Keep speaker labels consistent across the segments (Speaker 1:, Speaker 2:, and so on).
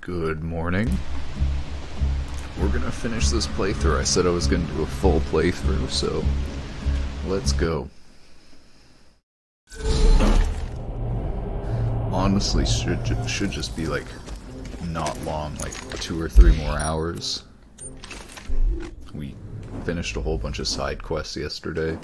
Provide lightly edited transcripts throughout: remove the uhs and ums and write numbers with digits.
Speaker 1: Good morning. We're gonna finish this playthrough. I said I was gonna do a full playthrough, so let's go. Honestly, should just be like not long, like 2 or 3 more hours. We finished a whole bunch of side quests yesterday.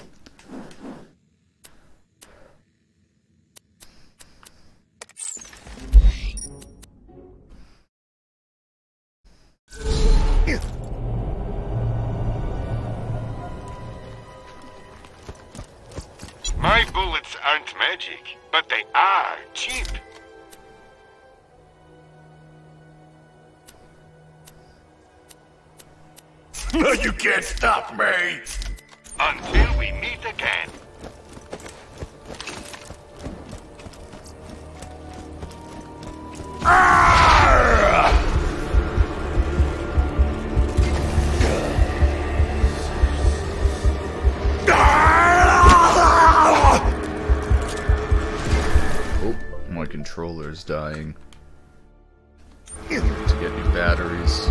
Speaker 2: My bullets aren't magic, but they are cheap.
Speaker 3: You can't stop me!
Speaker 2: Until we meet again.
Speaker 1: Oh, my controller's dying. I need to get new batteries.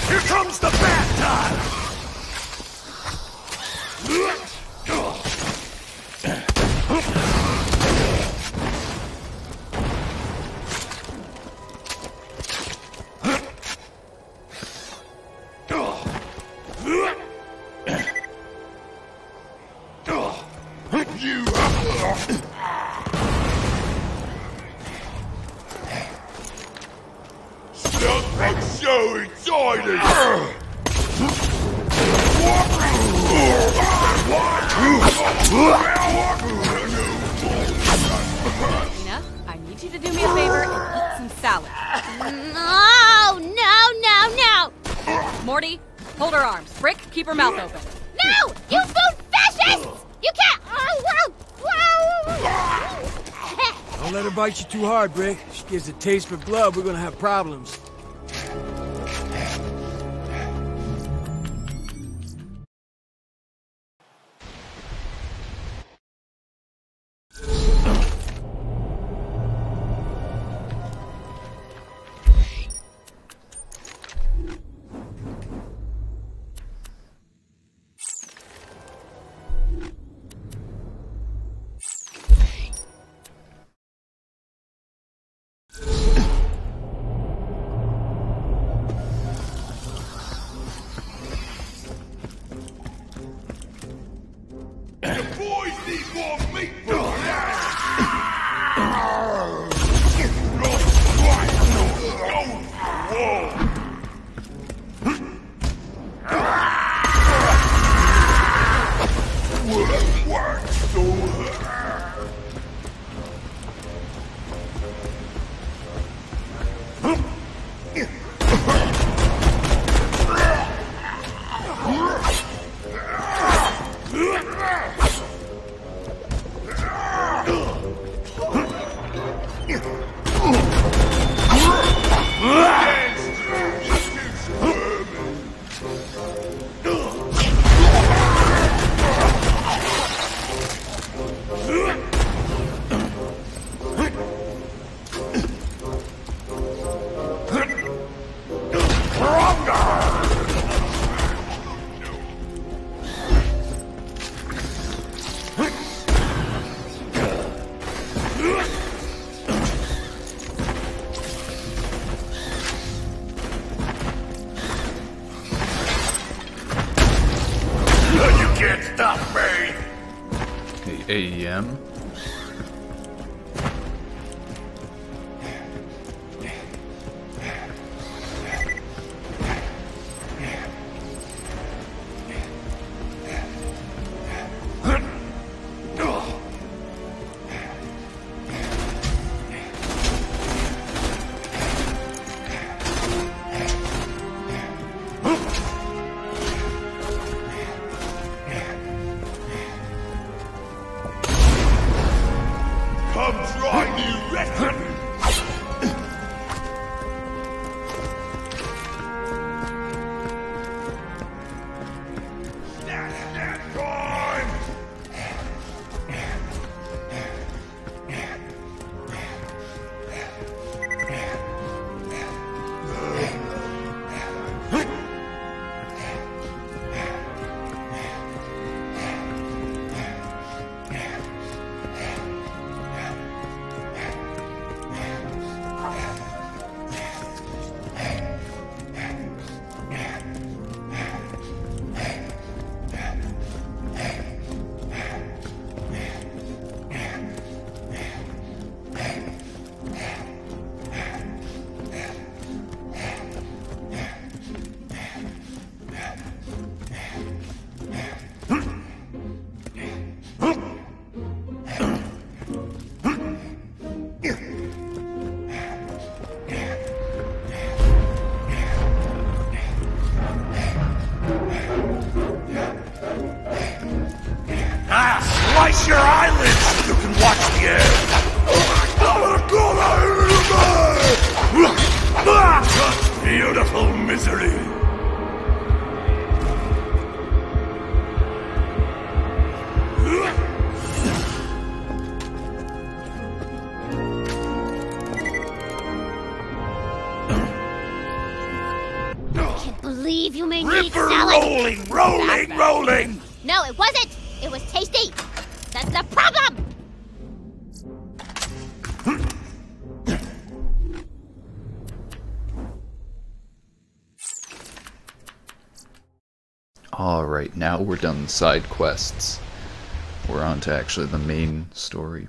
Speaker 3: Here comes the bad time! You... I'm so excited!
Speaker 4: Nina, I need you to do me a favor and eat some salad.
Speaker 5: No!
Speaker 4: Morty, hold her arms. Brick, keep her mouth open.
Speaker 5: No! You food fascists! You can't!
Speaker 6: Don't let her bite you too hard, Brick. She gets a taste for blood, we're gonna have problems.
Speaker 1: Hey, AEM?
Speaker 3: Come try new recipe! Snack time! Slice your eyelids so you can watch the end! Such beautiful misery!
Speaker 5: I can't believe you made me eat
Speaker 3: River
Speaker 5: salad.
Speaker 3: rolling!
Speaker 5: No, it wasn't. It was tasty. That's the problem.
Speaker 1: Alright, now we're done the side quests. We're on to actually the main story.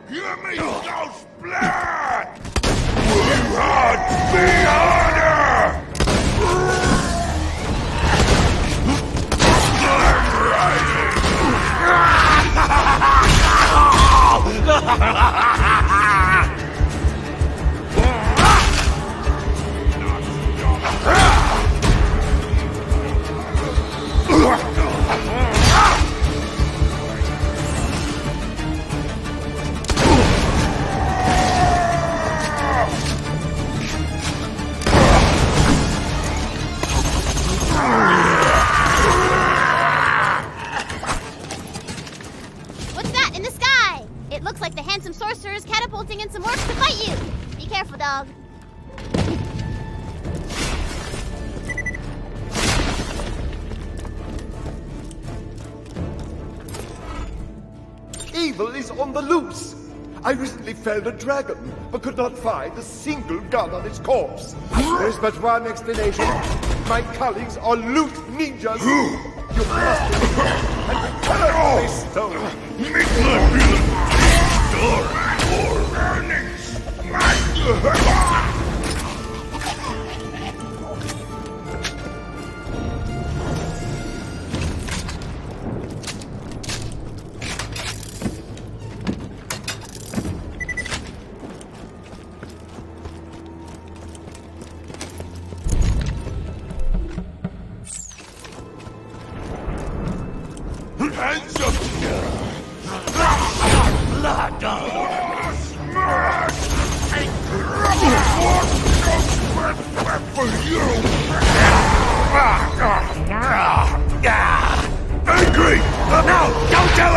Speaker 3: Give me those blood! You had me honor!
Speaker 5: What's that in the sky? It looks like the handsome sorcerer is catapulting in some orcs to fight you. Be careful, dog.
Speaker 7: Evil is on the loose. I recently felled a dragon, but could not find a single gun on its corpse. There's but one explanation. My colleagues are loot ninjas. You must be and return this stone.
Speaker 3: Make my feelings or earnings! Hands up! Blood! Smash! for you! Angry! No! Don't do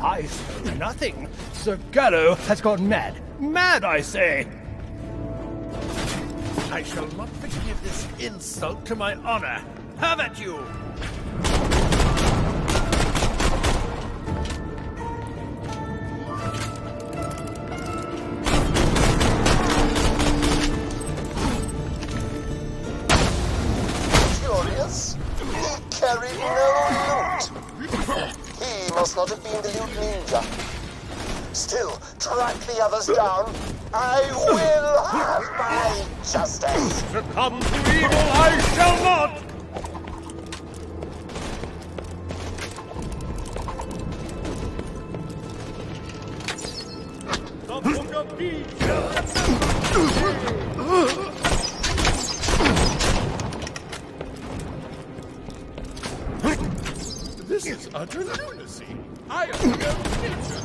Speaker 8: I stole nothing. Sir Gallo has gone mad. Mad, I say! I shall not forgive this insult to my honor. Have at you!
Speaker 9: Curious? He carried no loot. He must not have been the loot ninja. Still, track the others down. I will have my justice.
Speaker 3: Succumb to evil I shall not! The Book of Deeds This is utter lunacy. I am no ninja.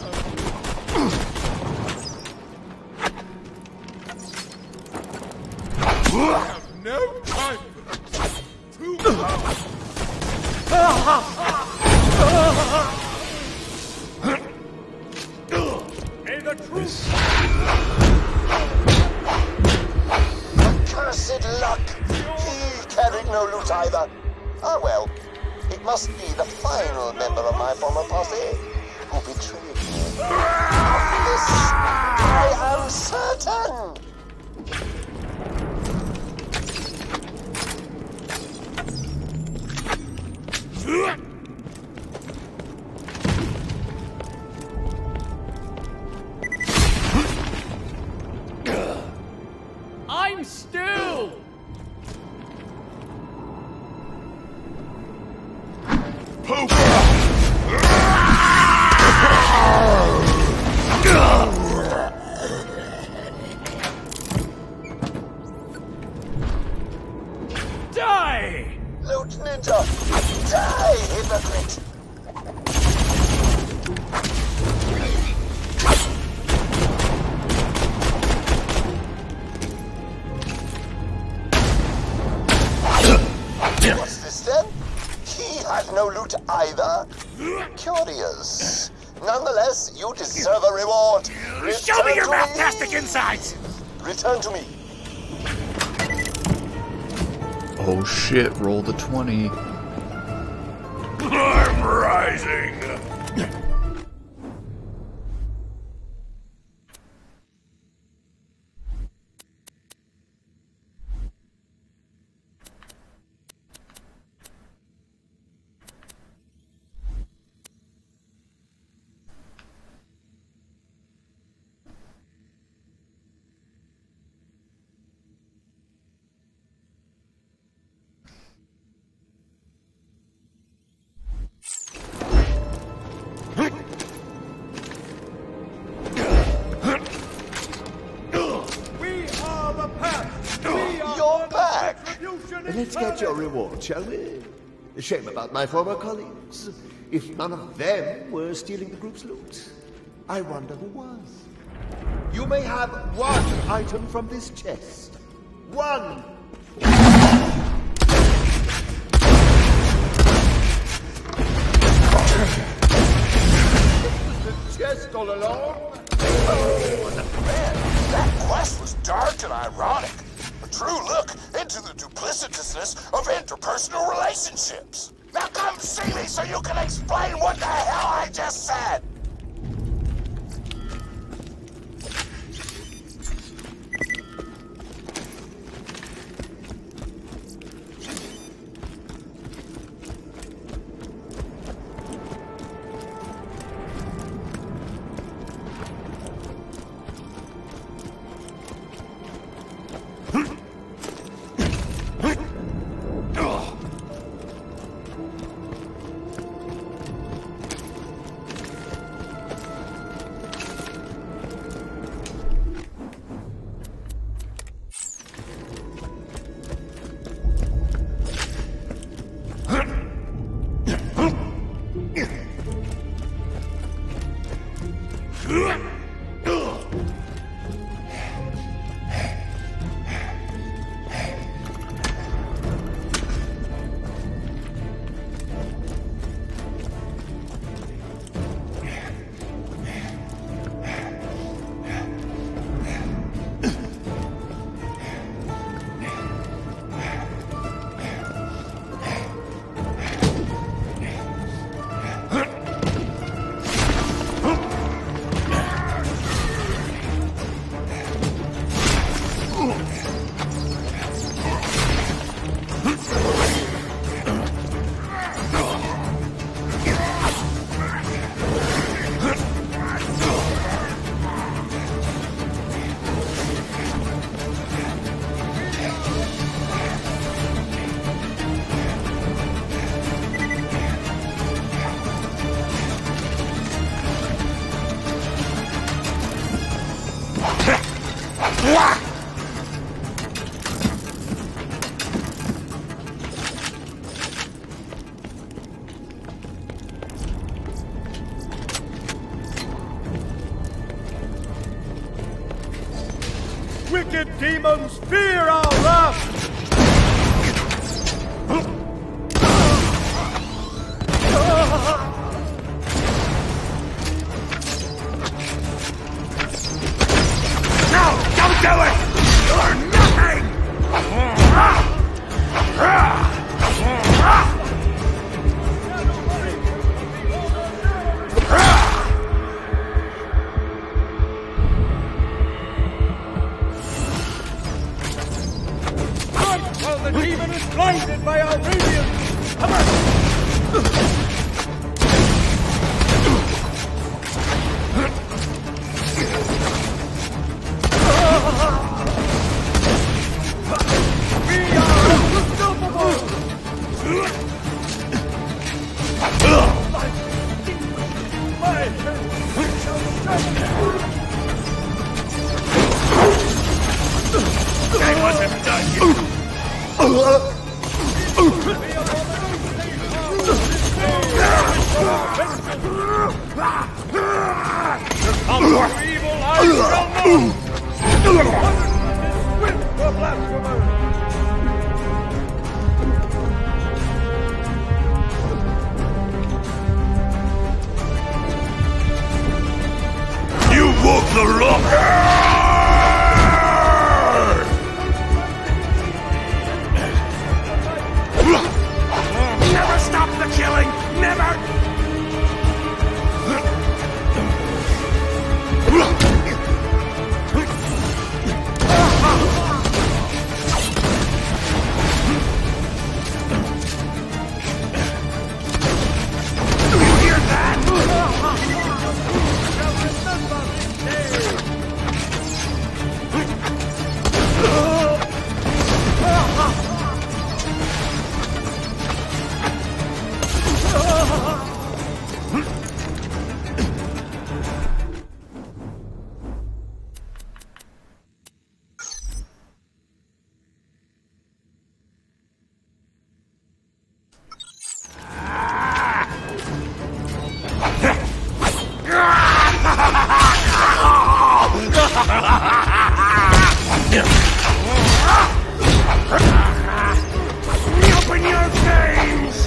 Speaker 3: I have no time for this. Too May the truth.
Speaker 9: Cursed luck. He carried no loot either. Ah well. It must be the final member of my former posse who betrayed me. Of this, I am certain.
Speaker 10: I'm still!
Speaker 3: Die!
Speaker 9: Loot ninja! Die, hypocrite! What's this then? He had no loot either? Curious. Nonetheless, you deserve a reward.
Speaker 3: Show me your
Speaker 9: to
Speaker 3: fantastic insides!
Speaker 9: Return to me.
Speaker 1: Oh shit, roll the 20.
Speaker 3: I'm rising!
Speaker 9: You're back. Let's get your reward, shall we? Shame about my former colleagues. If none of them were stealing the group's loot, I wonder who was. You may have one item from this chest. One! The chest all along? Oh,
Speaker 2: Man, that quest was dark and ironic. A true look into the duplicitousness of interpersonal relationships. Now come see me so you can explain what the hell I just said.
Speaker 3: Wicked demons, fear our wrath!
Speaker 2: Don't do it! You're nothing!
Speaker 3: While the demon is blinded by our radiance! Come on!
Speaker 2: I wasn't done yet.
Speaker 3: Evil I shall know! Swift for blasphemers!
Speaker 2: You walk the rock! Never stop the killing! Never! You hear that? Open your veins!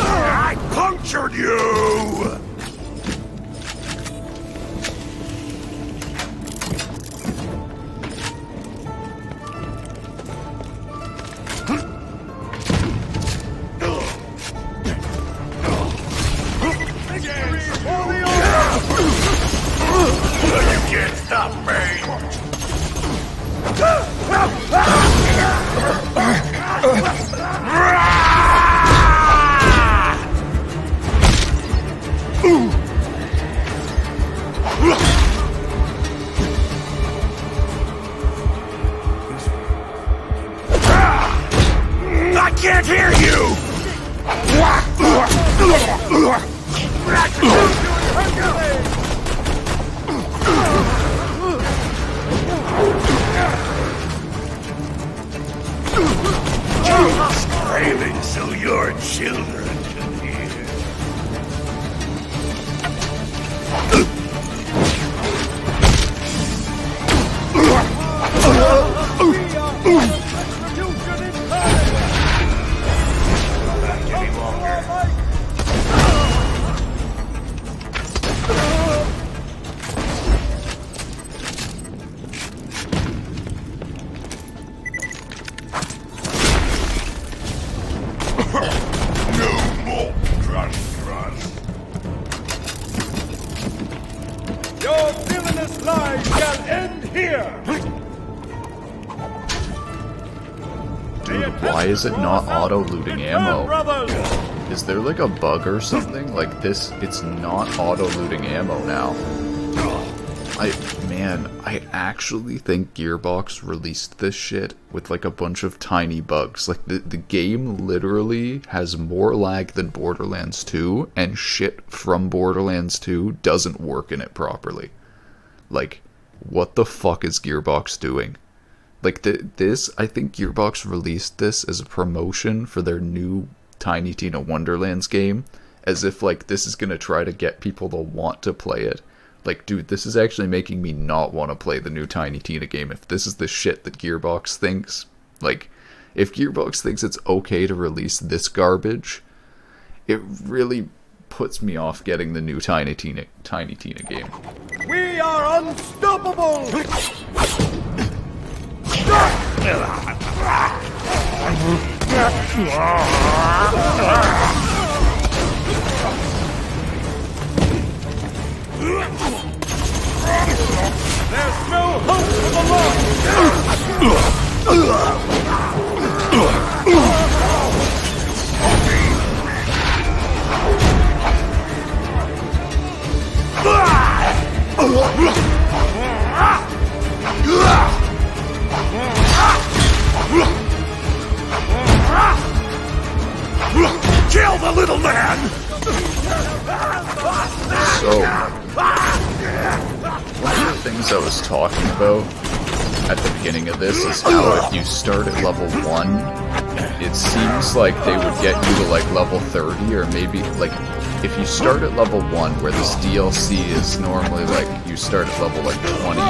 Speaker 2: I punctured you! You can't stop me! I can't hear you! Screaming so your children can hear. Back any longer.
Speaker 1: Dude, why is it not auto-looting ammo? Is there like a bug or something? Like this, it's not auto-looting ammo now. I actually think Gearbox released this shit with like a bunch of tiny bugs. Like the game literally has more lag than Borderlands 2, and shit from Borderlands 2 doesn't work in it properly. Like, what the fuck is Gearbox doing? Like this, I think Gearbox released this as a promotion for their new Tiny Tina Wonderlands game, as if like this is gonna try to get people to want to play it. Like, dude, this is actually making me not want to play the new Tiny Tina game if this is the shit that Gearbox thinks. Like, if Gearbox thinks it's okay to release this garbage, it really puts me off getting the new Tiny Tina game.
Speaker 8: We are unstoppable! There's no hope for the Kill the little man!
Speaker 1: So, one of the things I was talking about at the beginning of this is how if you start at level 1, it seems like they would get you to like level 30, or maybe like if you start at level 1 where this DLC is normally like you start at level like 20,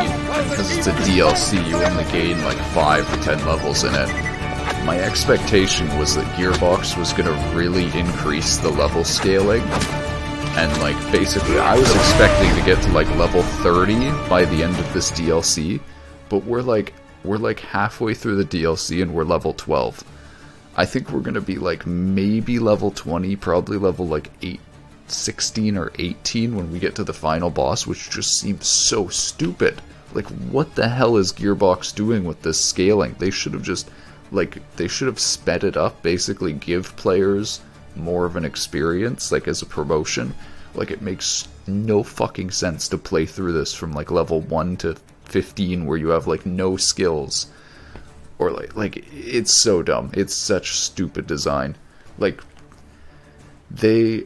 Speaker 1: because it's a DLC you only gain like 5 to 10 levels in it. My expectation was that Gearbox was going to really increase the level scaling. And like basically I was expecting to get to like level 30 by the end of this DLC, but we're like halfway through the DLC and we're level 12. I think we're gonna be like maybe level 20, probably level like 16 or 18 when we get to the final boss, which just seems so stupid. Like, what the hell is Gearbox doing with this scaling? They should have just they should have sped it up, basically give players more of an experience, like as a promotion. Like, it makes no fucking sense to play through this from like level 1 to 15 where you have like no skills, or like it's so dumb. It's such stupid design. Like, the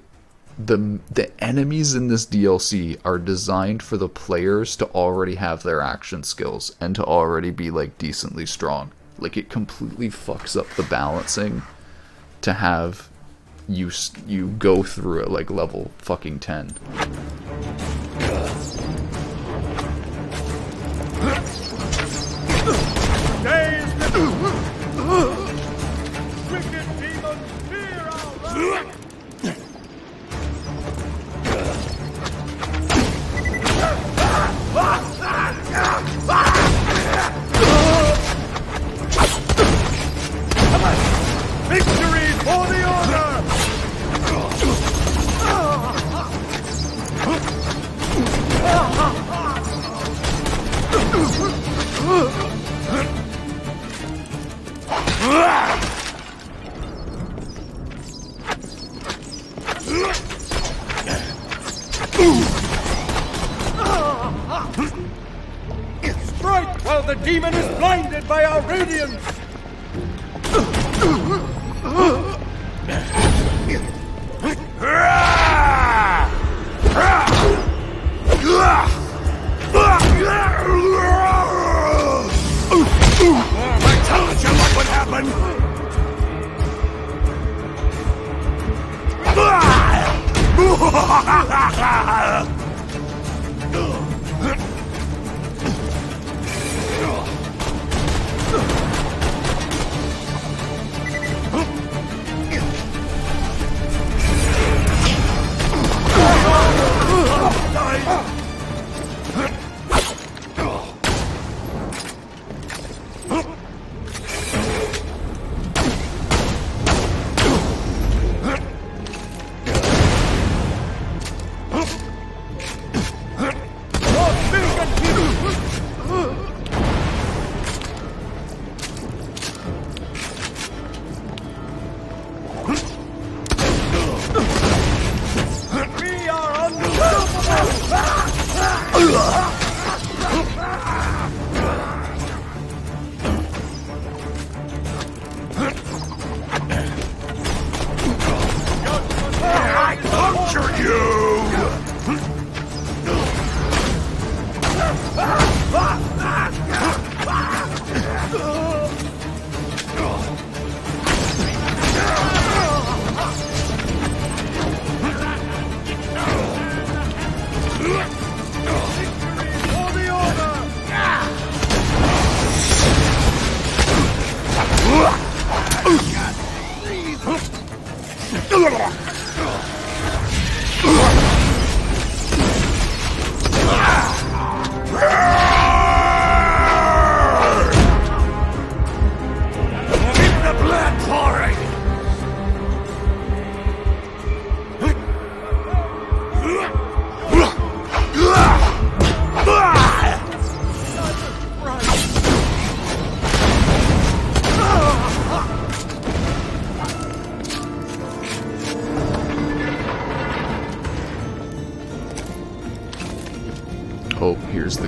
Speaker 1: enemies in this DLC are designed for the players to already have their action skills and to already be like decently strong. Like, it completely fucks up the balancing to have you go through it like level fucking 10.
Speaker 8: Wicked demons, fear our wrath! Victory for the Order! Strike while the demon is blinded by our radiance! I told you what would happen!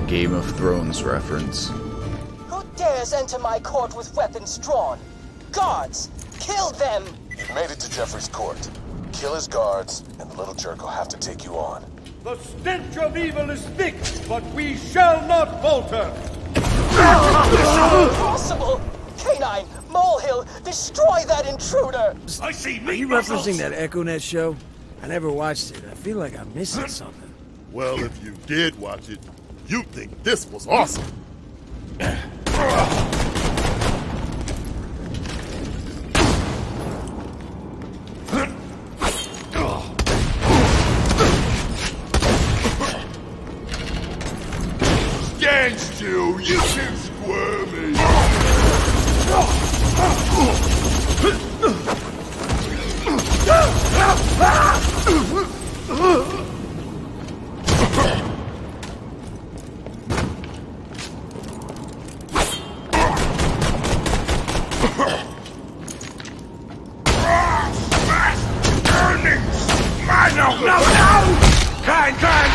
Speaker 1: Game of Thrones reference.
Speaker 10: Who dares enter my court with weapons drawn? Guards, kill them!
Speaker 2: You've made it to Jeffrey's court. Kill his guards, and the little jerk will have to take you on.
Speaker 3: The stench of evil is thick, but we shall not falter.
Speaker 10: Impossible! Canine, Molehill, destroy that intruder!
Speaker 3: I see
Speaker 6: Are you referencing that EchoNet show? I never watched it. I feel like I'm missing something.
Speaker 11: Well, if you did watch it, you'd think this was awesome. Against you, you too squirmy.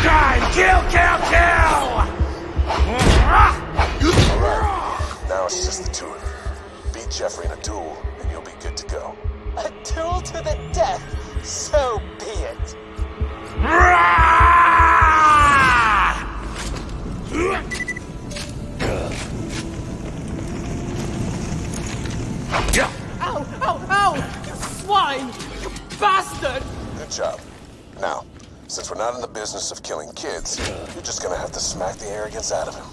Speaker 2: Kind! Kill! Now it's just the two of you. Beat Jeffrey in a duel, and you'll be good to go.
Speaker 10: A duel to the death, so be it. Ow! You swine! You bastard!
Speaker 2: Good job. Now, since we're not in the business of killing kids, you're just gonna have to smack the arrogance out of him.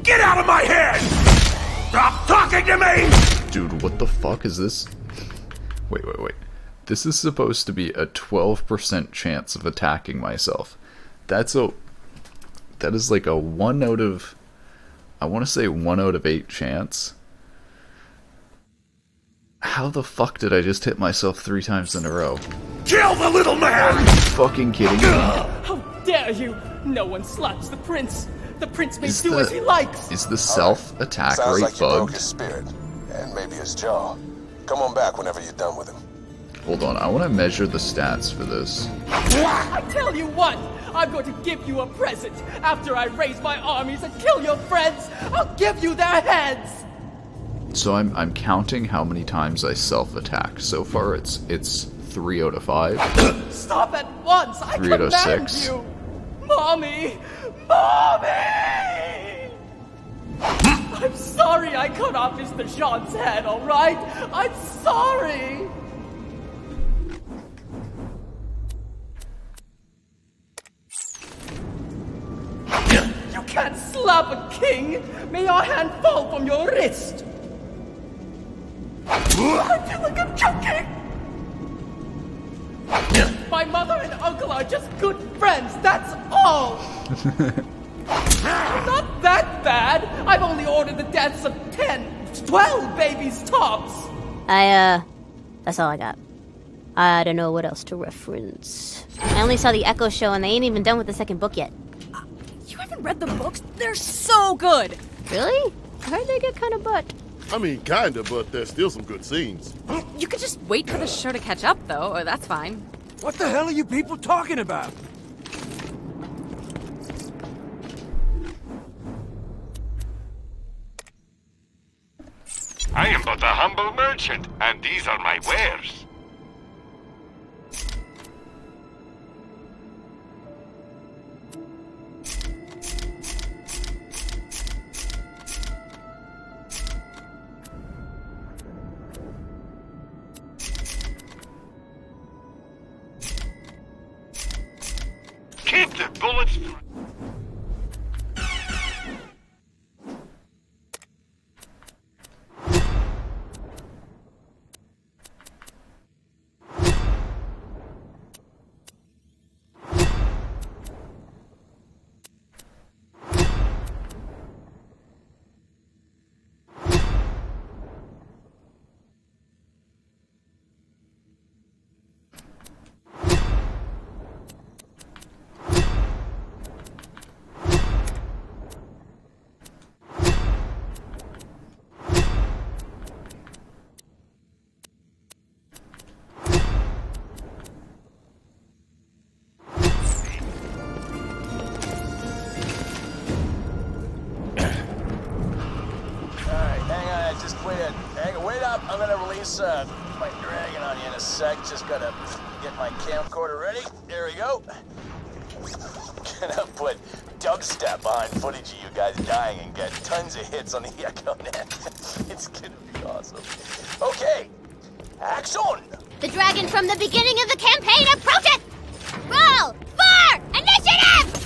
Speaker 3: Get out of my head! Stop talking to me!
Speaker 1: Dude, what the fuck is this? Wait. This is supposed to be a 12% chance of attacking myself. That is like a 1 out of... I want to say 1 out of 8 chance. How the fuck did I just hit myself 3 times in a row?
Speaker 3: Kill the little man!
Speaker 1: Are you fucking kidding me?
Speaker 10: How dare you! No one slaps the prince! The prince may do as he likes!
Speaker 1: Is the self-attack
Speaker 2: Sounds
Speaker 1: rate
Speaker 2: like you broke
Speaker 1: bugged?
Speaker 2: his spirit, and maybe his jaw. Come on back whenever you're done with him.
Speaker 1: Hold on, I want to measure the stats for this.
Speaker 10: I tell you what! I'm going to give you a present! After I raise my armies and kill your friends, I'll give you their heads!
Speaker 1: So I'm counting how many times I self-attack. So far it's 3 out of 5.
Speaker 10: Stop at once! I
Speaker 1: 3 out of
Speaker 10: command
Speaker 1: 6.
Speaker 10: you! Mommy! I'm sorry I cut off Mr. Jean's head, alright? I'm sorry! You can't slap a king! May your hand fall from your wrist! I feel like I'm choking! My mother and uncle are just good friends, that's all! I'm not that bad! I've only ordered the deaths of 10, 12 babies tops!
Speaker 5: That's all I got. I don't know what else to reference. I only saw the Echo show and they ain't even done with the second book yet.
Speaker 4: You haven't read the books? They're so good!
Speaker 5: Really? I heard they get kind of butt.
Speaker 11: I mean, kinda, but there's still some good scenes.
Speaker 4: You could just wait for the show to catch up, though. Oh, that's fine.
Speaker 6: What the hell are you people talking about?
Speaker 12: I am but a humble merchant, and these are my wares. Keep the bullets...
Speaker 2: I'm gonna release my dragon on you in a sec. Just gotta get my camcorder ready. There we go. Gonna put dubstep behind footage of you guys dying and get tons of hits on the Echo Net. It's gonna be awesome. Okay, action!
Speaker 5: The dragon from the beginning of the campaign approaches! Roll for initiative!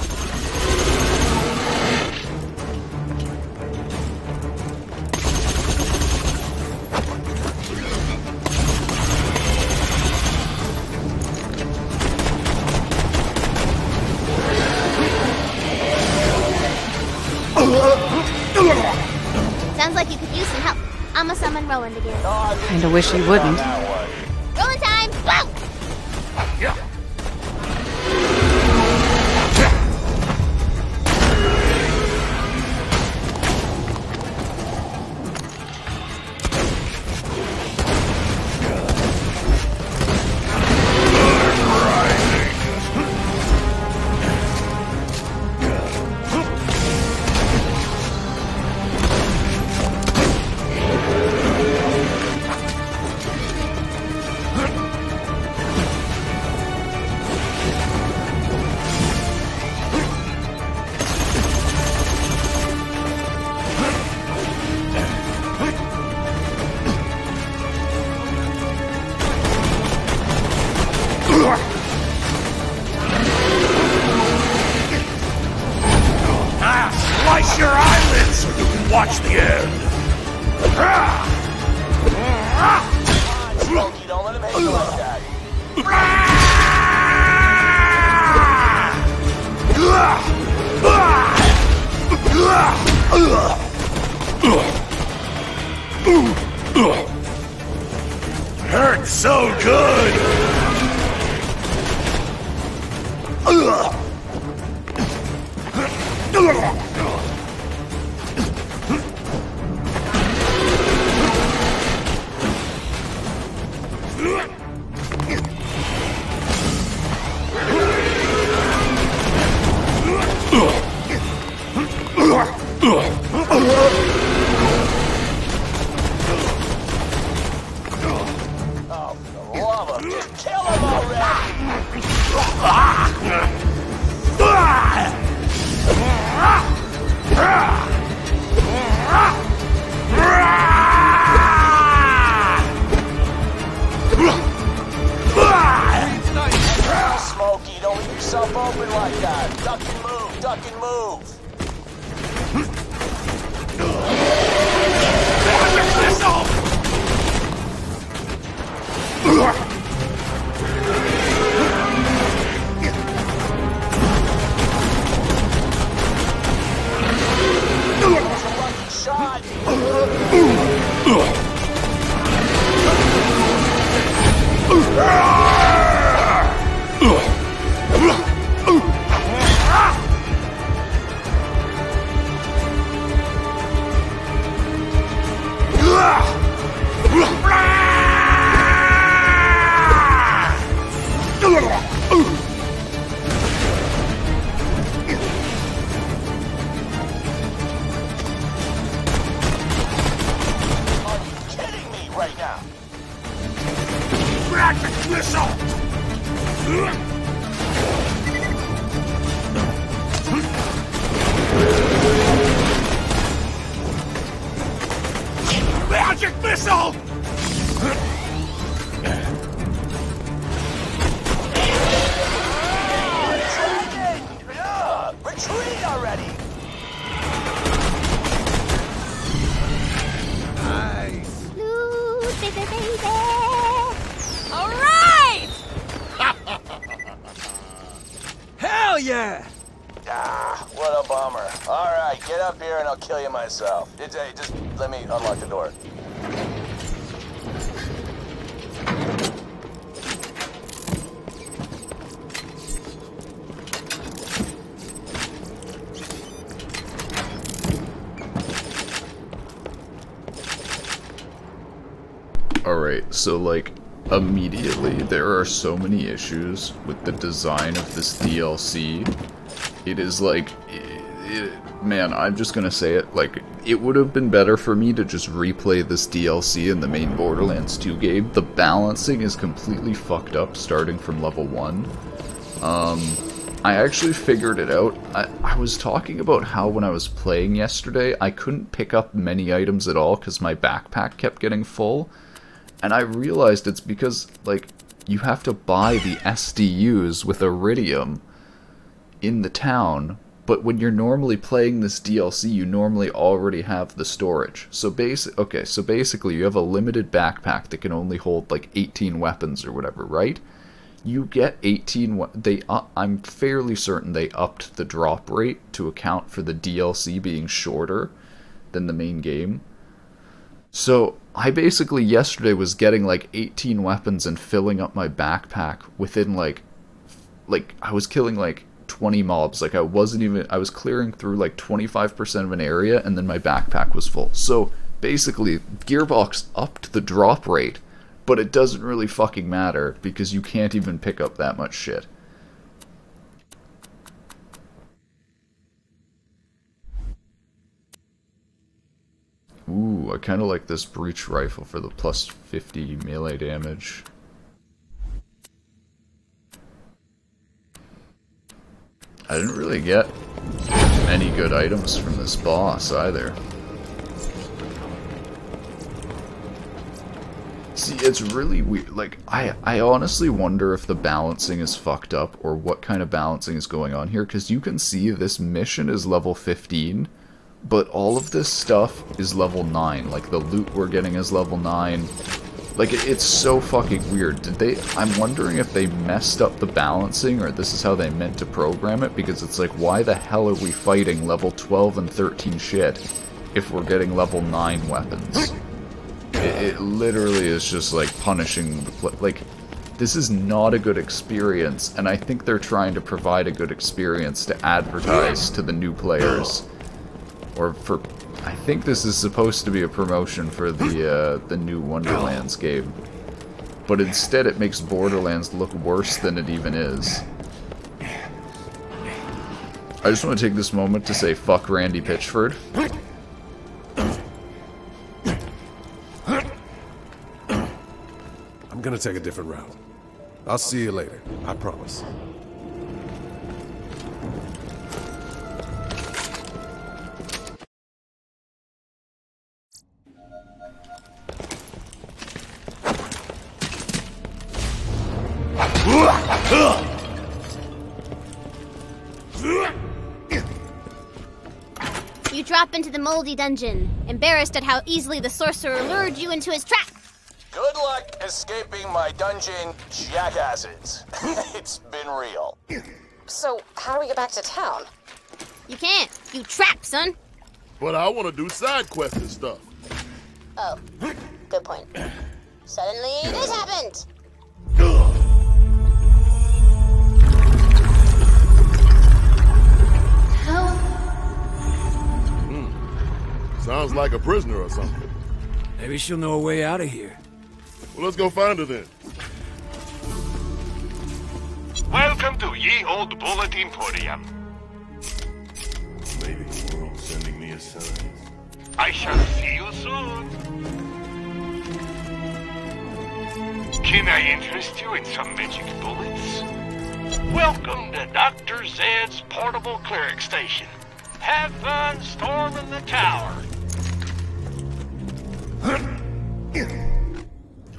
Speaker 5: Sounds like you could use some help. I'ma summon Roland again.
Speaker 13: Kinda wish you wouldn't.
Speaker 5: Roland time! Go!
Speaker 2: Yeah.
Speaker 3: Slice your eyelids so you can watch the end.
Speaker 2: Smokey, don't let him hit you like that.
Speaker 3: Hurts so good.
Speaker 2: Oh, for the love of just kill him already! Smokey, don't leave yourself open like that. Duck and move, duck and move. Shot. Right now.
Speaker 3: Magic missile! Magic missile!
Speaker 2: Retreat already!
Speaker 4: All right!
Speaker 6: Hell yeah!
Speaker 2: Ah, what a bummer. Alright, get up here and I'll kill you myself. Just let me unlock the door.
Speaker 1: Alright, so like, immediately there are so many issues with the design of this DLC. It is like, man, I'm just gonna say it, like, it would have been better for me to just replay this DLC in the main Borderlands 2 game. The balancing is completely fucked up starting from level 1. I actually figured it out. I was talking about how when I was playing yesterday, I couldn't pick up many items at all because my backpack kept getting full. And I realized it's because, like, you have to buy the SDUs with Iridium in the town, but when you're normally playing this DLC, you normally already have the storage. So basically you have a limited backpack that can only hold like 18 weapons or whatever, right? You get 18, I'm fairly certain they upped the drop rate to account for the DLC being shorter than the main game. So I basically yesterday was getting like 18 weapons and filling up my backpack within like I was killing like 20 mobs. Like I was clearing through like 25% of an area and then my backpack was full. So basically Gearbox upped the drop rate, but it doesn't really fucking matter because you can't even pick up that much shit. Ooh, I kind of like this breach rifle for the plus 50 melee damage. I didn't really get any good items from this boss either. See, it's really weird. Like, I honestly wonder if the balancing is fucked up or what kind of balancing is going on here, because you can see this mission is level 15, but all of this stuff is level 9. Like, the loot we're getting is level 9. Like, it's so fucking weird. I'm wondering if they messed up the balancing, or this is how they meant to program it, because it's like, why the hell are we fighting level 12 and 13 shit if we're getting level 9 weapons? It literally is just like punishing the like, this is not a good experience, and I think they're trying to provide a good experience to advertise to the new players. Or for, I think this is supposed to be a promotion for the new Wonderlands game. But instead it makes Borderlands look worse than it even is. I just want to take this moment to say fuck Randy Pitchford.
Speaker 13: I'm gonna take a different route. I'll see you later, I promise.
Speaker 5: You drop into the moldy dungeon, embarrassed at how easily the sorcerer lured you into his trap.
Speaker 2: Good luck escaping my dungeon, jackasses. It's been real.
Speaker 4: So, how do we get back to town?
Speaker 5: You can't. You trapped, son.
Speaker 11: But I want to do side quests and stuff.
Speaker 5: Oh, good point. Suddenly, this happened. Help.
Speaker 11: Sounds like a prisoner or something.
Speaker 6: Maybe she'll know a way out of here.
Speaker 11: Well, let's go find her then.
Speaker 12: Welcome to Ye Old Bullet Emporium.
Speaker 11: Maybe the world's sending me a sign.
Speaker 12: I shall see you soon. Can I interest you in some magic bullets? Welcome to Dr. Zed's portable cleric station. Have fun storming the tower.
Speaker 1: I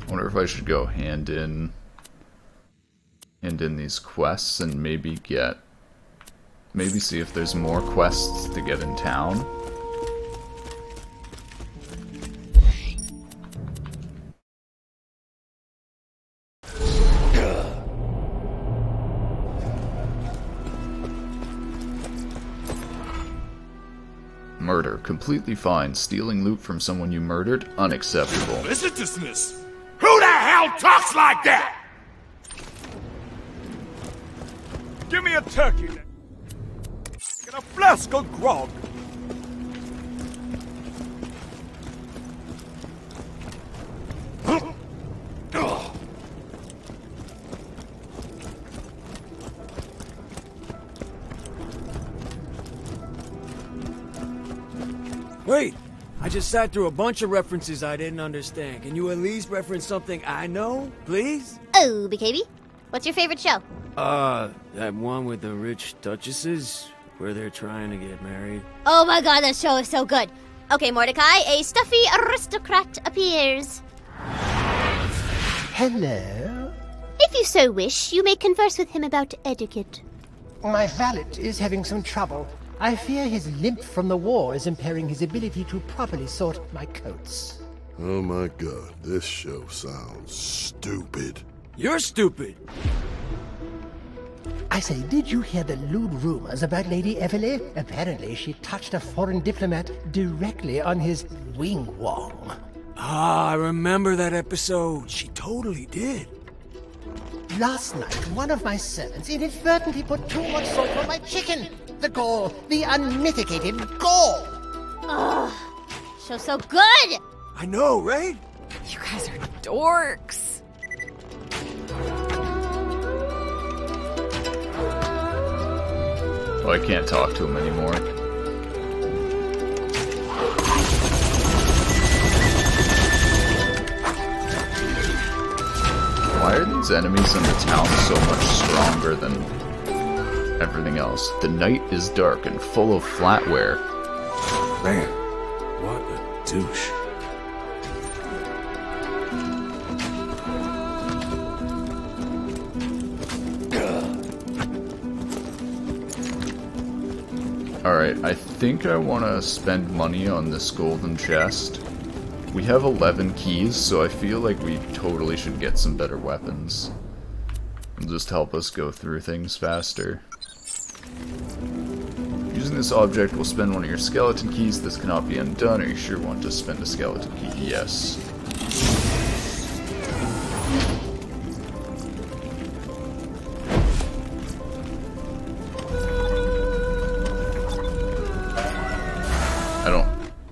Speaker 1: wonder if I should go hand in these quests and maybe see if there's more quests to get in town. Murder. Completely fine. Stealing loot from someone you murdered? Unacceptable.
Speaker 3: Visitousness! Who the hell talks like that? Give me a turkey and a flask of grog.
Speaker 6: Wait, I just sat through a bunch of references I didn't understand. Can you at least reference something I know, please?
Speaker 5: Oh, BKB, what's your favorite show?
Speaker 6: That one with the rich duchesses, where they're trying to get married.
Speaker 5: Oh my god, that show is so good. Okay, Mordecai, a stuffy aristocrat appears.
Speaker 14: Hello?
Speaker 5: If you so wish, you may converse with him about etiquette.
Speaker 14: My valet is having some trouble. I fear his limp from the war is impairing his ability to properly sort my coats.
Speaker 11: Oh my god, this show sounds stupid.
Speaker 6: You're stupid.
Speaker 14: I say, did you hear the lewd rumors about Lady Everly? Apparently she touched a foreign diplomat directly on his wing-wong.
Speaker 6: Ah, I remember that episode. She totally did.
Speaker 14: Last night, one of my servants inadvertently put too much salt on my chicken. The gall, the unmitigated gall.
Speaker 5: Ugh, show's so good.
Speaker 6: I know, right?
Speaker 4: You guys are dorks.
Speaker 1: Oh, I can't talk to him anymore. Why are these enemies in the town so much stronger than everything else? The night is dark and full of flatware.
Speaker 13: Man, what a douche.
Speaker 1: Alright, I think I want to spend money on this golden chest. We have 11 keys, so I feel like we totally should get some better weapons. It'll just help us go through things faster. Using this object will spend one of your skeleton keys. This cannot be undone. Are you sure you want to spend a skeleton key? Yes.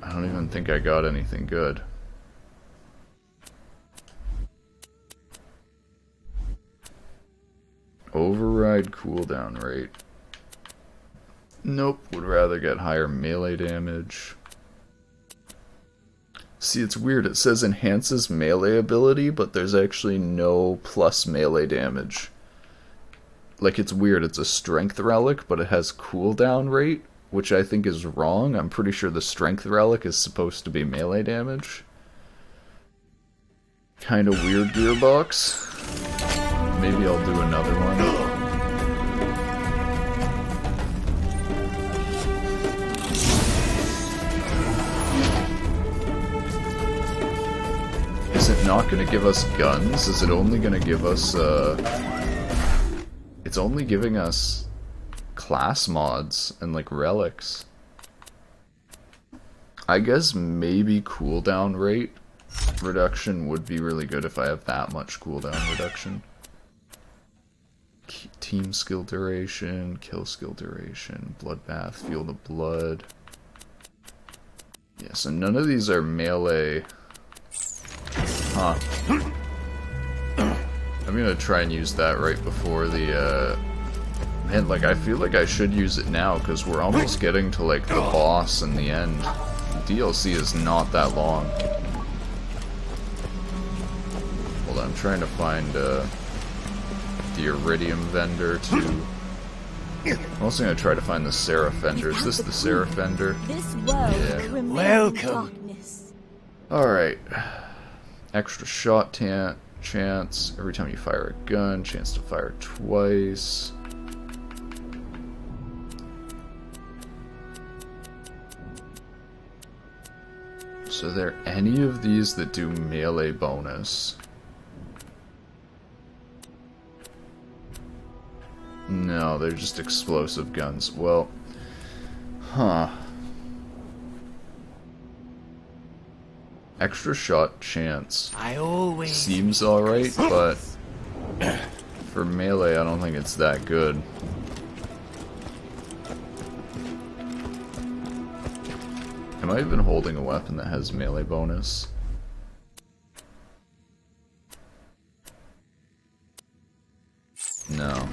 Speaker 1: I don't even think I got anything good. Override cooldown rate. Nope, would rather get higher melee damage. See, it's weird. It says enhances melee ability, but there's actually no plus melee damage. Like, it's weird. It's a strength relic, but it has cooldown rate, which I think is wrong. I'm pretty sure the strength relic is supposed to be melee damage. Kinda weird, Gearbox. Maybe I'll do another one. Is it not going to give us guns? Is it only going to give us, It's only giving us class mods and, like, relics. I guess maybe cooldown rate reduction would be really good if I have that much cooldown reduction. Team skill duration, kill skill duration, bloodbath, feel the blood. Yeah, so none of these are melee. Huh. I'm gonna try and use that right before the, man, like, I feel like I should use it now, because we're almost getting to, like, the boss in the end. DLC is not that long. Hold on, I'm trying to find, the Iridium vendor, too. I'm also gonna try to find the Seraph vendor. Is this the Seraph vendor?
Speaker 15: This world
Speaker 1: Yeah.
Speaker 15: welcome.
Speaker 1: Alright. Extra shot chance. Every time you fire a gun, chance to fire twice. So are there any of these that do melee bonus? No, they're just explosive guns. Well, huh. Extra shot chance.
Speaker 14: I always
Speaker 1: seems alright, but for melee, I don't think it's that good. Am I even holding a weapon that has melee bonus? No.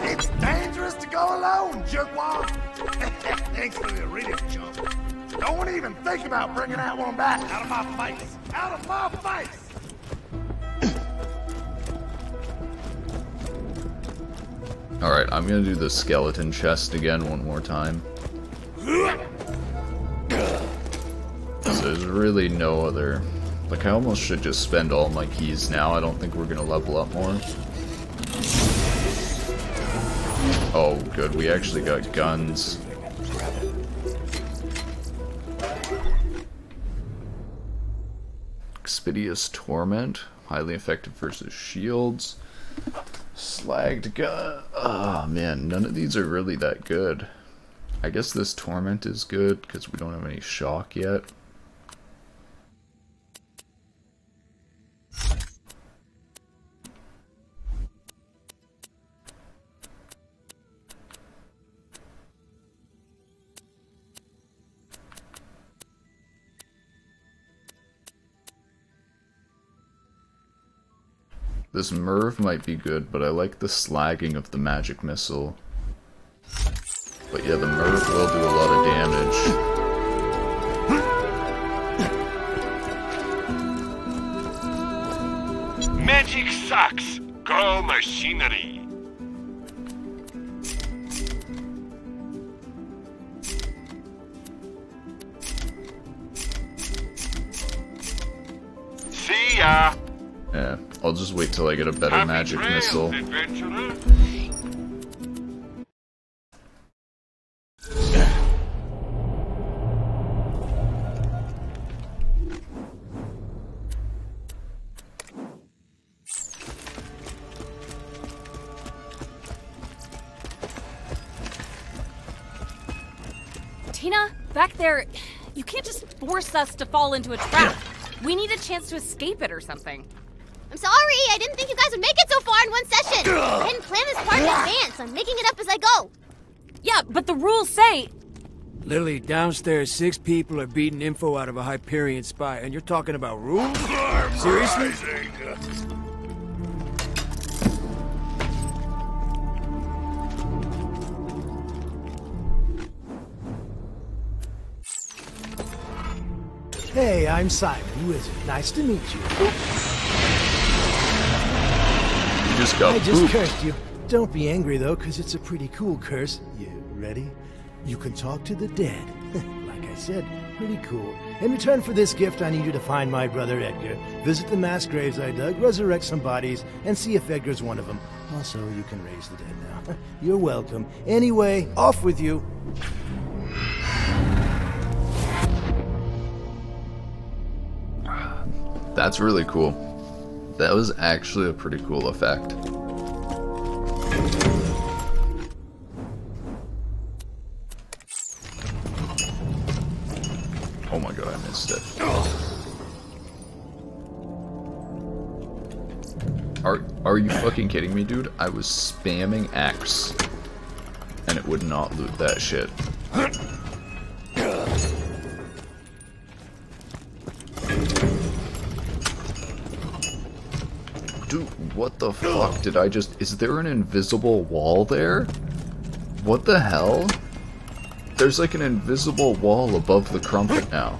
Speaker 2: It's dangerous to go alone, jerkwad. Thanks for the reading, chump. Don't even think about bringing that one back. Out of my face! Out of my face!
Speaker 1: Alright, I'm gonna do the skeleton chest again one more time. There's really no other... Like, I almost should just spend all my keys now. I don't think we're gonna level up more. Oh, good. We actually got guns. Expedious Torment. Highly effective versus shields. Slagged gun. Ah, oh, man. None of these are really that good. I guess this Torment is good because we don't have any shock yet. This Merv might be good, but I like the slagging of the magic missile. But yeah, the Merv will do a lot of
Speaker 12: damage. Magic sucks. Go machinery. See ya.
Speaker 1: Yeah, I'll just wait till I get a better magic missile.
Speaker 4: Tina, back there, you can't just force us to fall into a trap. We need a chance to escape it or something.
Speaker 5: I'm sorry, I didn't think you guys would make it so far in one session. I didn't plan this part in advance. I'm making it up as I go.
Speaker 4: Yeah, but the rules say...
Speaker 6: Lily, downstairs 6 people are beating info out of a Hyperion spy, and you're talking about rules? Seriously?
Speaker 16: Hey, I'm Simon, Wizard. Nice to meet you. I just cursed you. Don't be angry, though, because it's a pretty cool curse. You ready? You can talk to the dead. Like I said, pretty cool. In return for this gift, I need you to find my brother Edgar, visit the mass graves I dug, resurrect some bodies, and see if Edgar's one of them. Also, you can raise the dead now. You're welcome. Anyway, off with you.
Speaker 1: That's really cool. That was actually a pretty cool effect. Oh my god, I missed it. Are you fucking kidding me, dude? I was spamming X and it would not loot that shit. Dude, what the fuck did I just... Is there an invisible wall there? What the hell? There's like an invisible wall above the crumpet now.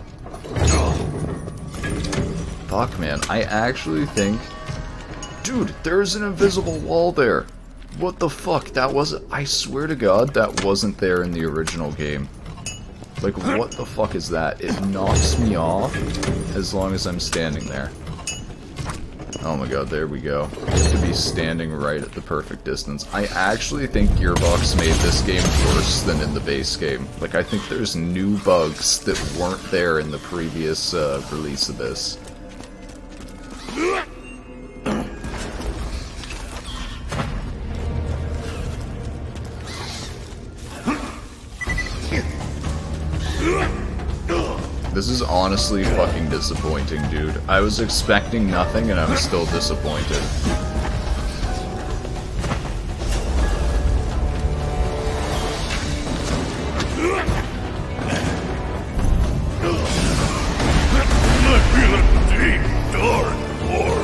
Speaker 1: Fuck, man. I actually think... Dude, there's an invisible wall there. What the fuck? That wasn't... I swear to God, that wasn't there in the original game. Like, what the fuck is that? It knocks me off as long as I'm standing there. Oh my god, there we go. You have to be standing right at the perfect distance. I actually think Gearbox made this game worse than in the base game. Like, I think there's new bugs that weren't there in the previous release of this. This is honestly fucking disappointing, dude. I was expecting nothing and I'm still disappointed.
Speaker 2: I feel a deep, dark war.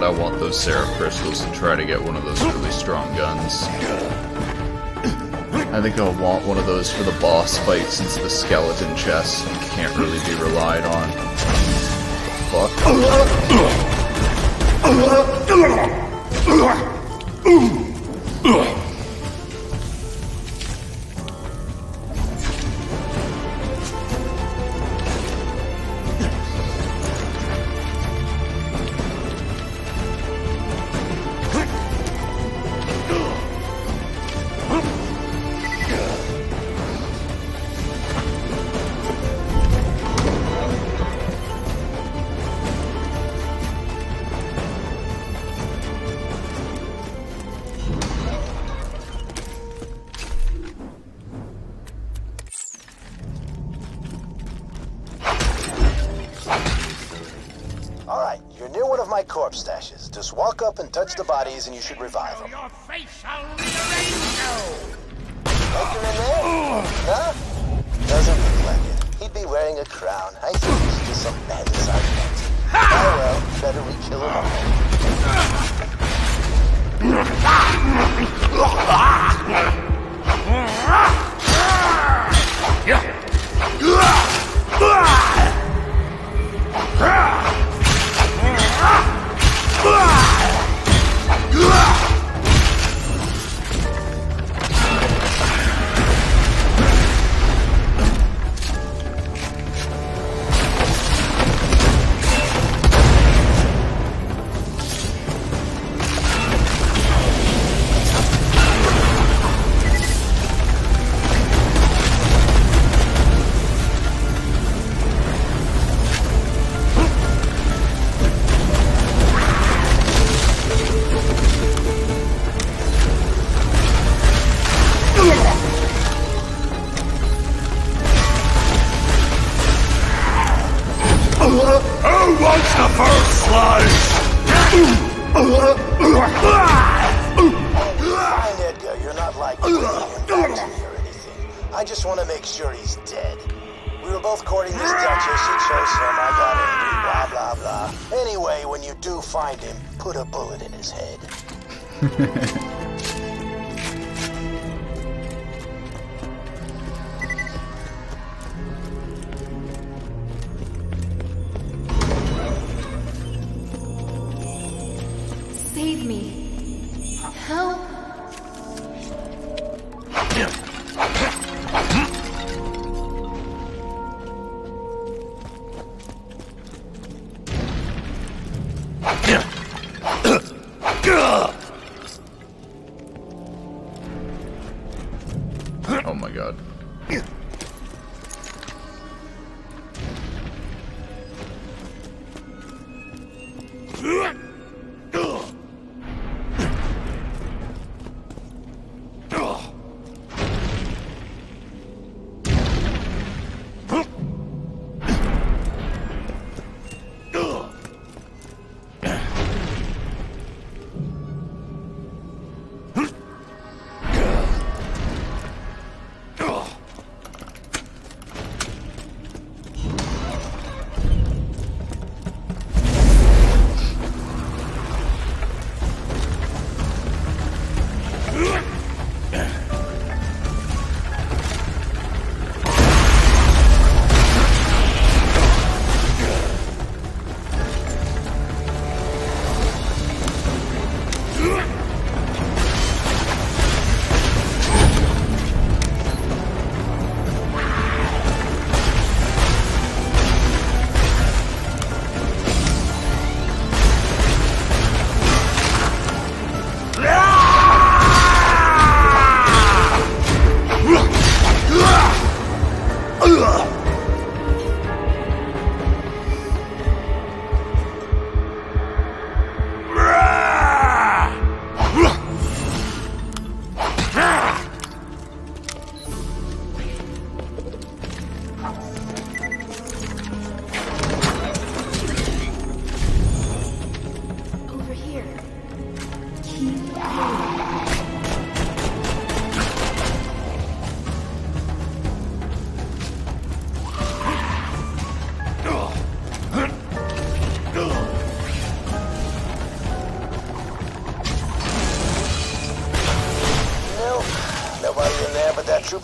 Speaker 1: I want those Seraph crystals to try to get one of those really strong guns. I think I'll want one of those for the boss fight since the skeleton chest can't really be relied on. Fuck.
Speaker 17: Alright, you're near one of my corpse stashes. Just walk up and touch the bodies and you should revive them.
Speaker 2: Your face shall rearrange you!
Speaker 17: Baker in there? Huh? Doesn't look like it. He'd be wearing a crown. I think he's just some bandit argument. Oh well, better re-kill him all.
Speaker 2: Who wants the first slice?
Speaker 17: Fine, Edgar, you're not like me or anything. I just want to make sure he's dead. We were both courting this duchess, she chose him, I got angry, blah, blah, blah. Anyway, when you do find him, put a bullet in his head.
Speaker 15: Save me. Help.
Speaker 1: Oh my god.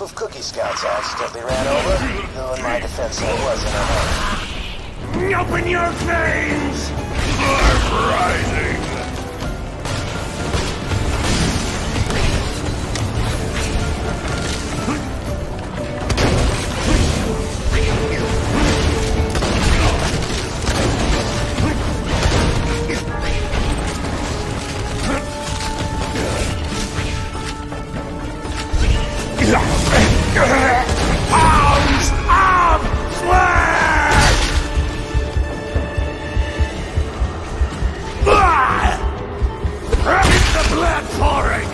Speaker 17: of cookie scouts I accidentally ran over, though in my defense I was in a hurry.
Speaker 2: Open your veins! I'm rising! Pounds of flesh! It's the blood pouring!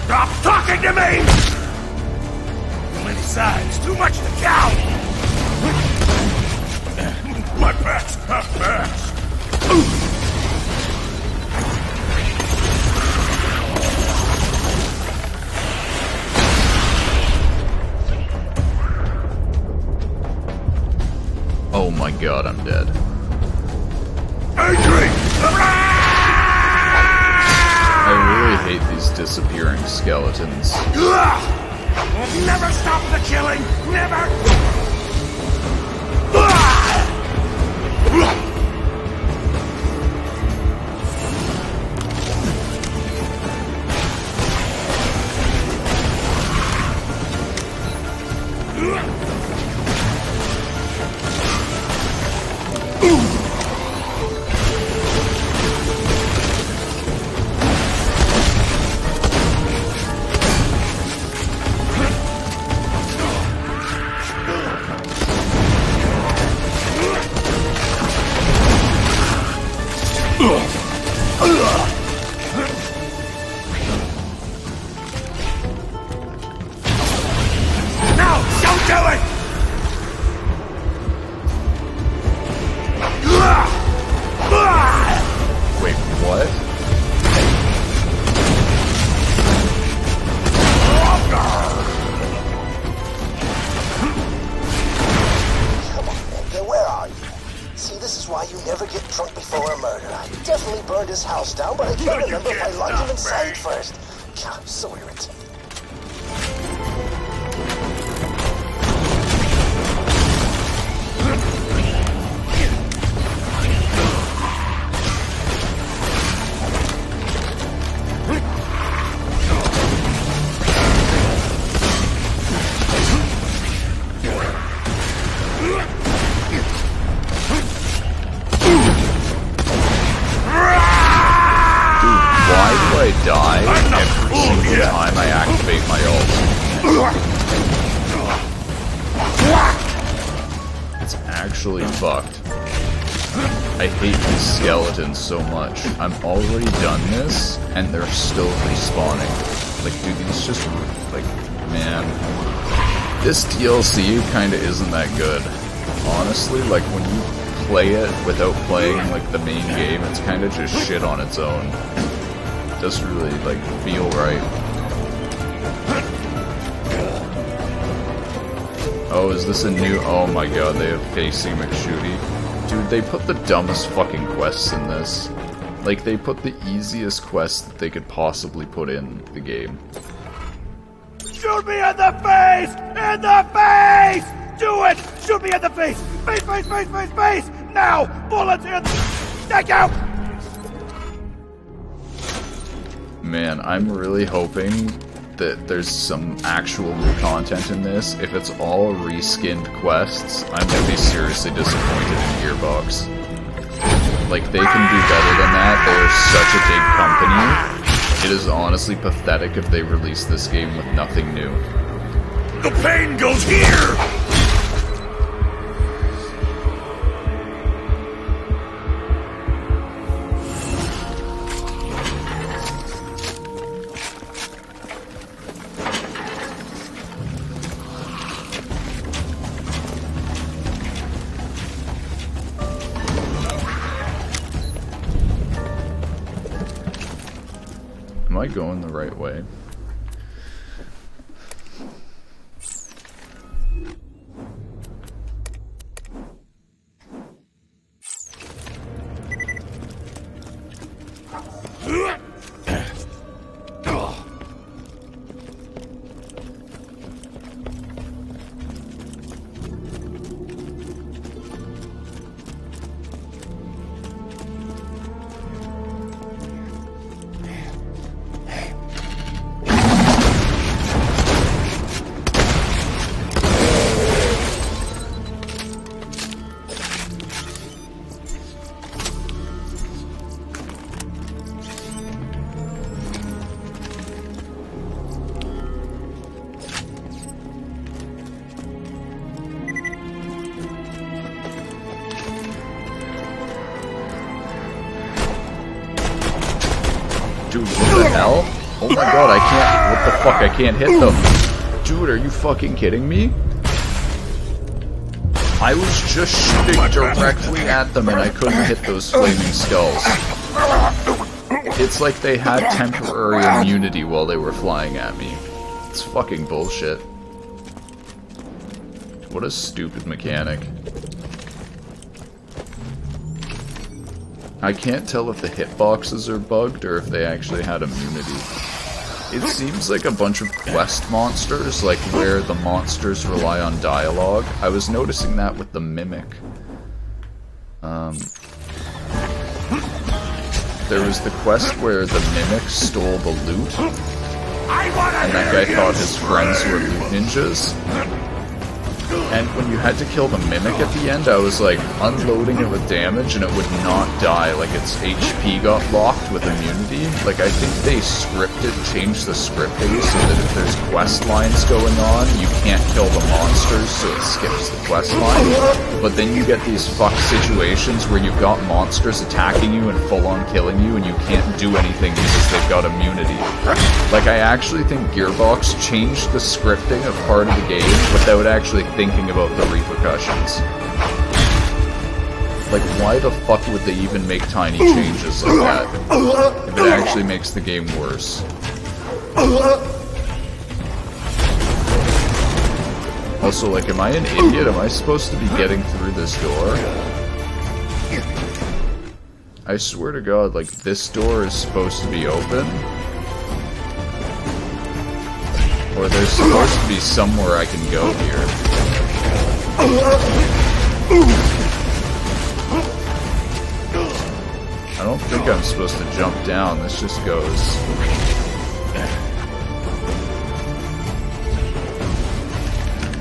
Speaker 2: Stop talking to me! Too many sides, too much to count! My back's not backs!
Speaker 1: Oh my god, I'm dead. I really hate these disappearing skeletons.
Speaker 2: Never stop the killing! Never! No! Don't do it!
Speaker 1: Wait, what?
Speaker 17: Come on, Edgar, where are you? See, this is why you never get drunk before a murder. I definitely burned his house down, but I can't remember if I locked him inside first. God, I'm so irritated.
Speaker 1: Why do I die every single time I activate my ult? It's actually fucked. I hate these skeletons so much. I'm already done this, and they're still respawning. Like, dude, these just, like, man. This DLC kinda isn't that good. Honestly, like, when you play it without playing, like, the main game, it's kinda just shit on its own. It doesn't really, like, feel right. Oh, is this a new... Oh my god, they have Facing McShooty. Dude, they put the dumbest fucking quests in this. Like, they put the easiest quests that they could possibly put in the game.
Speaker 2: Shoot me in the face! In the face! Do it! Shoot me in the face! Face, face, face, face, face! Now! Bullets in... Take out!
Speaker 1: Man, I'm really hoping that there's some actual new content in this. If it's all reskinned quests, I'm gonna be seriously disappointed in Gearbox. Like, they can do better than that. They're such a big company. It is honestly pathetic if they release this game with nothing new.
Speaker 2: The pain goes here!
Speaker 1: I going the right way? Dude, what the hell? Oh my god, I can't. What the fuck? I can't hit them. Dude, are you fucking kidding me? I was just shooting directly at them and I couldn't hit those flaming skulls. It's like they had temporary immunity while they were flying at me. It's fucking bullshit. What a stupid mechanic. I can't tell if the hitboxes are bugged or if they actually had immunity. It seems like a bunch of quest monsters, like where the monsters rely on dialogue. I was noticing that with the Mimic. There was the quest where the Mimic stole the loot, and that guy thought his friends were loot ninjas. And when you had to kill the Mimic at the end, I was like unloading it with damage and it would not die. Like its HP got locked with immunity. Like I think they changed the script base so that if there's quest lines going on, you can't kill the monsters, so it skips the quest line. But then you get these fucked situations where you've got monsters attacking you and full on killing you and you can't do anything because they've got immunity. Like I actually think Gearbox changed the scripting of part of the game without actually thinking about the repercussions. Like, why the fuck would they even make tiny changes like that if it actually makes the game worse? Also, like, am I an idiot? Am I supposed to be getting through this door? I swear to God, like, this door is supposed to be open. Or there's supposed to be somewhere I can go here. I don't think I'm supposed to jump down, this just goes.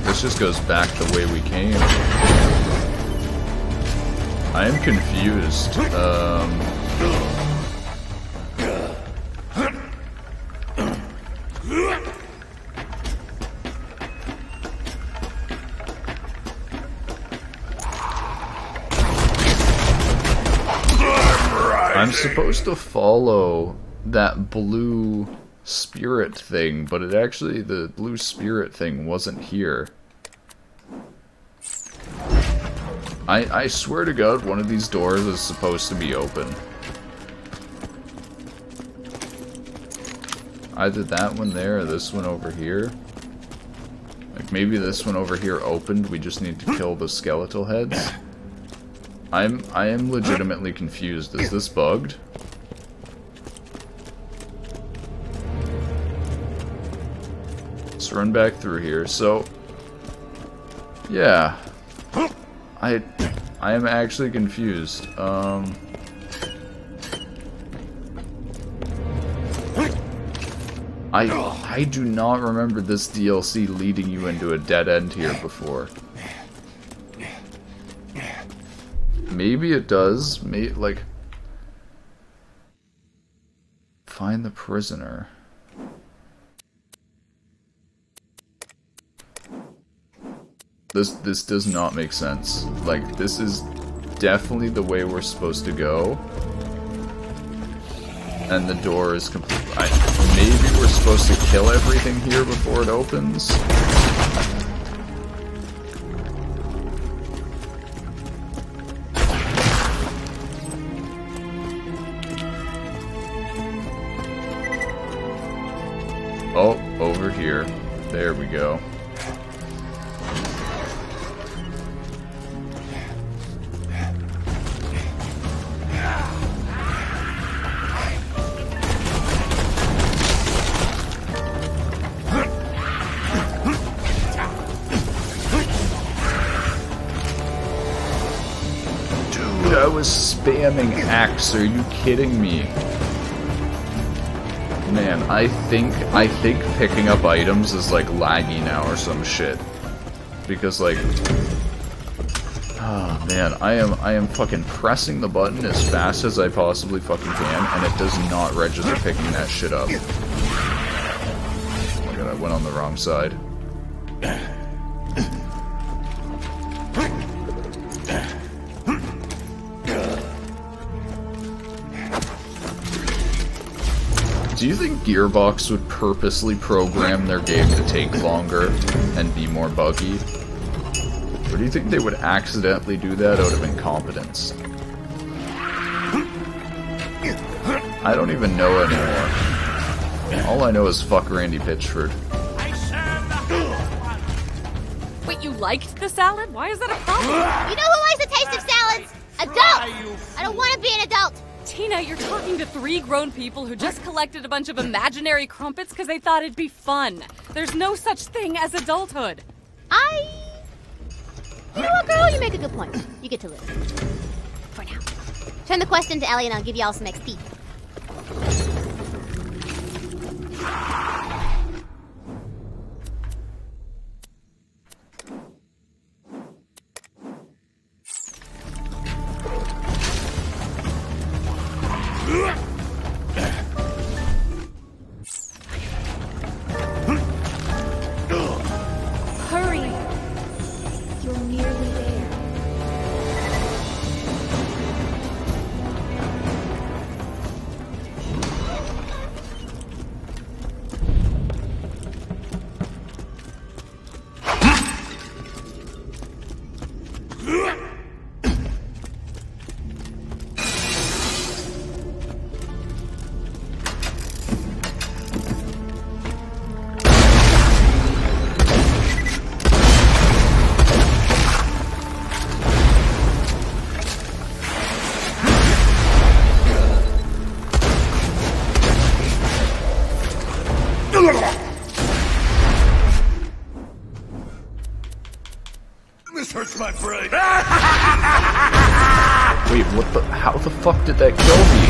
Speaker 1: This just goes back the way we came. I am confused. I'm supposed to follow that blue spirit thing, but it actually, the blue spirit thing wasn't here. I swear to God, one of these doors is supposed to be open. Either that one there or this one over here. Like maybe this one over here opened, we just need to kill the skeletal heads. I am legitimately confused. Is this bugged? Let's run back through here. So, yeah, I am actually confused. I do not remember this DLC leading you into a dead end here before. Maybe it does. Like, find the prisoner. This does not make sense. Like, this is definitely the way we're supposed to go. And the door is complete. Maybe we're supposed to kill everything here before it opens. over here. There we go. Dude, I was spamming X. Are you kidding me? Man, I think picking up items is like laggy now or some shit. Because like, oh man, I am fucking pressing the button as fast as I possibly fucking can, and it does not register picking that shit up. Oh my god, I went on the wrong side. Do you think Gearbox would purposely program their game to take longer and be more buggy? Or do you think they would accidentally do that out of incompetence? I don't even know anymore. All I know is fuck Randy Pitchford.
Speaker 4: Wait, you liked the salad? Why is that a problem?
Speaker 5: You know who likes the taste of salads? Adults! I don't want to be an adult.
Speaker 4: Tina, you're talking to 3 grown people who just collected a bunch of imaginary crumpets because they thought it'd be fun. There's no such thing as adulthood.
Speaker 5: You know what, girl? You make a good point. You get to live. For now. Turn the quest into Ellie and I'll give y'all some XP.
Speaker 15: Hurry! You're nearly there.
Speaker 11: This hurts my brain.
Speaker 1: Wait, what the? How the fuck did that kill me?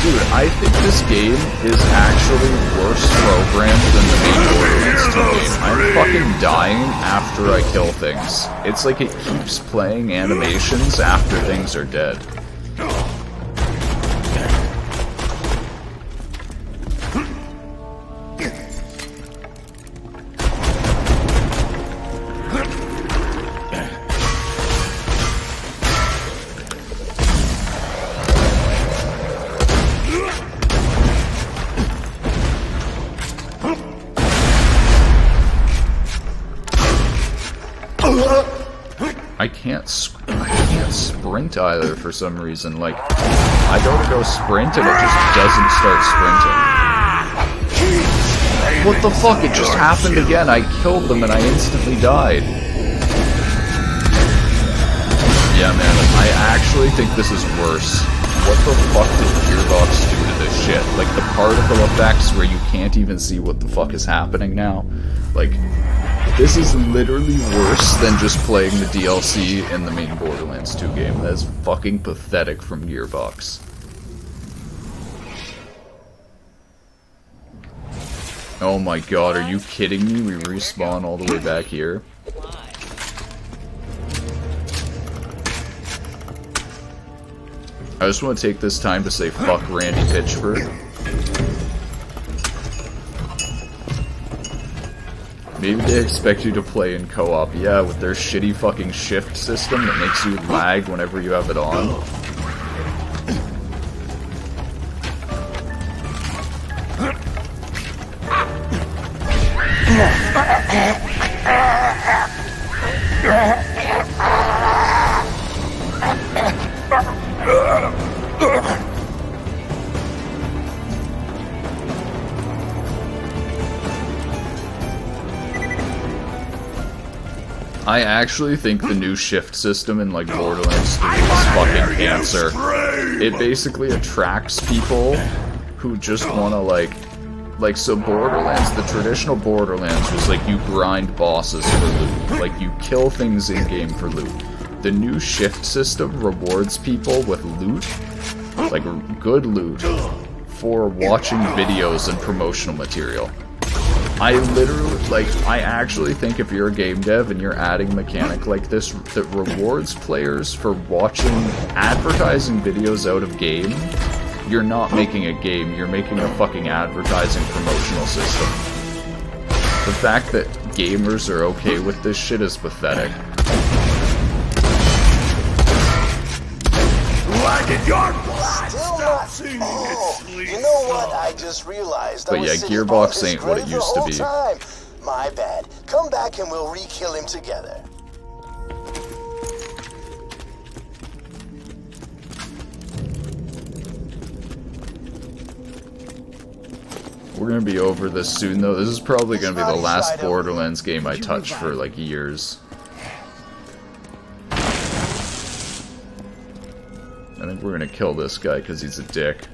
Speaker 1: Dude, I think this game is actually worse programmed than the main Borderlands 2 game. I'm fucking dying after I kill things. It's like it keeps playing animations after things are dead. I can't sprint either for some reason. Like, I go to sprint and it just doesn't start sprinting. What the fuck? It just happened again. I killed them and I instantly died. Yeah, man, I actually think this is worse. What the fuck did Gearbox do to this shit? Like, the particle effects where you can't even see what the fuck is happening now? Like, this is literally worse than just playing the DLC in the main Borderlands 2 game. That is fucking pathetic from Gearbox. Oh my god, are you kidding me? We respawn all the way back here? I just want to take this time to say fuck Randy Pitchford. Maybe they expect you to play in co-op, yeah, with their shitty fucking shift system that makes you lag whenever you have it on. I actually think the new shift system in like Borderlands 3 is fucking cancer. It basically attracts people who just want to like so Borderlands, the traditional Borderlands was like you grind bosses for loot, like you kill things in game for loot. The new shift system rewards people with loot, like good loot, for watching videos and promotional material. I actually think if you're a game dev and you're adding a mechanic like this that rewards players for watching advertising videos out of game, you're not making a game, you're making a fucking advertising promotional system. The fact that gamers are okay with this shit is pathetic.
Speaker 2: Why did your blood stop singing its sleep? You know what? I just realized.
Speaker 1: But yeah, Gearbox ain't what it used to be.
Speaker 17: My bad. Come back and we'll re-kill him together.
Speaker 1: We're gonna be over this soon though. This is probably gonna be the last Borderlands game I touch for like years. I think we're gonna kill this guy because he's a dick.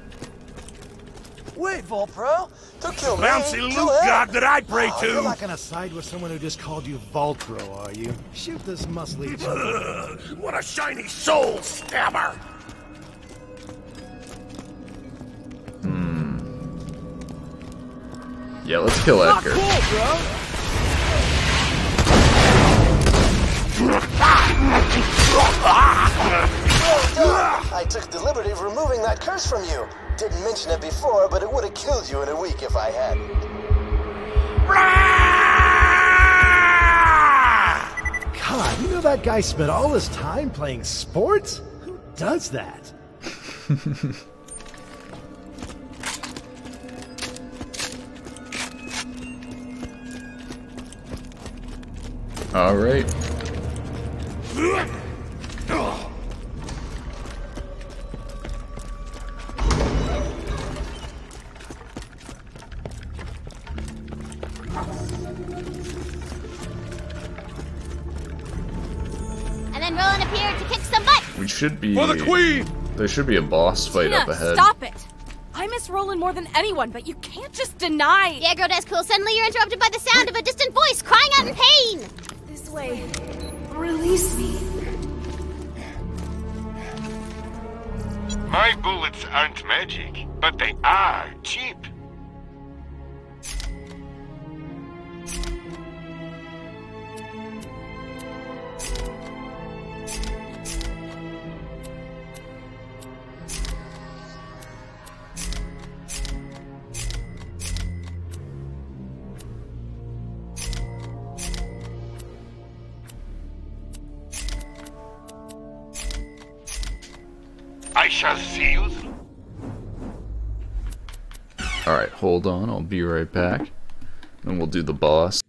Speaker 10: Wait, Volpro!
Speaker 17: Don't kill me!
Speaker 3: Bouncy loot god that I pray to!
Speaker 16: You're not gonna side with someone who just called you Volpro, are you? Shoot this muscly chump.
Speaker 3: What a shiny soul stabber!
Speaker 1: Yeah, let's kill Edgar.
Speaker 10: Cool, bro!
Speaker 17: I took the liberty of removing that curse from you. Didn't mention it before, but it would have killed you in a week if I hadn't.
Speaker 16: God, you know that guy spent all his time playing sports? Who does that?
Speaker 1: All right.
Speaker 5: And then Roland appeared to kick some butt.
Speaker 1: We should be.
Speaker 3: For the queen!
Speaker 1: There should be a boss fight
Speaker 4: Tina,
Speaker 1: up ahead.
Speaker 4: stop it! I miss Roland more than anyone, but you can't just deny.
Speaker 5: Yeah, girl, that's cool. Suddenly you're interrupted by the sound of a distant voice crying out in pain.
Speaker 15: This way. Release me.
Speaker 12: My bullets aren't magic, but they are cheap. I shall see you through.
Speaker 1: Alright, hold on, I'll be right back. And we'll do the boss.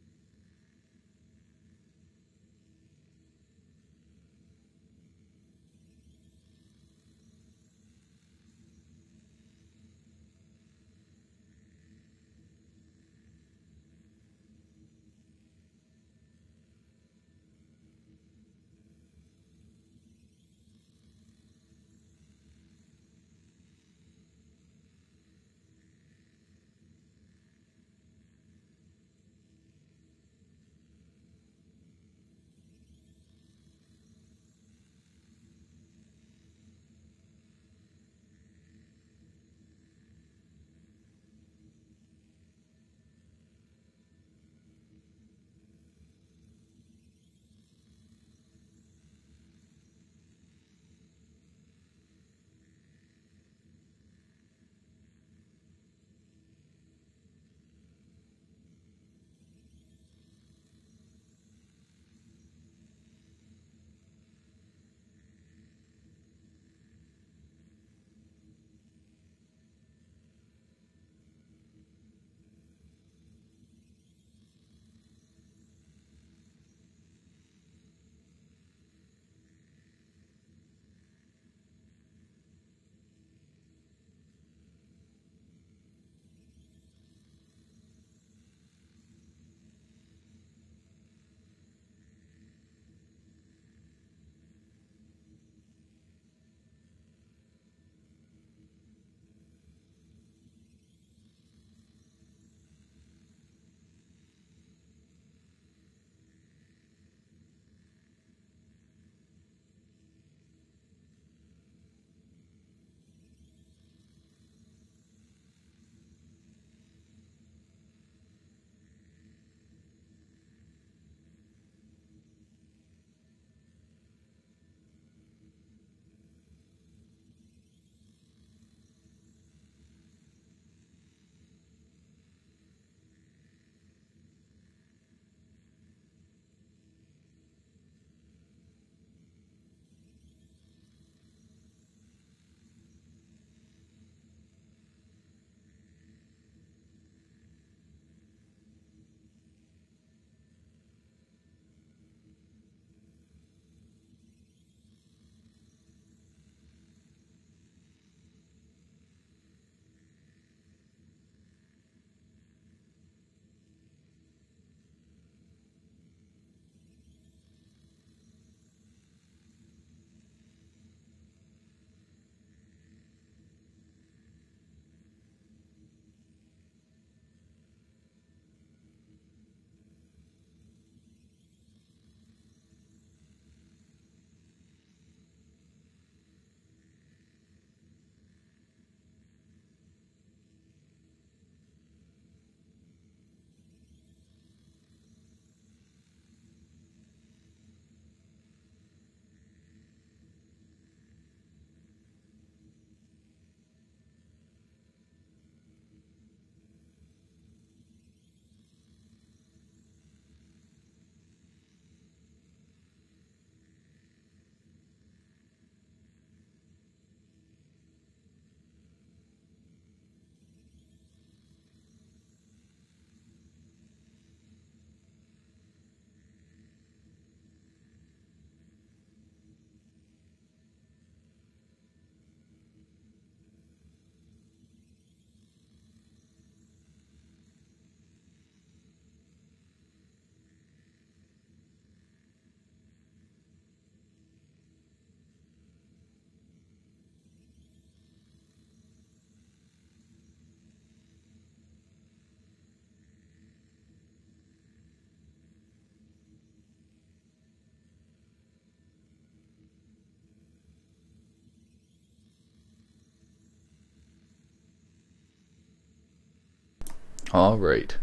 Speaker 1: Alright.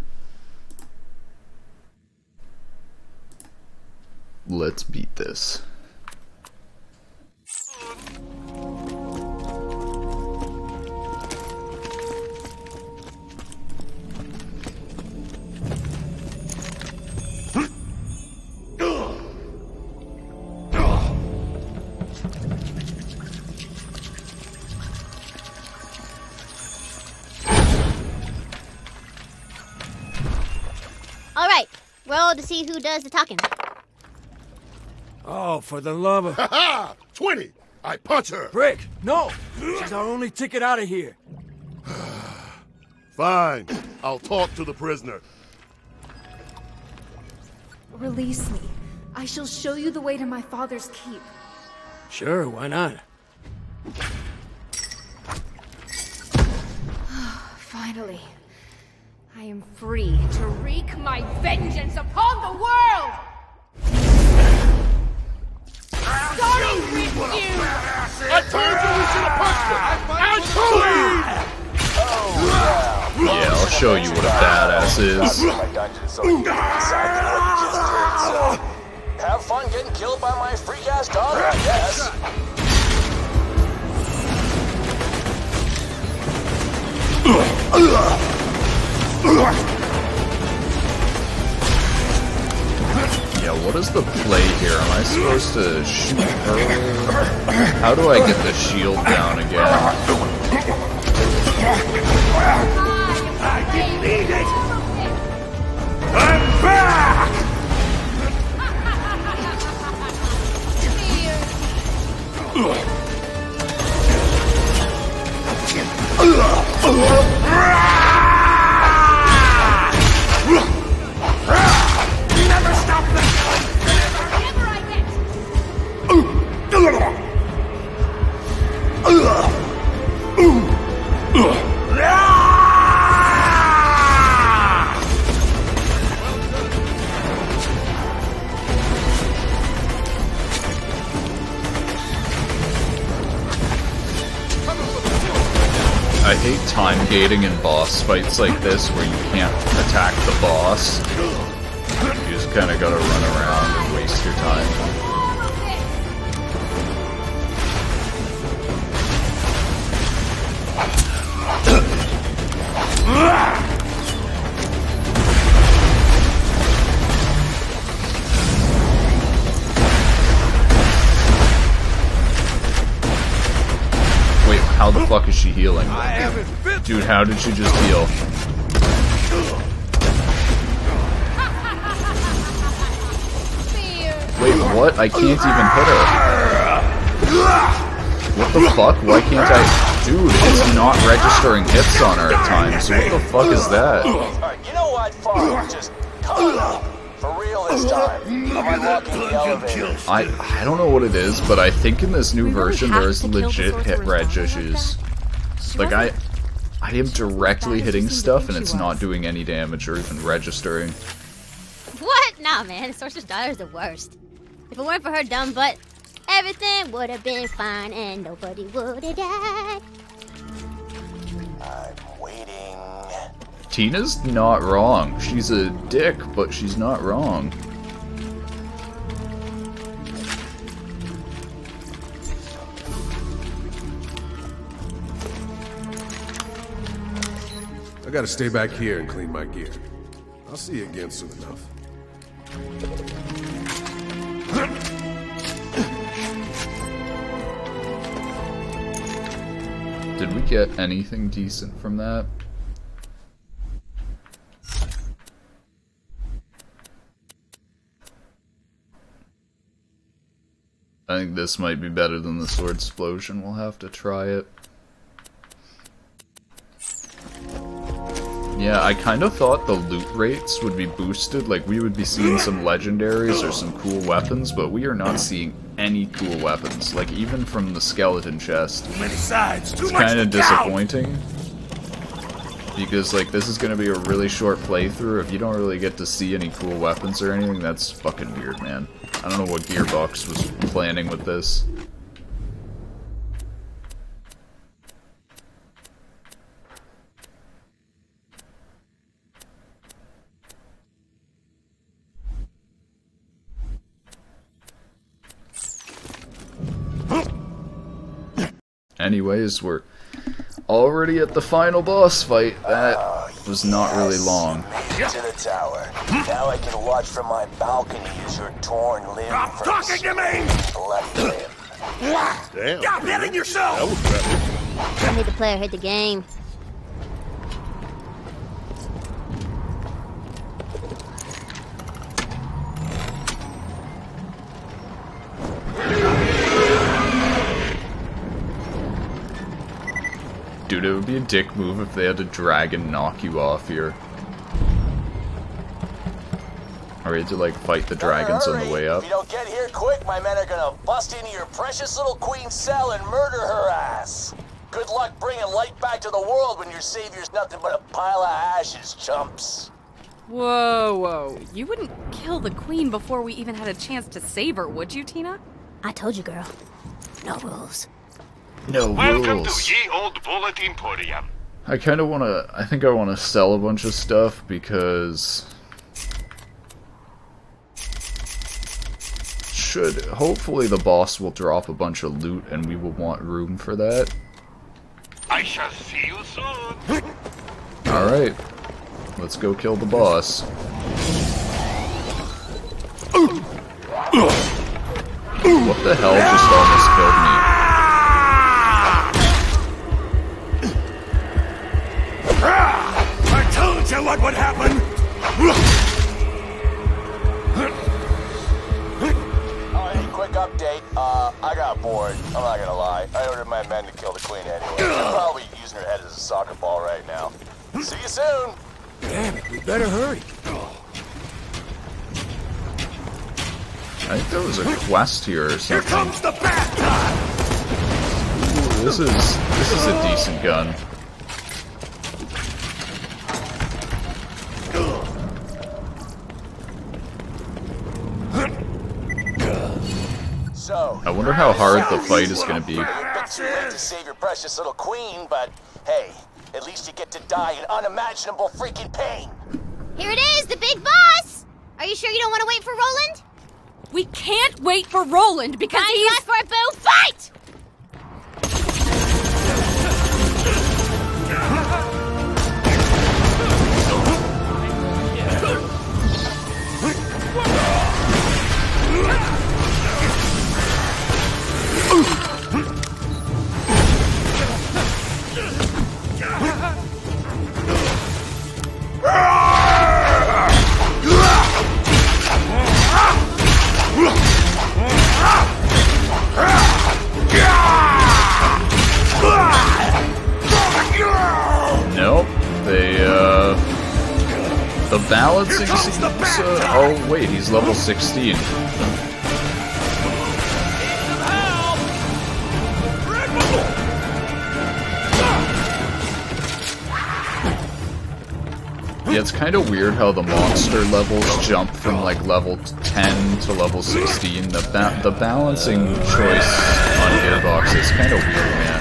Speaker 1: Let's beat this.
Speaker 5: Alright, roll to see who does the talking.
Speaker 6: Oh, for the love of...
Speaker 11: Ha ha! 20! I punch her!
Speaker 6: Brick, no! She's our only ticket out of here.
Speaker 11: Fine. I'll talk to the prisoner.
Speaker 15: Release me. I shall show you the way to my father's keep.
Speaker 6: Sure, why not?
Speaker 15: Finally. I am free to wreak my vengeance upon the world! Starting with you!
Speaker 11: I told you we should have punched her! I told you!
Speaker 1: Yeah, I'll show you what a badass is.
Speaker 17: My dungeon so you can decide what you just did, so... Have fun getting killed by my freak-ass daughter, I guess.
Speaker 1: Yeah, what is the play here? Am I supposed to shoot her? How do I get the shield down again?
Speaker 2: I defeated it! I'm back! Never stop the whenever I
Speaker 1: I hate time gating in boss fights like this where you can't attack the boss. You just kinda gotta run around and waste your time. Wait, how the fuck is she healing? Dude, how did she just heal? Wait, what? I can't even hit her. What the fuck? Why can't I? Dude, it's not registering hits on her at times. What the fuck is that?
Speaker 17: Alright, you know what? Fuck. Just come on. For real this time. I'm unlocking the elevator.
Speaker 1: I don't know what it is, but I think in this new version there's legit hit reg issues. Like I am directly hitting stuff and it's not doing any damage or even registering.
Speaker 5: What? Nah, man. Sorcerer's Daughter's the worst. If it weren't for her dumb butt, everything would have been fine and nobody would have died.
Speaker 17: I'm waiting.
Speaker 1: Tina's not wrong. She's a dick, but she's not wrong.
Speaker 13: I gotta stay back here and clean my gear. I'll see you again soon enough.
Speaker 1: Did we get anything decent from that? I think this might be better than the sword explosion. We'll have to try it. Yeah, I kind of thought the loot rates would be boosted, like we would be seeing some legendaries or some cool weapons, but we are not seeing any cool weapons, like even from the skeleton chest.
Speaker 2: Too many sides, too
Speaker 1: It's
Speaker 2: much
Speaker 1: kind of
Speaker 2: doubt.
Speaker 1: disappointing, because like this is going to be a really short playthrough. If you don't really get to see any cool weapons or anything, that's fucking weird, man. I don't know what Gearbox was planning with this. Anyways, we're already at the final boss fight. That was not really long.
Speaker 17: Made it to the tower. Now I can watch from my balcony as your torn limb. Stop talking to me! Left limb.
Speaker 11: Damn.
Speaker 2: Stop hitting yourself!
Speaker 11: That was rapid.
Speaker 5: I made the player hit the game.
Speaker 1: Dude, it would be a dick move if they had a dragon knock you off here. Or you had to, like, fight the dragons on the way up.
Speaker 17: If you don't get here quick, my men are gonna bust into your precious little queen's cell and murder her ass. Good luck bringing light back to the world when your savior's nothing but a pile of ashes, chumps.
Speaker 4: Whoa, whoa. You wouldn't kill the queen before we even had a chance to save her, would you, Tina?
Speaker 5: I told you, girl. No rules.
Speaker 1: No
Speaker 12: Welcome
Speaker 1: rules.
Speaker 12: to Ye Old Bullet Emporium.
Speaker 1: I kind of want to... I think I want to sell a bunch of stuff because... Hopefully the boss will drop a bunch of loot and we will want room for that.
Speaker 12: I shall see you soon.
Speaker 1: Alright. Let's go kill the boss. What the hell just almost killed me?
Speaker 2: I told you what would happen!
Speaker 17: Oh, hey, quick update. I got bored. I'm not gonna lie. I ordered my men to kill the queen anyway. They're probably using her head as a soccer ball right now. See you soon!
Speaker 6: Damn it, we better hurry.
Speaker 1: I think there was a quest here or something.
Speaker 2: Here comes the bad time!
Speaker 1: Ooh, this is a decent gun.
Speaker 17: So,
Speaker 1: I wonder how hard the fight is going to be.
Speaker 17: a bit too late to save your precious little queen, but hey, at least you get to die in unimaginable freaking pain.
Speaker 5: Here it is, the big boss! Are you sure you don't want to wait for Roland?
Speaker 4: We can't wait for Roland because
Speaker 5: he's...
Speaker 4: he's...
Speaker 5: left for a boo fight!
Speaker 1: Nope. The balancing seems, oh wait, he's level 16. Yeah, it's kind of weird how the monster levels jump from like level 10 to level 16. The balancing choice on Gearbox is kind of weird, man.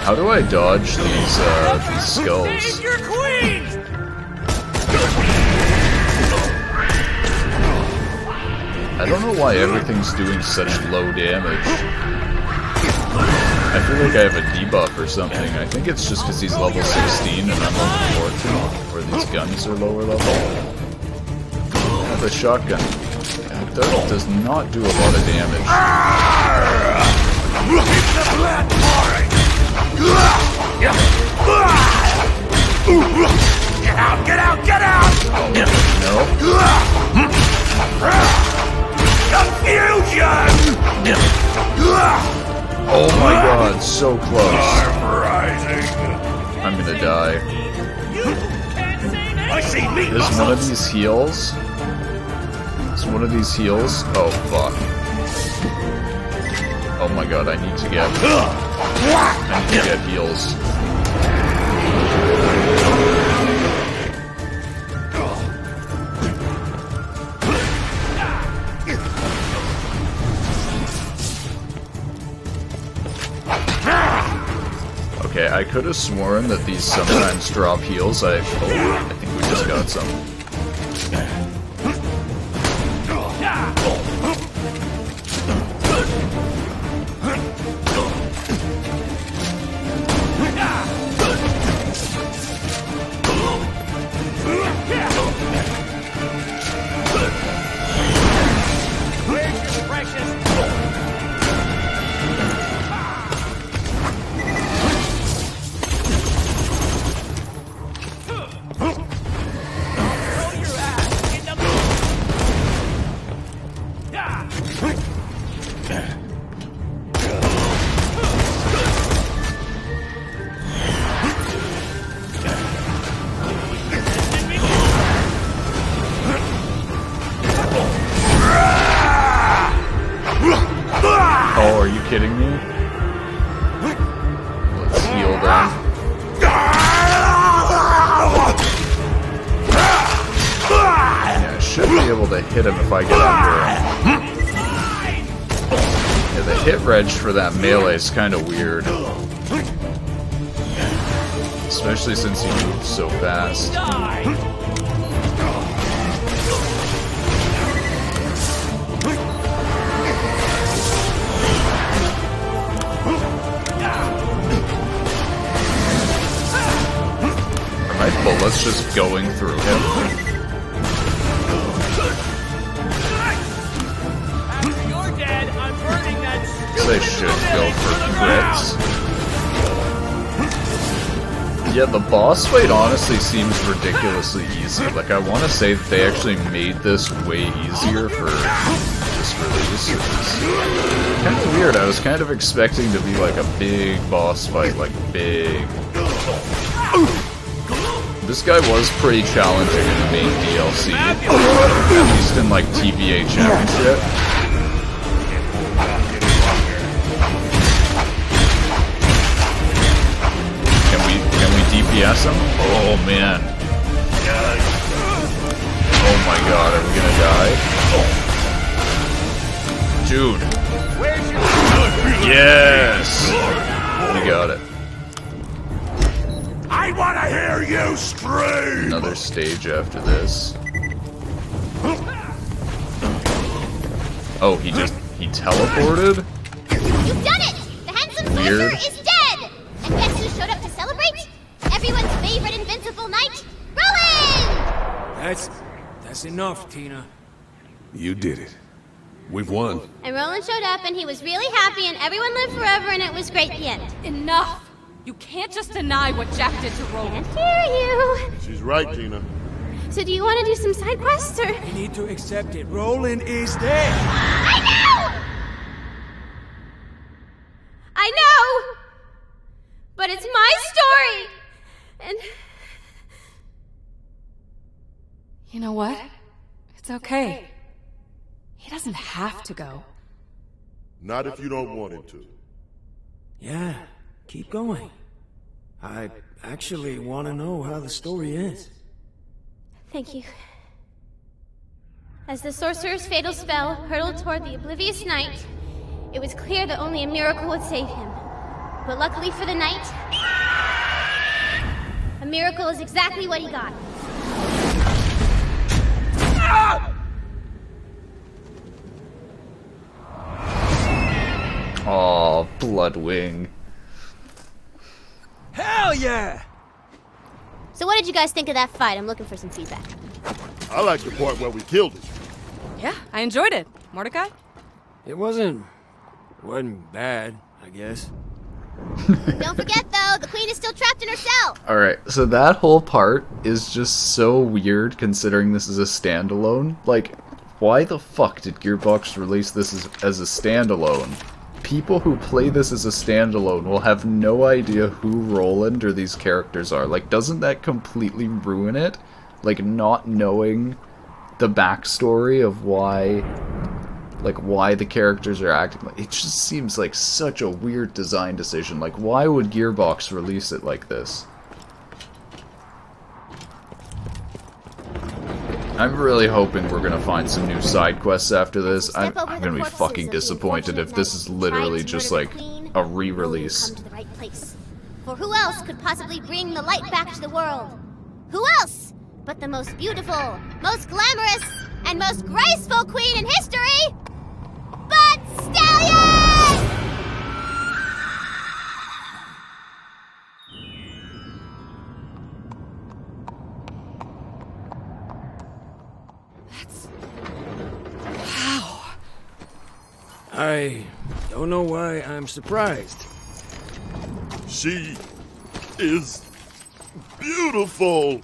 Speaker 1: How do I dodge these skulls?
Speaker 2: Save your queen!
Speaker 1: I don't know why everything's doing such low damage. I feel like I have a debuff or something. I think it's just because he's level 16 and I'm level 14, or these guns are lower level. Yeah, the shotgun. It does not do a lot of damage.
Speaker 2: Keep the blood pouring! Get out, get out, get out!
Speaker 1: No.
Speaker 2: Confusion!
Speaker 1: Oh my god, so close.
Speaker 2: I'm rising.
Speaker 1: I'm gonna die.
Speaker 2: I see meat
Speaker 1: There's
Speaker 2: muscles.
Speaker 1: one of these heals. There's one of these heals. Oh fuck. Oh my god, I need to get heals. Okay, I could have sworn that these sometimes drop heals. I think we just got some. be able to hit him if I get under him. Yeah, the hit reg for that melee is kind of weird. Especially since he moves so fast. Are my bullets just going through him?
Speaker 3: After you're dead, I'm burning that.
Speaker 1: They should go for crits. Yeah, the boss fight honestly seems ridiculously easy. Like, I want to say that they actually made this way easier for this release. It's kind of weird. I was kind of expecting to be like a big boss fight, like big. This guy was pretty challenging in the main DLC, at least in like TVHM and shit. DPS him? Oh man. Oh my god, are we gonna die? Dude. Yes! We got it.
Speaker 2: I wanna hear you scream!
Speaker 1: Another stage after this. Oh, he teleported?
Speaker 5: You've done it! The handsome
Speaker 1: Weird.
Speaker 5: sorcerer is dead! And guess who showed up to celebrate? Everyone's favorite invincible knight, Roland!
Speaker 6: That's enough, Tina.
Speaker 13: You did it. We've won.
Speaker 5: And Roland showed up and he was really happy and everyone lived forever and it was great at the end.
Speaker 4: Enough! You can't just deny what Jack did to Roland.
Speaker 5: Can't hear you.
Speaker 11: She's right, Tina.
Speaker 5: So do you want to do some side quests or?
Speaker 6: We need to accept it. Roland is dead.
Speaker 5: I know! I know! But it's my story! And...
Speaker 4: You know what? It's okay. He doesn't have to go.
Speaker 11: Not if you don't want him to.
Speaker 6: Yeah, keep going. I actually want to know how the story ends.
Speaker 5: Thank you. As the sorcerer's fatal spell hurtled toward the oblivious knight, it was clear that only a miracle would save him. But luckily for the knight, a miracle is exactly what he got.
Speaker 1: Aw, Bloodwing.
Speaker 6: Hell yeah!
Speaker 5: So what did you guys think of that fight? I'm looking for some feedback.
Speaker 11: I like the part where we killed him.
Speaker 4: Yeah, I enjoyed it. Mordecai?
Speaker 6: It wasn't bad, I guess.
Speaker 5: Don't forget, though, the queen is still trapped in her cell.
Speaker 1: Alright, so that whole part is just so weird considering this is a standalone. Like, why the fuck did Gearbox release this as a standalone? People who play this as a standalone will have no idea who Roland or these characters are. Like, doesn't that completely ruin it? Like, not knowing the backstory of why the characters are acting like it just seems like such a weird design decision. Like, why would Gearbox release it like this? I'm really hoping we're gonna find some new side quests after this. I'm gonna be fucking disappointed if this is literally just like a re-release.
Speaker 5: For who else could possibly bring the light back to the world? Who else but the most beautiful, most glamorous, and most graceful queen in history? But Stallion!
Speaker 4: Wow.
Speaker 6: I don't know why I'm surprised.
Speaker 11: She is beautiful.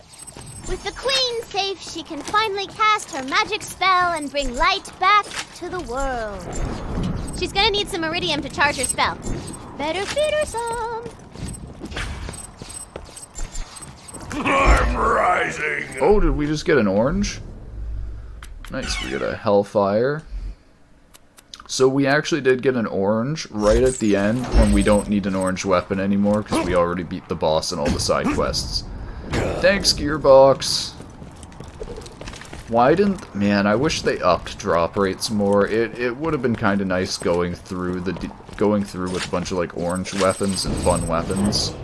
Speaker 5: With the queen safe, she can finally cast her magic spell and bring light back to the world. She's gonna need some iridium to charge her spell. Better feed her some.
Speaker 2: I'm rising.
Speaker 1: Oh, did we just get an orange? Nice, we get a Hellfire. So we actually did get an orange right at the end when we don't need an orange weapon anymore because we already beat the boss and all the side quests. Thanks, Gearbox. Why didn't... Man, I wish they upped drop rates more. It would have been kind of nice going through with a bunch of, like, orange weapons and fun weapons.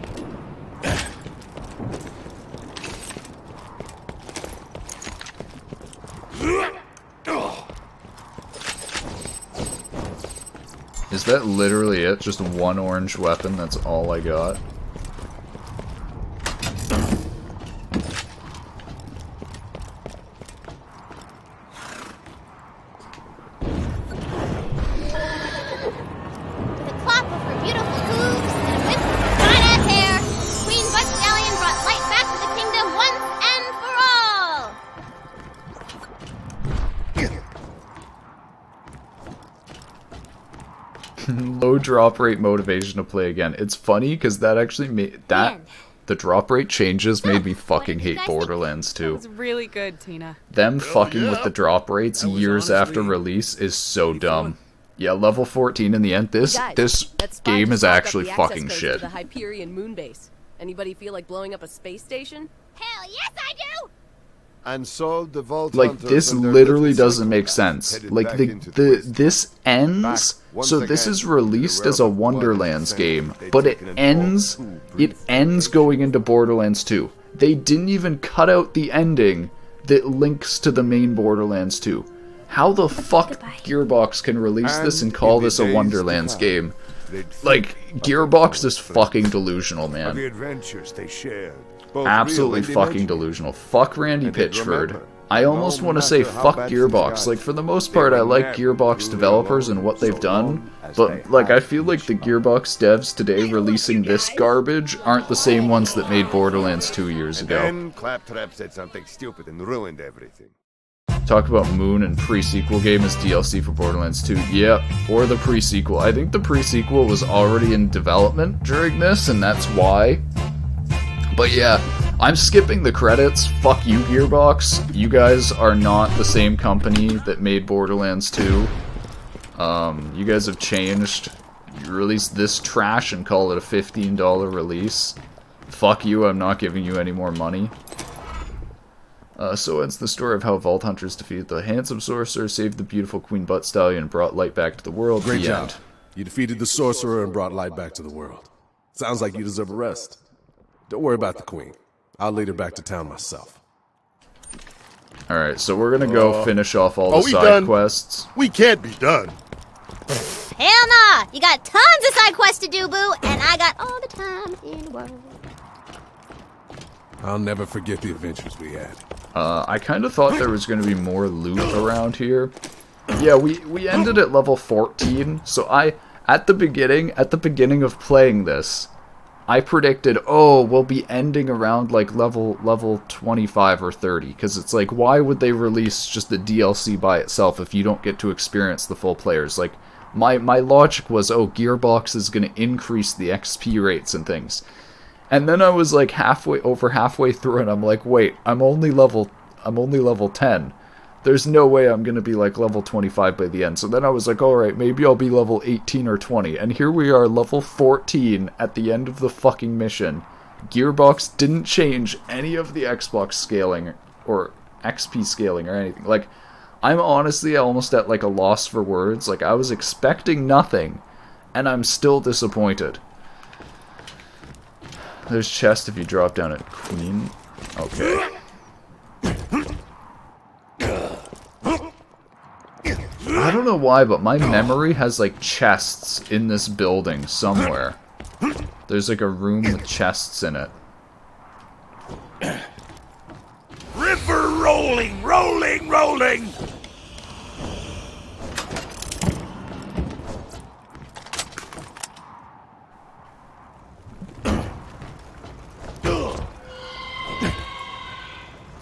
Speaker 1: Is that literally it? Just one orange weapon? That's all I got? Low drop rate motivation to play again. It's funny because that actually made the drop rate changes made me fucking hate Borderlands 2.
Speaker 4: That was really good, Tina.
Speaker 1: Them fucking with the drop rates years after release is so dumb. Yeah, level 14 in the end. This game is actually fucking shit.
Speaker 18: The Hyperion moon base. Anybody feel like blowing up a space station?
Speaker 5: Hell yes, I do.
Speaker 7: And so the Vault
Speaker 1: like, this literally doesn't make sense. Like, this ends, so this is released as a Wonderlands game, but it ends going into Borderlands 2. They didn't even cut out the ending that links to the main Borderlands 2. How the fuck Gearbox can release this and call this a Wonderlands game? Like, Gearbox is fucking delusional, man.
Speaker 7: The adventures they shared.
Speaker 1: Absolutely fucking delusional. Fuck Randy Pitchford. I almost want to say fuck Gearbox. Like, for the most part, I like Gearbox developers and what they've done, but, like, I feel like the Gearbox devs today releasing this garbage aren't the same ones that made Borderlands 2 years ago.
Speaker 7: Then Claptrap said something stupid and ruined everything.
Speaker 1: Talk about Moon and pre-sequel game as DLC for Borderlands 2. Yep, or the pre-sequel. I think the pre-sequel was already in development during this, and that's why. But yeah, I'm skipping the credits. Fuck you, Gearbox. You guys are not the same company that made Borderlands 2. You guys have changed. You released this trash and call it a $15 release. Fuck you, I'm not giving you any more money. So ends the story of how Vault Hunters defeated the handsome sorcerer, saved the beautiful Queen Butt Stallion, and brought light back to the world.
Speaker 13: Great job. You defeated the sorcerer and brought light back to the world. Sounds like you deserve a rest. Don't worry about the queen. I'll lead her back to town myself.
Speaker 1: Alright, so we're gonna go finish off all the side quests.
Speaker 11: We can't be done.
Speaker 5: Hell nah! You got tons of side quests to do, boo, and I got all the time in the world.
Speaker 13: I'll never forget the adventures we had.
Speaker 1: I kind of thought there was going to be more loot around here. Yeah, we ended at level 14, so at the beginning of playing this, I predicted, oh, we'll be ending around like level 25 or 30, because it's like, why would they release just the DLC by itself if you don't get to experience the full players? Like, my logic was, oh, Gearbox is going to increase the XP rates and things. And then I was like halfway through, and I'm like, wait, I'm only level 10. There's no way I'm gonna be like level 25 by the end. So then I was like, alright, maybe I'll be level 18 or 20. And here we are, level 14 at the end of the fucking mission. Gearbox didn't change any of the Xbox scaling or XP scaling or anything. Like, I'm honestly almost at like a loss for words. Like, I was expecting nothing, and I'm still disappointed. There's chest if you drop down at Queen. Okay. I don't know why, but my memory has like chests in this building somewhere. There's like a room with chests in it.
Speaker 2: River rolling, rolling, rolling!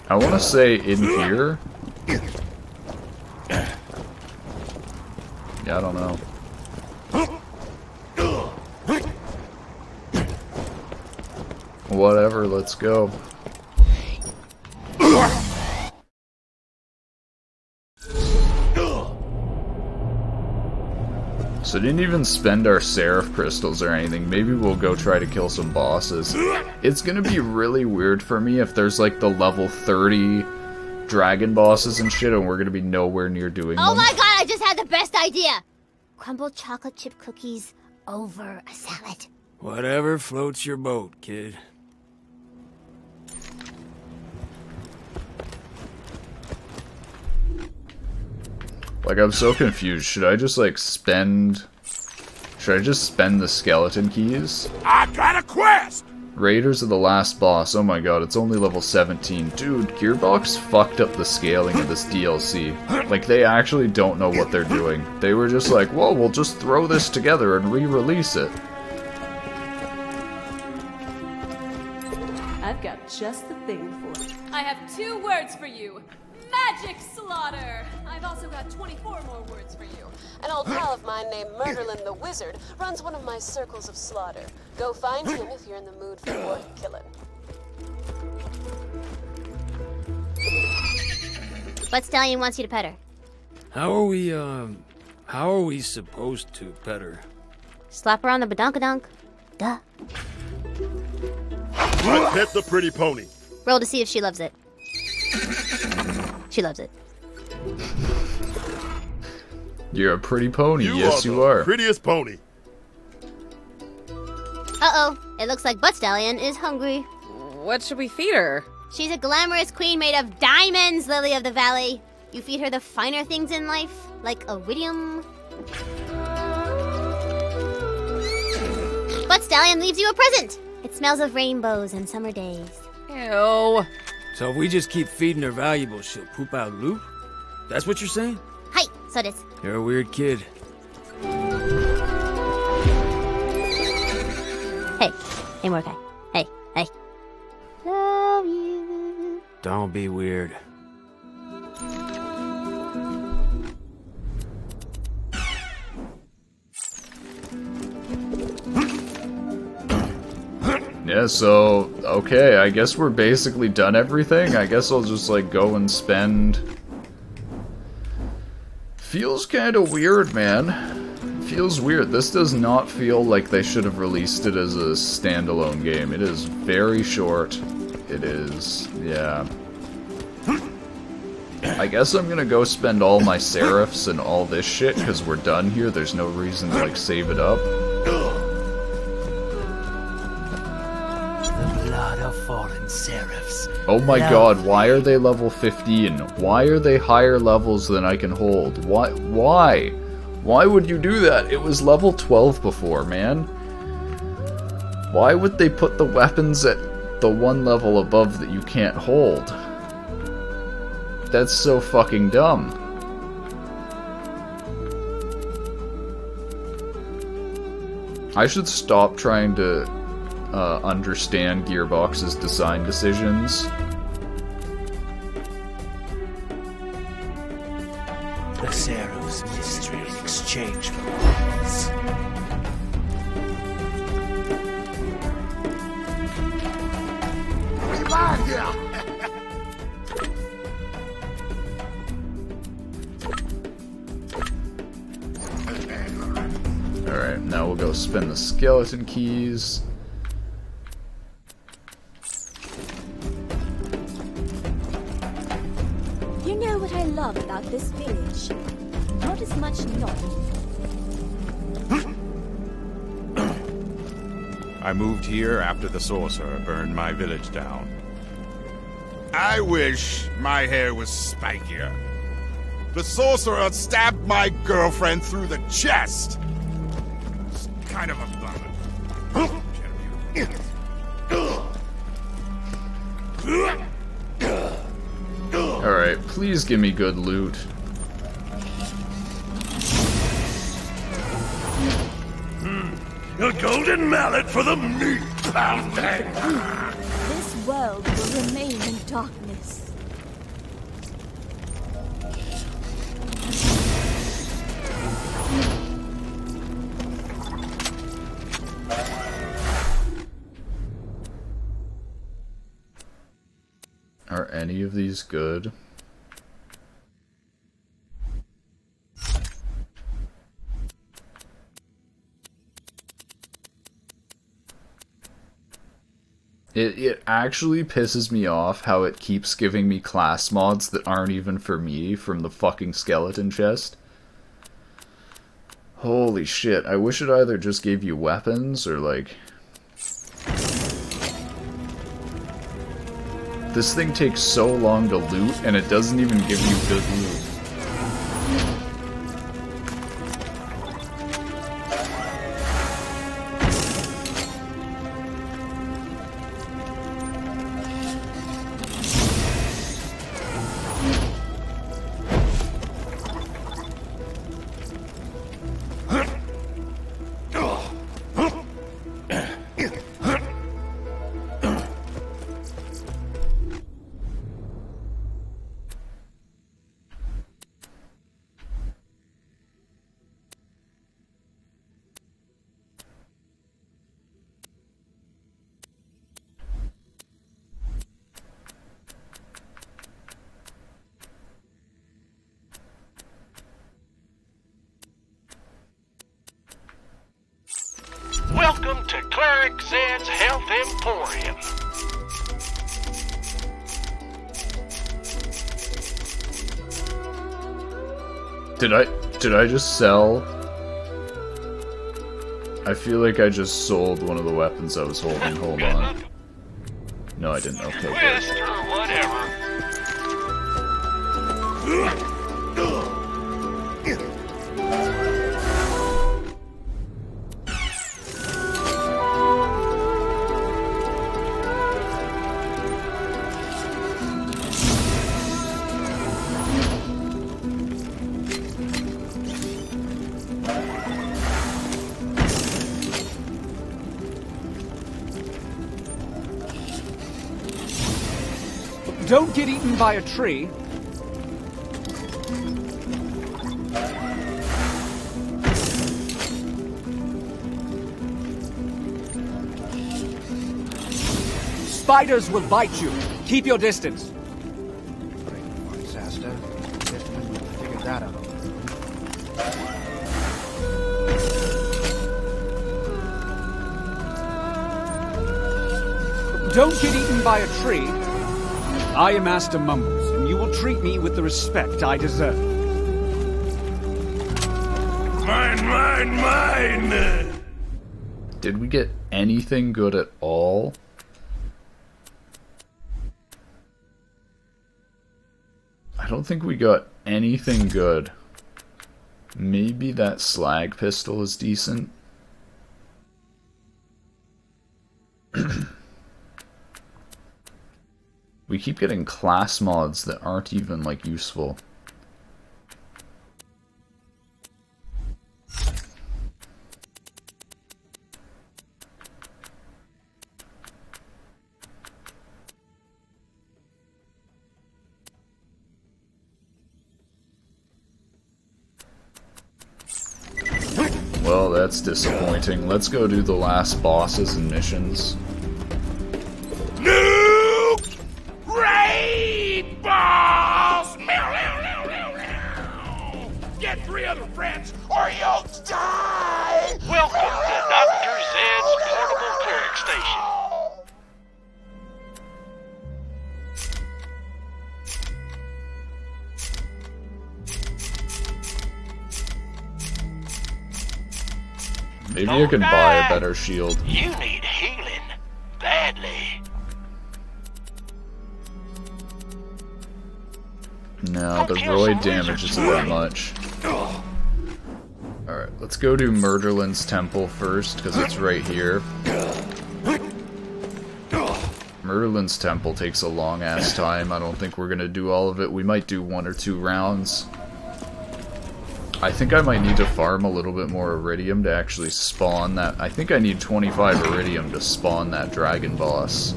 Speaker 1: I want to say in here. Yeah, I don't know. Whatever, let's go. So didn't even spend our Seraph crystals or anything. Maybe we'll go try to kill some bosses. It's gonna be really weird for me if there's like the level 30 dragon bosses and shit, and we're gonna be nowhere near doing
Speaker 5: Oh
Speaker 1: them.
Speaker 5: my god, I just had the best idea! Crumbled chocolate chip cookies over a salad.
Speaker 6: Whatever floats your boat, kid.
Speaker 1: Like, I'm so confused. Should I just, like, spend... Should I just spend the skeleton keys?
Speaker 2: I got a quest!
Speaker 1: Raiders of the Last Boss. Oh my god, it's only level 17. Dude, Gearbox fucked up the scaling of this DLC. Like, they actually don't know what they're doing. They were just like, whoa, we'll just throw this together and re-release it.
Speaker 18: I've got just the thing for it.
Speaker 4: I have 2 words for you. Magic slaughter! I've also got 24 more words for you.
Speaker 18: An old pal of mine named Murderlin the Wizard runs one of my circles of slaughter. Go find him if you're in the mood for more killing.
Speaker 5: But Stallion wants you to pet her.
Speaker 6: How are we supposed to pet her?
Speaker 5: Slap her on the badonkadonk. Duh.
Speaker 11: I pet the pretty pony.
Speaker 5: Roll to see if she loves it. She loves it.
Speaker 1: You're a pretty pony. Yes, you
Speaker 11: the
Speaker 1: are.
Speaker 11: Prettiest pony.
Speaker 5: Uh-oh. It looks like Butt Stallion is hungry.
Speaker 4: What should we feed her?
Speaker 5: She's a glamorous queen made of diamonds, Lily of the Valley. You feed her the finer things in life, like iridium. Butt Stallion leaves you a present. It smells of rainbows and summer days.
Speaker 4: Ew.
Speaker 6: So if we just keep feeding her valuables, she'll poop out loot? That's what you're saying?
Speaker 5: Hi, so this.
Speaker 6: You're a weird kid.
Speaker 5: Hey, hey, Mordecai. Hey, hey. Love you.
Speaker 6: Don't be weird.
Speaker 1: Yeah, so, okay, I guess we're basically done everything. I guess I'll just, like, go and spend... Feels kinda weird, man. Feels weird. This does not feel like they should have released it as a standalone game. It is very short. It is, yeah. I guess I'm gonna go spend all my serifs and all this shit, because we're done here. There's no reason to, like, save it up.
Speaker 10: Blood of fallen seraphs.
Speaker 1: Oh my god, why are they level 15? Why are they higher levels than I can hold? Why? Why would you do that? It was level 12 before, man. Why would they put the weapons at the one level above that you can't hold? That's so fucking dumb. I should stop trying to understand Gearbox's design decisions.
Speaker 10: The Zero's mystery in exchange for weapons.
Speaker 1: Alright, now we'll go spend the skeleton keys.
Speaker 19: You know what I love about this village? Not as much knowledge.
Speaker 20: I moved here after the sorcerer burned my village down.
Speaker 11: I wish my hair was spikier. The sorcerer stabbed my girlfriend through the chest. It's kind of a bummer.
Speaker 1: Alright, please give me good loot.
Speaker 2: A golden mallet for the meat pounding.
Speaker 19: This world will remain in darkness.
Speaker 1: Are any of these good? It actually pisses me off how it keeps giving me class mods that aren't even for me from the fucking skeleton chest. Holy shit, I wish it either just gave you weapons or like... This thing takes so long to loot and it doesn't even give you good loot.
Speaker 12: Welcome to Cleric Zed's Health Emporium.
Speaker 1: Did I just sell? I feel like I just sold one of the weapons I was holding. Hold on. No, I didn't. Okay,
Speaker 12: Twist
Speaker 1: good.
Speaker 12: or whatever.
Speaker 21: Don't get eaten by a tree. Spiders will bite you. Keep your distance.
Speaker 22: Disaster. Guess we figured that out.
Speaker 21: Don't get eaten by a tree. I am Master Mumbles, and you will treat me with the respect I deserve.
Speaker 12: Mine!
Speaker 1: Did we get anything good at all? I don't think we got anything good. Maybe that slag pistol is decent. We keep getting class mods that aren't even, like, useful. Well, that's disappointing. Let's go do the last bosses and missions.
Speaker 2: Raid balls! Get 3 other friends or you'll die!
Speaker 12: Welcome to Dr. Zed's Portable Cleric Station.
Speaker 1: Maybe I can buy a better shield.
Speaker 12: You need healing badly.
Speaker 1: No, the roid damage isn't that much. Alright, let's go to Murderland's Temple first, because it's right here. Murderland's Temple takes a long-ass time. I don't think we're gonna do all of it. We might do 1 or 2 rounds. I think I might need to farm a little bit more Iridium to actually spawn that. I think I need 25 Iridium to spawn that dragon boss.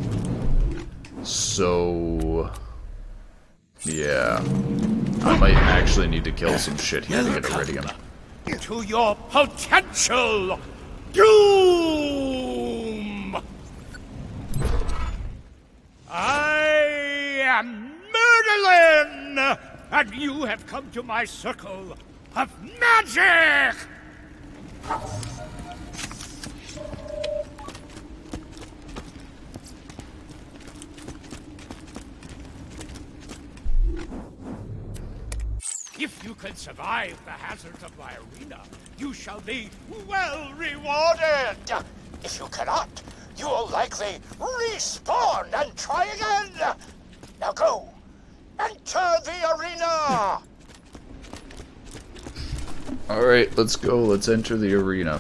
Speaker 1: So... yeah. I might actually need to kill some shit here to get Iridium.
Speaker 2: To your potential doom! I am Murderlin, and you have come to my circle of magic!
Speaker 3: If you can survive the hazards of my arena, you shall be well rewarded.
Speaker 2: If you cannot, you will likely respawn and try again. Now go. Enter the arena.
Speaker 1: Alright, let's go. Let's enter the arena.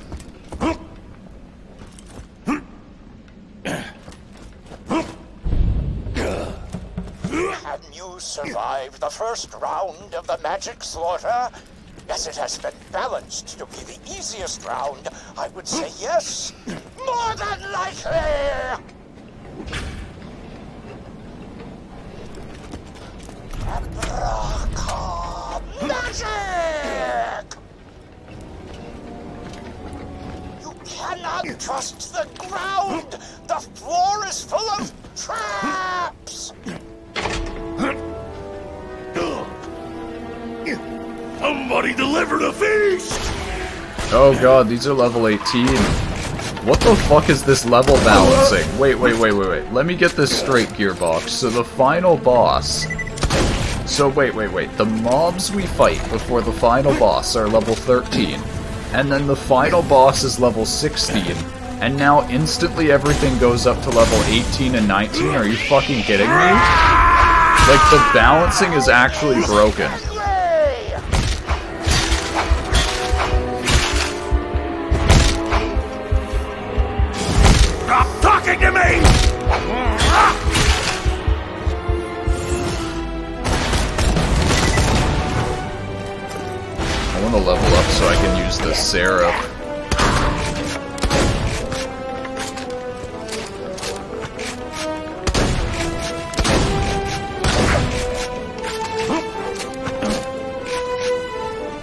Speaker 2: Can you survive the first round of the magic slaughter? As it has been balanced to be the easiest round, I would say yes. More than likely! Magic! You cannot trust the ground! The floor is full of traps!
Speaker 3: Somebody delivered a feast!
Speaker 1: Oh god, these are level 18. What the fuck is this level balancing? Wait. Let me get this straight, Gearbox. So the final boss... So wait. The mobs we fight before the final boss are level 13. And then the final boss is level 16. And now instantly everything goes up to level 18 and 19? Are you fucking kidding me? Like, the balancing is actually broken.
Speaker 3: Stop talking to me!
Speaker 1: I want to level up so I can use the Seraph.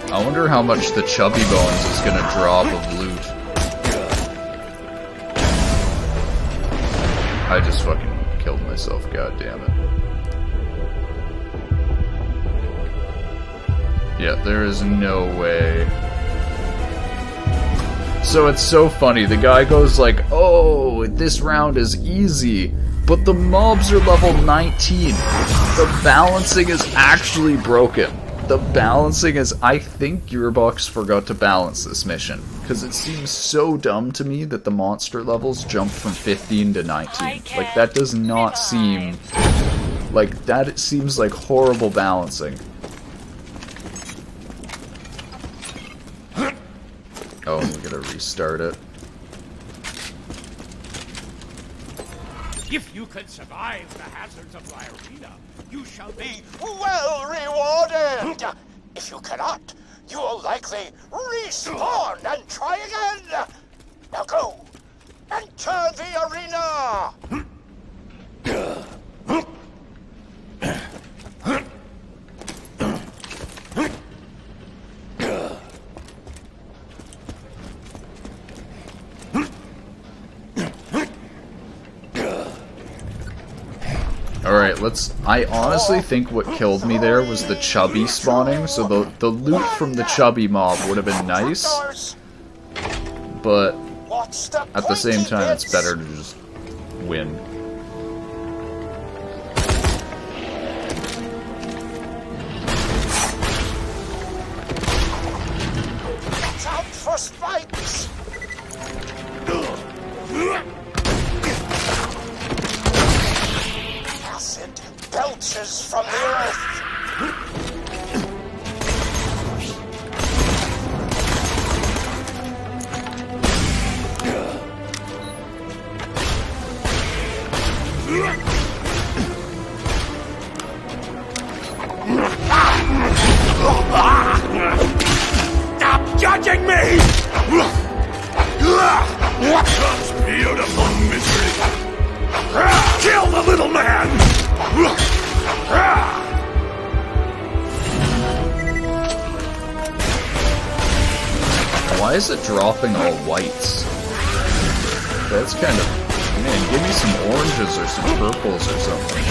Speaker 1: I wonder how much the Chubby Bones is gonna drop of loot. I just fucking killed myself, god damn it. Yeah, there is no way. So it's so funny, the guy goes like, oh, this round is easy, but the mobs are level 19. The balancing is actually broken. The balancing is... I think Gearbox forgot to balance this mission, because it seems so dumb to me that the monster levels jump from 15 to 19. Like, that does not seem... Like, that it seems like horrible balancing. Oh, we gotta restart it.
Speaker 3: If you can survive the hazards of my arena, you shall be
Speaker 2: well rewarded! If you cannot, you will likely respawn and try again! Now go! Enter the arena!
Speaker 1: Alright, I honestly think what killed me there was the Chubby spawning, so the loot from the Chubby mob would have been nice, but at the same time it's better to just win.
Speaker 2: Watch out for spikes! Acid belches from the earth.
Speaker 3: Stop judging me! Such beautiful misery! Kill the little man!
Speaker 1: Why is it dropping all whites? That's kind of... Man, give me some oranges or some purples or something.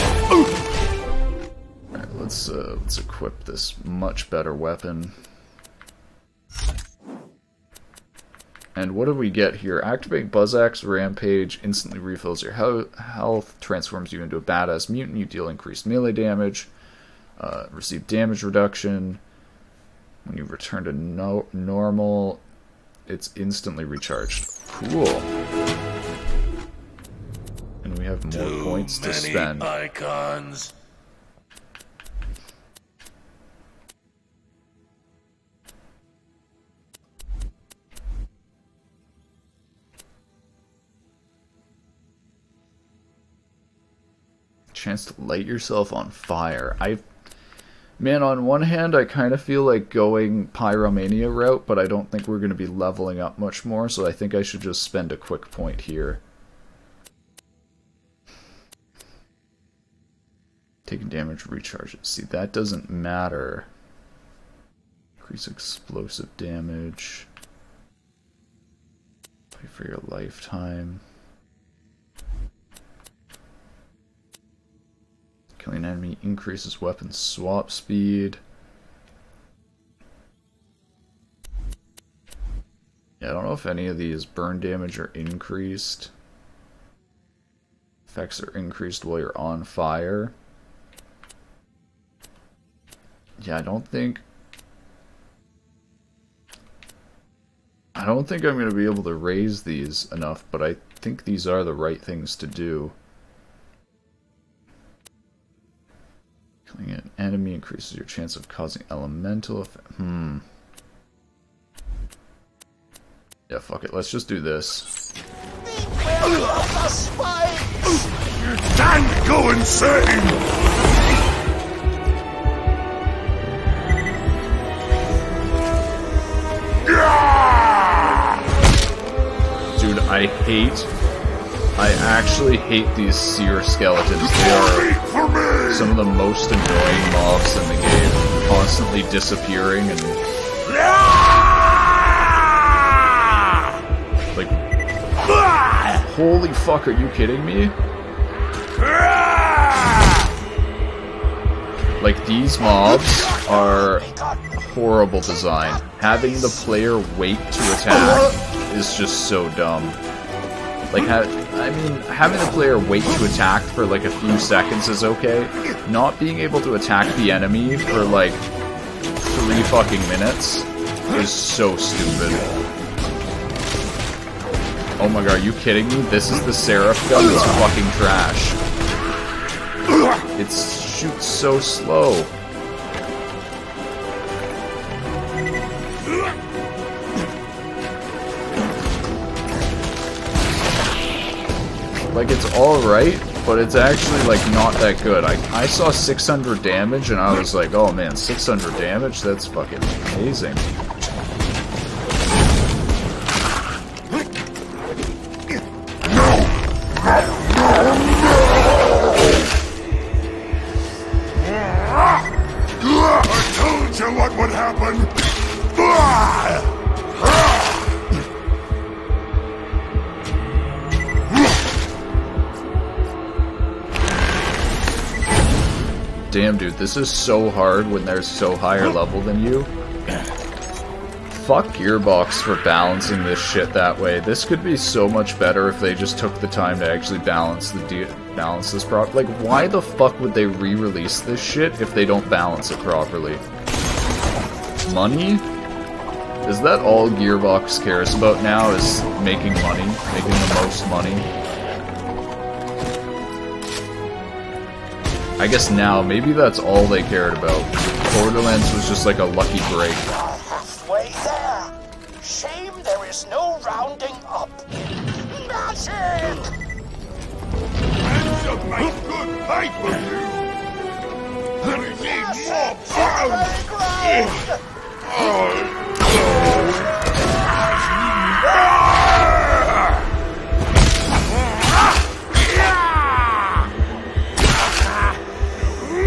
Speaker 1: Alright, let's equip this much better weapon. And what do we get here? Activate Buzzaxe Rampage, instantly refills your health, transforms you into a badass mutant, you deal increased melee damage, receive damage reduction, When you return to normal, it's instantly recharged. Cool. And we have more points to spend.
Speaker 2: Icons.
Speaker 1: Chance to light yourself on fire. Man, on one hand, I kind of feel like going Pyromania route, but I don't think we're going to be leveling up much more, so I think I should just spend a quick point here. Taking damage, recharge it. See, that doesn't matter. Increase explosive damage. Pay for your lifetime. Killing an enemy increases weapon swap speed. Yeah, I don't know if any of these burn damage are increased. Effects are increased while you're on fire. Yeah, I don't think I'm going to be able to raise these enough, but I think these are the right things to do. Killing an enemy increases your chance of causing elemental effect. Yeah, fuck it. Let's just do this.
Speaker 2: Time to go insane!
Speaker 1: Dude, I actually hate these seer skeletons. They are some of the most annoying mobs in the game. Constantly disappearing and... Like... Holy fuck, are you kidding me? Like, these mobs are horrible design. Having the player wait to attack is just so dumb. Like, having the player wait to attack for like a few seconds is okay. Not being able to attack the enemy for like 3 fucking minutes is so stupid. Oh my god, are you kidding me? This is the Seraph gun? It's fucking trash. It shoots so slow. Like, it's alright, but it's actually, like, not that good. I saw 600 damage, and I was like, oh man, 600 damage? That's fucking amazing.
Speaker 2: I told you what would happen!
Speaker 1: Damn, dude, this is so hard when they're so higher level than you. Fuck Gearbox for balancing this shit that way. This could be so much better if they just took the time to actually balance this properly. Like, why the fuck would they re-release this shit if they don't balance it properly? Money? Is that all Gearbox cares about now, is making money? Making the most money? I guess now, maybe that's all they cared about. Borderlands was just like a lucky break.
Speaker 2: Halfway there. Shame there is no rounding up. Magic! That's a nice good pipe of you. We need more power.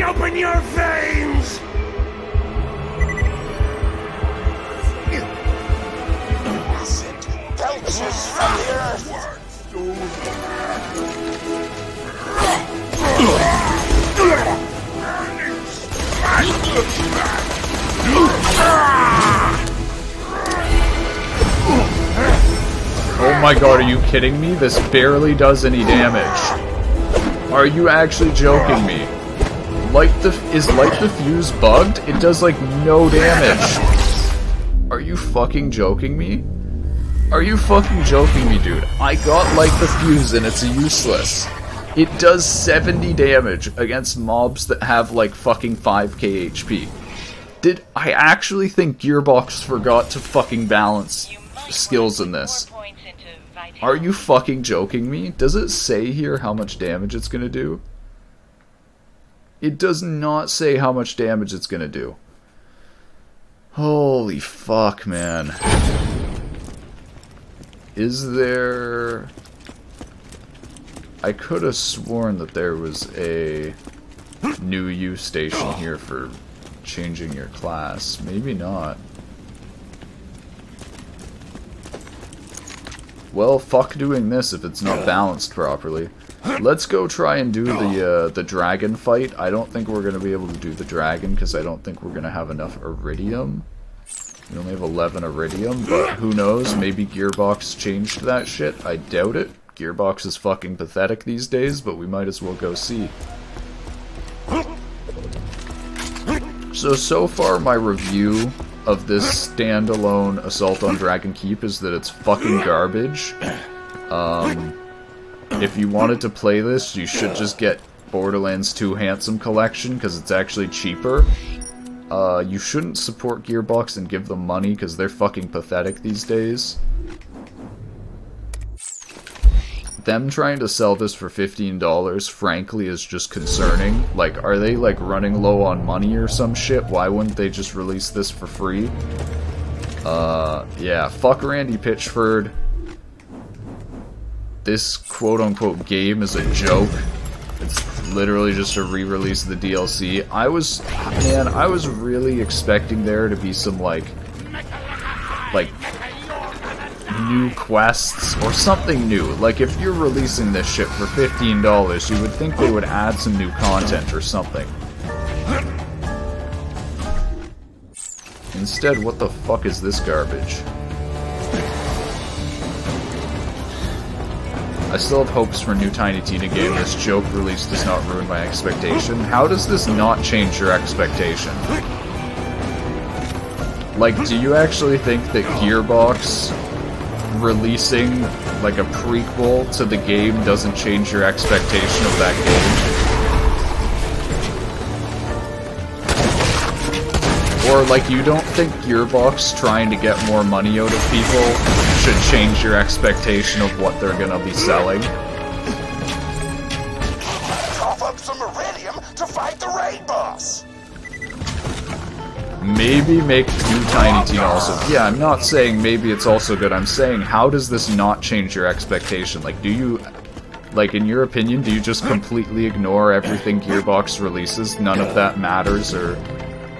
Speaker 2: Open your veins! Acid belches from the earth!
Speaker 1: Oh my god, are you kidding me? This barely does any damage. Are you actually joking me? Is Light the Fuse bugged? It does like no damage. Are you fucking joking me? Are you fucking joking me, dude? I got Light the Fuse and it's useless. It does 70 damage against mobs that have like fucking 5k HP. Did I actually think Gearbox forgot to fucking balance skills in this? Are you fucking joking me? Does it say here how much damage it's gonna do? It does not say how much damage it's gonna do. Holy fuck, man. Is there... I could have sworn that there was a new use station here for changing your class. Maybe not. Well, fuck doing this if it's not balanced properly. Let's go try and do the dragon fight. I don't think we're going to be able to do the dragon because I don't think we're going to have enough iridium. We only have 11 iridium, but who knows? Maybe Gearbox changed that shit. I doubt it. Gearbox is fucking pathetic these days, but we might as well go see. So far my review of this standalone Assault on Dragon Keep is that it's fucking garbage. If you wanted to play this, you should just get Borderlands 2 Handsome Collection, because it's actually cheaper. You shouldn't support Gearbox and give them money, because they're fucking pathetic these days. Them trying to sell this for $15, frankly, is just concerning. Like, are they, like, running low on money or some shit? Why wouldn't they just release this for free? Yeah, fuck Randy Pitchford. This quote-unquote game is a joke. It's literally just a re-release of the DLC. I was really expecting there to be some, like new quests or something new. Like, if you're releasing this shit for $15, you would think they would add some new content or something. Instead, what the fuck is this garbage? I still have hopes for a new Tiny Tina game. This joke release does not ruin my expectation. How does this not change your expectation? Like, do you actually think that Gearbox releasing, like, a prequel to the game doesn't change your expectation of that game? Or, like, you don't think Gearbox trying to get more money out of people should change your expectation of what they're gonna be selling?
Speaker 2: Cough up some iridium to fight the raid boss!
Speaker 1: Maybe make new Tiny Tina also. Yeah, I'm not saying maybe it's also good. I'm saying, how does this not change your expectation? Like, do you... Like, in your opinion, do you just completely ignore everything Gearbox releases? None of that matters or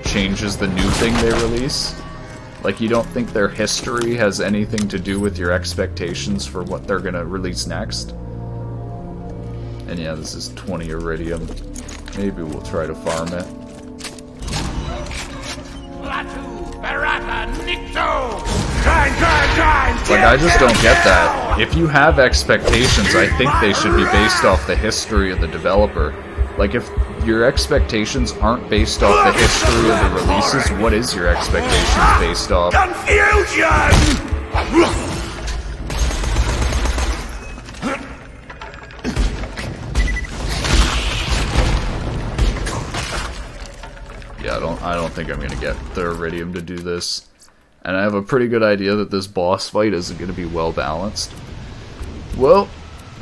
Speaker 1: changes the new thing they release? Like, you don't think their history has anything to do with your expectations for what they're gonna release next? And yeah, this is 20 iridium. Maybe we'll try to farm it. Like, I just don't get that. If you have expectations, I think they should be based off the history of the developer. Like, if your expectations aren't based off the history of the releases, what is your expectations based off?
Speaker 2: Confusion!
Speaker 1: Yeah, I don't think I'm gonna get the iridium to do this. And I have a pretty good idea that this boss fight isn't gonna be well balanced. Well,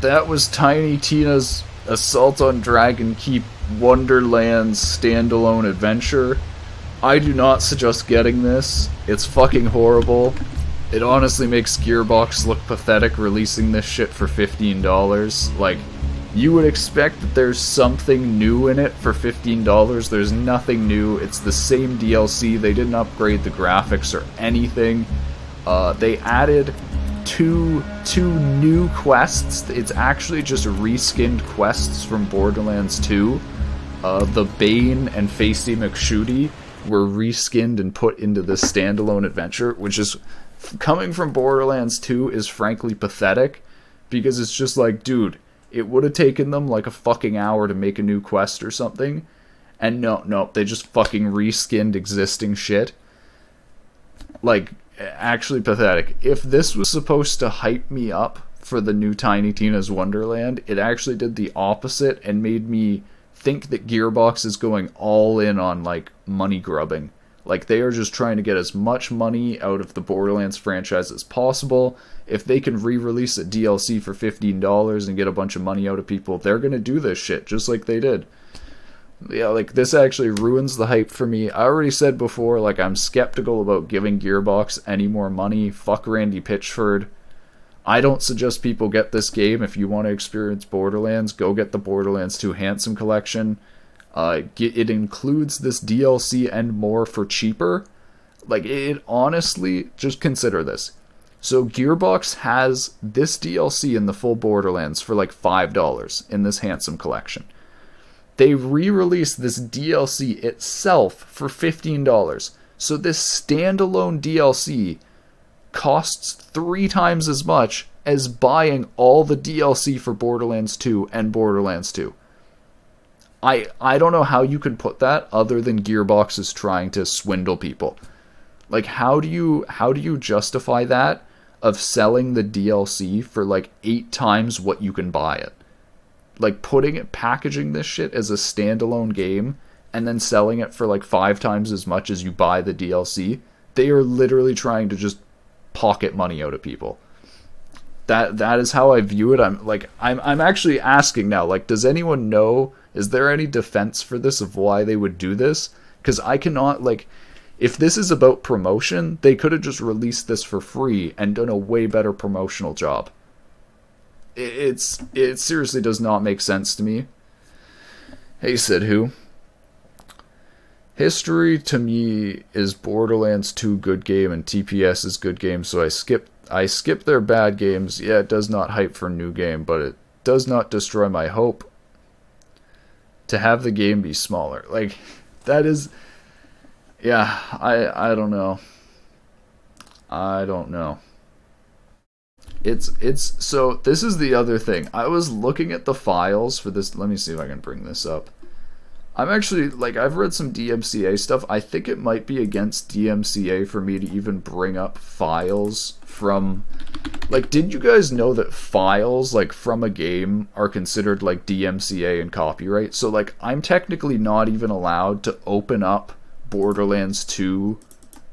Speaker 1: that was Tiny Tina's Assault on Dragon Keep Wonderlands standalone adventure. I do not suggest getting this. It's fucking horrible. It honestly makes Gearbox look pathetic releasing this shit for $15. Like, you would expect that there's something new in it for $15. There's nothing new. It's the same DLC. They didn't upgrade the graphics or anything. They added two new quests. It's actually just reskinned quests from Borderlands 2. The Bane and Facey McShooty were reskinned and put into this standalone adventure, which is, coming from Borderlands 2, is frankly pathetic, because it's just like, dude, it would have taken them like a fucking hour to make a new quest or something, and no, they just fucking reskinned existing shit. Like, actually pathetic. If this was supposed to hype me up for the new Tiny Tina's Wonderland, it actually did the opposite and made me think that Gearbox is going all in on, like, money grubbing. Like, they are just trying to get as much money out of the Borderlands franchise as possible. If they can re-release a DLC for $15 and get a bunch of money out of people, they're gonna do this shit, just like they did. Yeah, like, this actually ruins the hype for me. I already said before, like, I'm skeptical about giving Gearbox any more money. Fuck Randy Pitchford. I don't suggest people get this game. If you want to experience Borderlands, go get the Borderlands 2 Handsome Collection. It includes this DLC and more for cheaper. Like, it honestly, just consider this. So Gearbox has this DLC in the full Borderlands for like $5 in this Handsome Collection. They re-released this DLC itself for $15. So this standalone DLC costs 3 times as much as buying all the DLC for Borderlands 2 and Borderlands 2. I don't know how you could put that other than Gearbox is trying to swindle people. Like, how do you justify that of selling the DLC for like 8 times what you can buy it? Like, packaging this shit as a standalone game and then selling it for like 5 times as much as you buy the DLC. They are literally trying to just pocket money out of people. That is how I view it. I'm actually asking now, like, does anyone know, is there any defense for this of why they would do this? Because I cannot, like, if this is about promotion, they could have just released this for free and done a way better promotional job. It seriously does not make sense to me. Hey, Sid Who. History to me is Borderlands 2 good game and TPS is good game, so I skip their bad games. Yeah, it does not hype for a new game, but it does not destroy my hope to have the game be smaller. Like, that is... Yeah, I don't know. I don't know. It's so this is the other thing. I was looking at the files for this. Let me see if I can bring this up. I'm actually, like, I've read some DMCA stuff. I think it might be against DMCA for me to even bring up files from, like, did you guys know that files, like, from a game are considered, like, DMCA and copyright? So, like, I'm technically not even allowed to open up Borderlands 2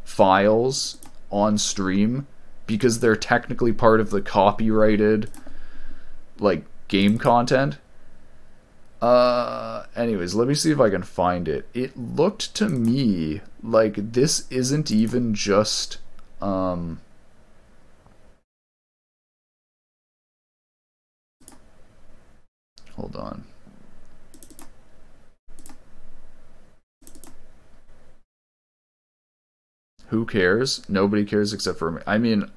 Speaker 1: files on stream because they're technically part of the copyrighted, like, game content. Anyways, let me see if I can find it. It looked to me like this isn't even just, hold on. Who cares? Nobody cares except for me. I mean,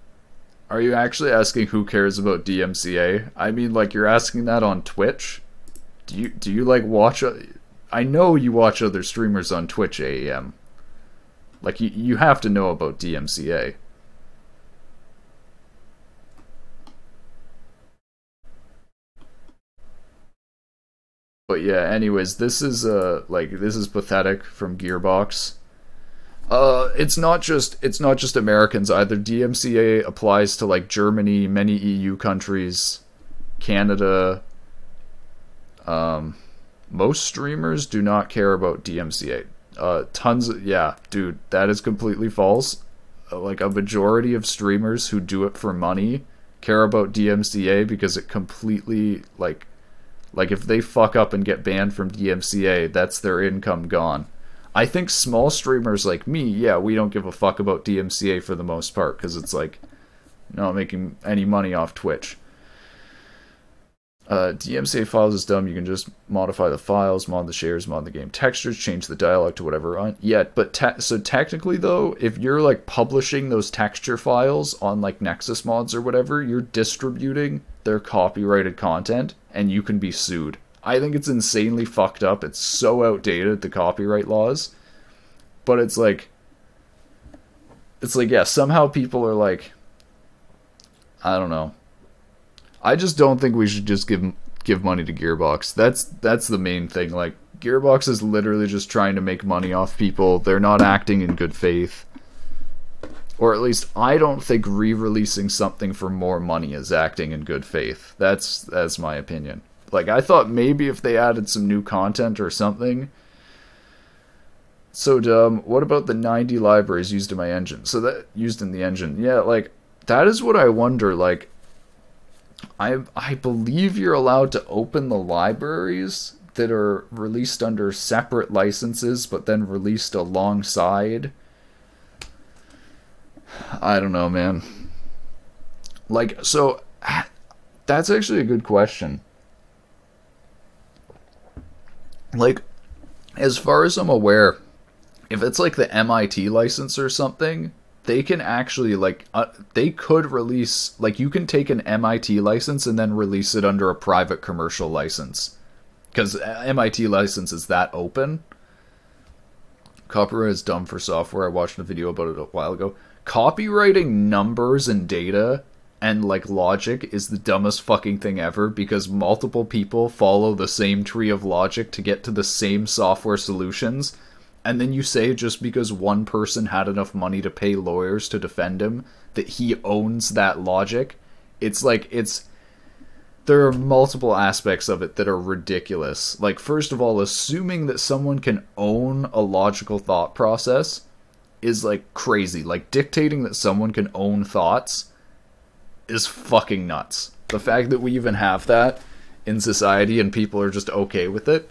Speaker 1: are you actually asking who cares about DMCA? I mean, like, you're asking that on Twitch? Do you like watch... I know you watch other streamers on Twitch, AEM. Like, you have to know about DMCA. But yeah, anyways, this is this is pathetic from Gearbox. It's not just Americans either. DMCA applies to, like, Germany, many EU countries, Canada. Most streamers do not care about DMCA. Yeah, dude, that is completely false. Like, a majority of streamers who do it for money care about DMCA because it completely, like if they fuck up and get banned from DMCA, that's their income gone. I think small streamers like me, yeah, we don't give a fuck about DMCA for the most part, because it's like, not making any money off Twitch. DMCA files is dumb. You can just modify the files, mod the shares, mod the game textures, change the dialogue to whatever on. Yeah, but so technically though, if you're like publishing those texture files on like Nexus mods or whatever, you're distributing their copyrighted content and you can be sued. I think it's insanely fucked up. It's so outdated, the copyright laws. But it's like, yeah, somehow people are like, I don't know. I just don't think we should just give money to Gearbox. That's the main thing. Like, Gearbox is literally just trying to make money off people. They're not acting in good faith. Or at least I don't think re-releasing something for more money is acting in good faith. That's my opinion. Like, I thought maybe if they added some new content or something. So dumb. What about the 90 libraries used in my engine? So that used in the engine. Yeah, like, that is what I wonder. Like, I believe you're allowed to open the libraries that are released under separate licenses, but then released alongside. I don't know, man. Like, so, that's actually a good question. Like, as far as I'm aware, if it's like the MIT license or something, they can actually, like, they could release, like, you can take an MIT license and then release it under a private commercial license. Because MIT license is that open. Copyright is dumb for software. I watched a video about it a while ago. Copywriting numbers and data and, like, logic is the dumbest fucking thing ever, because multiple people follow the same tree of logic to get to the same software solutions, and then you say just because one person had enough money to pay lawyers to defend him that he owns that logic. It's like, there are multiple aspects of it that are ridiculous. Like, first of all, assuming that someone can own a logical thought process is, like, crazy. Like, dictating that someone can own thoughts is fucking nuts. The fact that we even have that in society and people are just okay with it,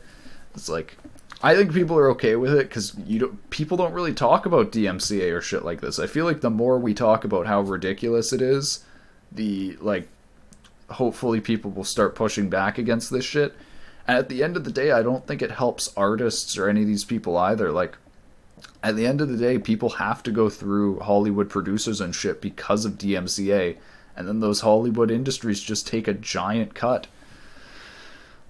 Speaker 1: it's like, I think people are okay with it because people don't really talk about DMCA or shit like this. I feel like the more we talk about how ridiculous it is, the, like, hopefully people will start pushing back against this shit. And at the end of the day, I don't think it helps artists or any of these people either. Like, at the end of the day, people have to go through Hollywood producers and shit because of DMCA, and then those Hollywood industries just take a giant cut.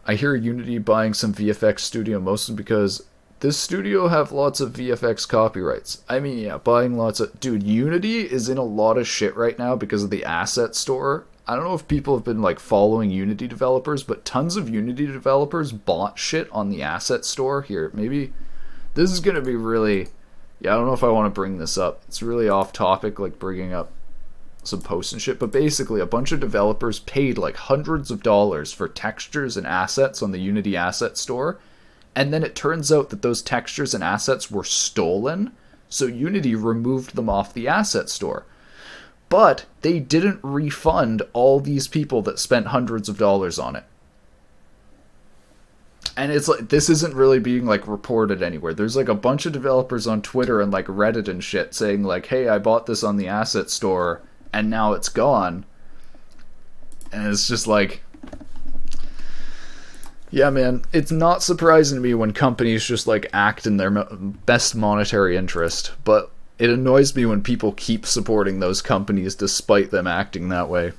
Speaker 1: I hear Unity buying some VFX studio mostly because this studio have lots of VFX copyrights. I mean, yeah, buying lots of... Dude, Unity is in a lot of shit right now because of the asset store. I don't know if people have been, like, following Unity developers, but tons of Unity developers bought shit on the asset store. Here, maybe... This is gonna be really... Yeah, I don't know if I want to bring this up. It's really off topic, like, bringing up some posts and shit, but basically a bunch of developers paid like hundreds of dollars for textures and assets on the Unity asset store, and then it turns out that those textures and assets were stolen, so Unity removed them off the asset store. But they didn't refund all these people that spent hundreds of dollars on it. And it's like, this isn't really being, like, reported anywhere. There's, like, a bunch of developers on Twitter and, like, Reddit and shit saying, like, hey, I bought this on the asset store and now it's gone. And it's just like, yeah, man, it's not surprising to me when companies just, like, act in their best monetary interest, but it annoys me when people keep supporting those companies despite them acting that way.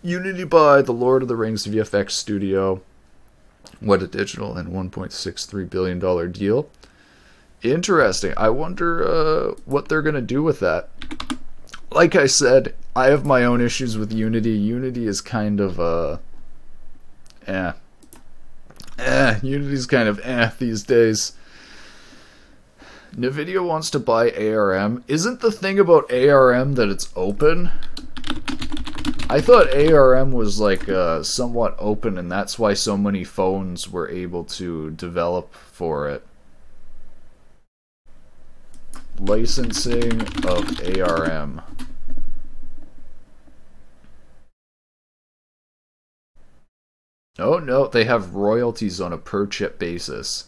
Speaker 1: Unity by the Lord of the Rings VFX studio. What a digital and $1.63 billion deal. Interesting. I wonder what they're going to do with that. Like I said, I have my own issues with Unity. Unity is kind of, Unity's kind of these days. NVIDIA wants to buy ARM. Isn't the thing about ARM that it's open? I thought ARM was, like, somewhat open, and that's why so many phones were able to develop for it. Licensing of ARM. Oh no, they have royalties on a per chip basis.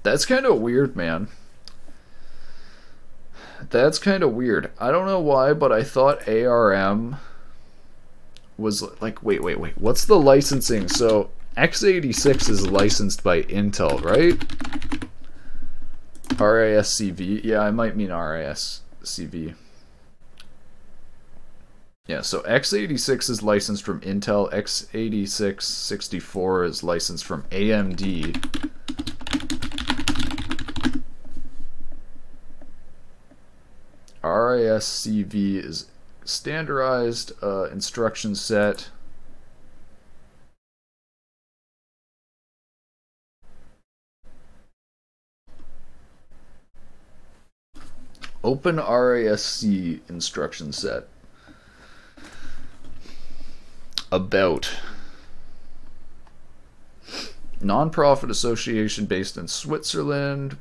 Speaker 1: That's kind of weird, man. That's kind of weird. I don't know why, but I thought ARM was like, wait. What's the licensing? So x86 is licensed by Intel, right? RISC-V. Yeah, I might mean RISC-V. Yeah, so x86 is licensed from Intel. x86-64 is licensed from AMD. RISC-V is standardized instruction set. Open RASC instruction set. About. Non-profit association based in Switzerland.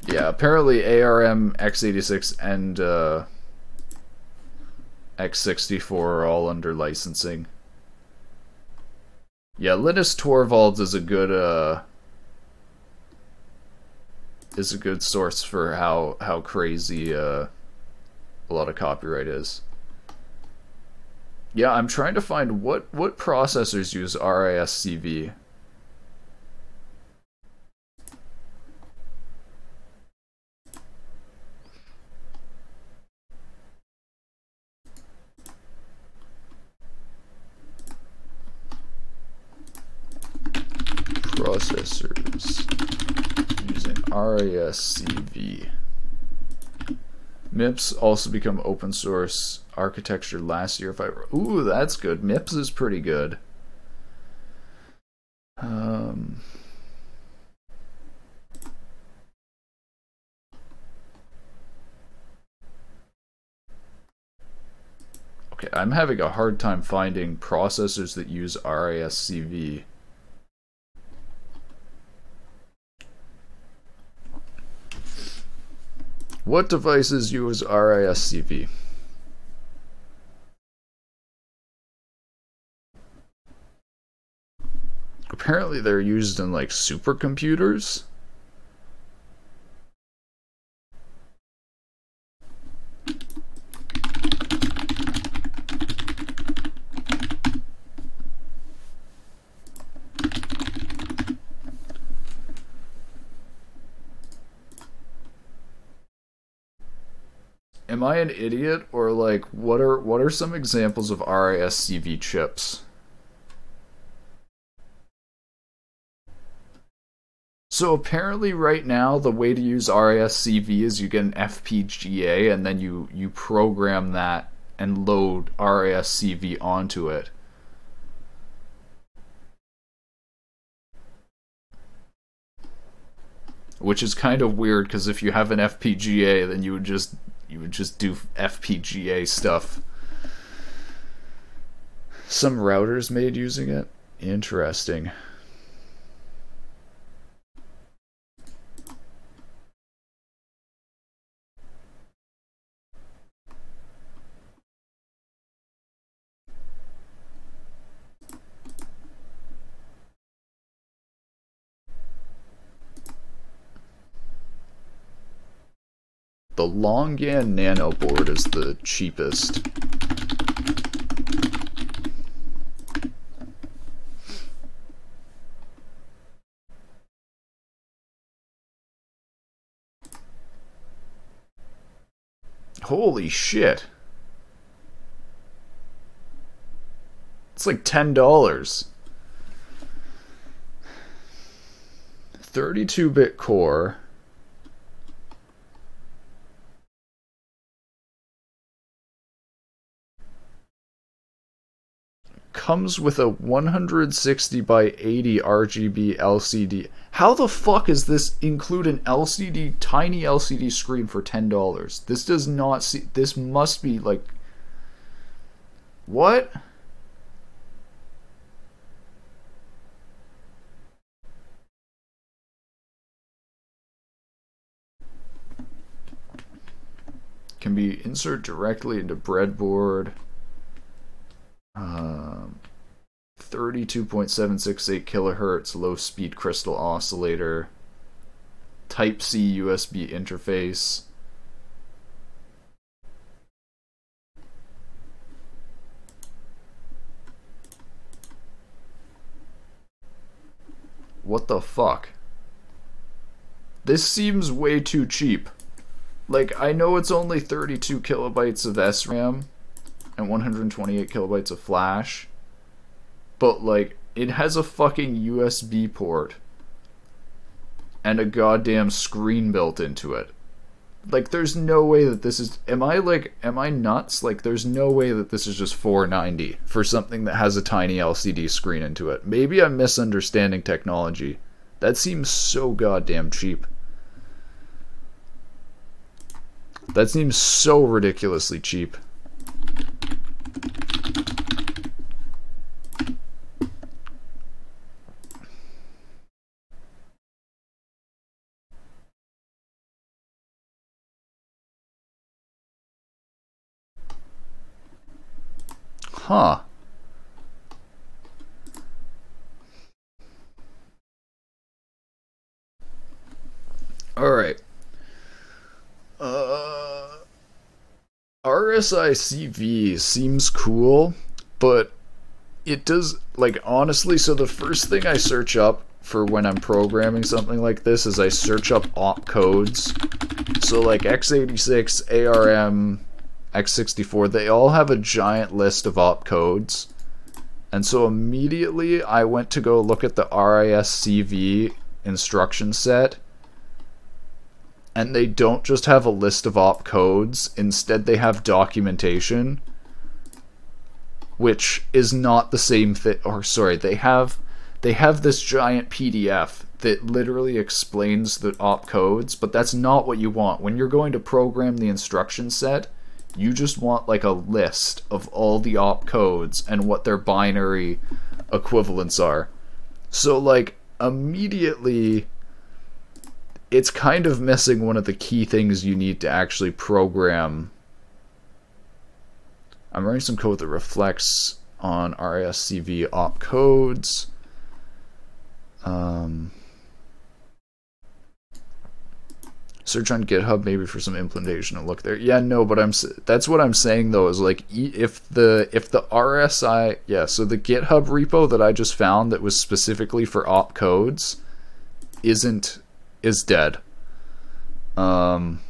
Speaker 1: Yeah, apparently ARM, x86, and x64 are all under licensing. Yeah, Linus Torvalds is a good source for how crazy a lot of copyright is. Yeah, I'm trying to find what processors use RISC-V. Processors using RISC-V. MIPS also become open source architecture last year. Ooh, that's good. MIPS is pretty good. Okay, I'm having a hard time finding processors that use RISC-V. What devices use RISC-V? Apparently they're used in like supercomputers. Am I an idiot, or like what are some examples of RISC-V chips? So apparently right now the way to use RISC-V is you get an FPGA and then you program that and load RISC-V onto it. Which is kind of weird because if you have an FPGA then you would just do FPGA stuff. Some routers made using it? Interesting. The Longan Nano board is the cheapest. Holy shit. It's like $10. 32-bit core. Comes with a 160 by 80 RGB LCD. How the fuck is this include an LCD, tiny LCD screen for $10? This does not see. This must be like. What? Can be inserted directly into breadboard. 32.768 kilohertz low speed crystal oscillator. Type C USB interface. What the fuck? This seems way too cheap. Like, I know it's only 32 kilobytes of SRAM and 128 kilobytes of flash, but like, it has a fucking USB port. and a goddamn screen built into it. Like, there's no way that this is... Am I nuts? Like, there's no way that this is just $490 for something that has a tiny LCD screen into it. Maybe I'm misunderstanding technology. That seems so goddamn cheap. That seems so ridiculously cheap. Huh. Alright. RSICV seems cool, but it does, like, honestly, so the first thing I search up for when I'm programming something like this is I search up opcodes. So, like, x86, ARM, x64, they all have a giant list of opcodes. And so immediately I went to go look at the RISC-V instruction set, and they don't just have a list of opcodes, instead they have documentation, which is not the same thing. Or sorry, they have this giant PDF that literally explains the opcodes, but that's not what you want. When you're going to program the instruction set, you just want like a list of all the opcodes and what their binary equivalents are. So like immediately it's kind of missing one of the key things you need to actually program. I'm writing some code that reflects on RISC-V opcodes. Search on GitHub maybe for some implementation and look there. Yeah, no, but that's what I'm saying though, is like if the RSI, yeah, so the GitHub repo that I just found that was specifically for opcodes is dead. But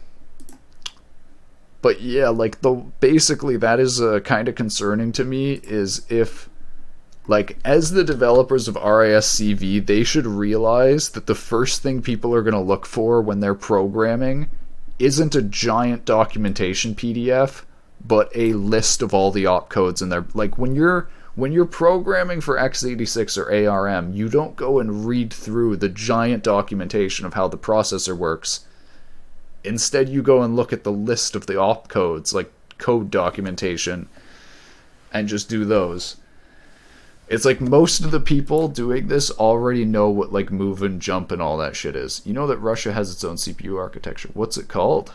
Speaker 1: yeah, like basically that is kind of concerning to me, is if, like, as the developers of RISC-V, they should realize that the first thing people are going to look for when they're programming isn't a giant documentation PDF, but a list of all the opcodes in there. Like, when you're programming for x86 or ARM, you don't go and read through the giant documentation of how the processor works. Instead, you go and look at the list of the opcodes, like code documentation, and just do those. It's like most of the people doing this already know what like move and jump and all that shit is. You know that Russia has its own CPU architecture. What's it called?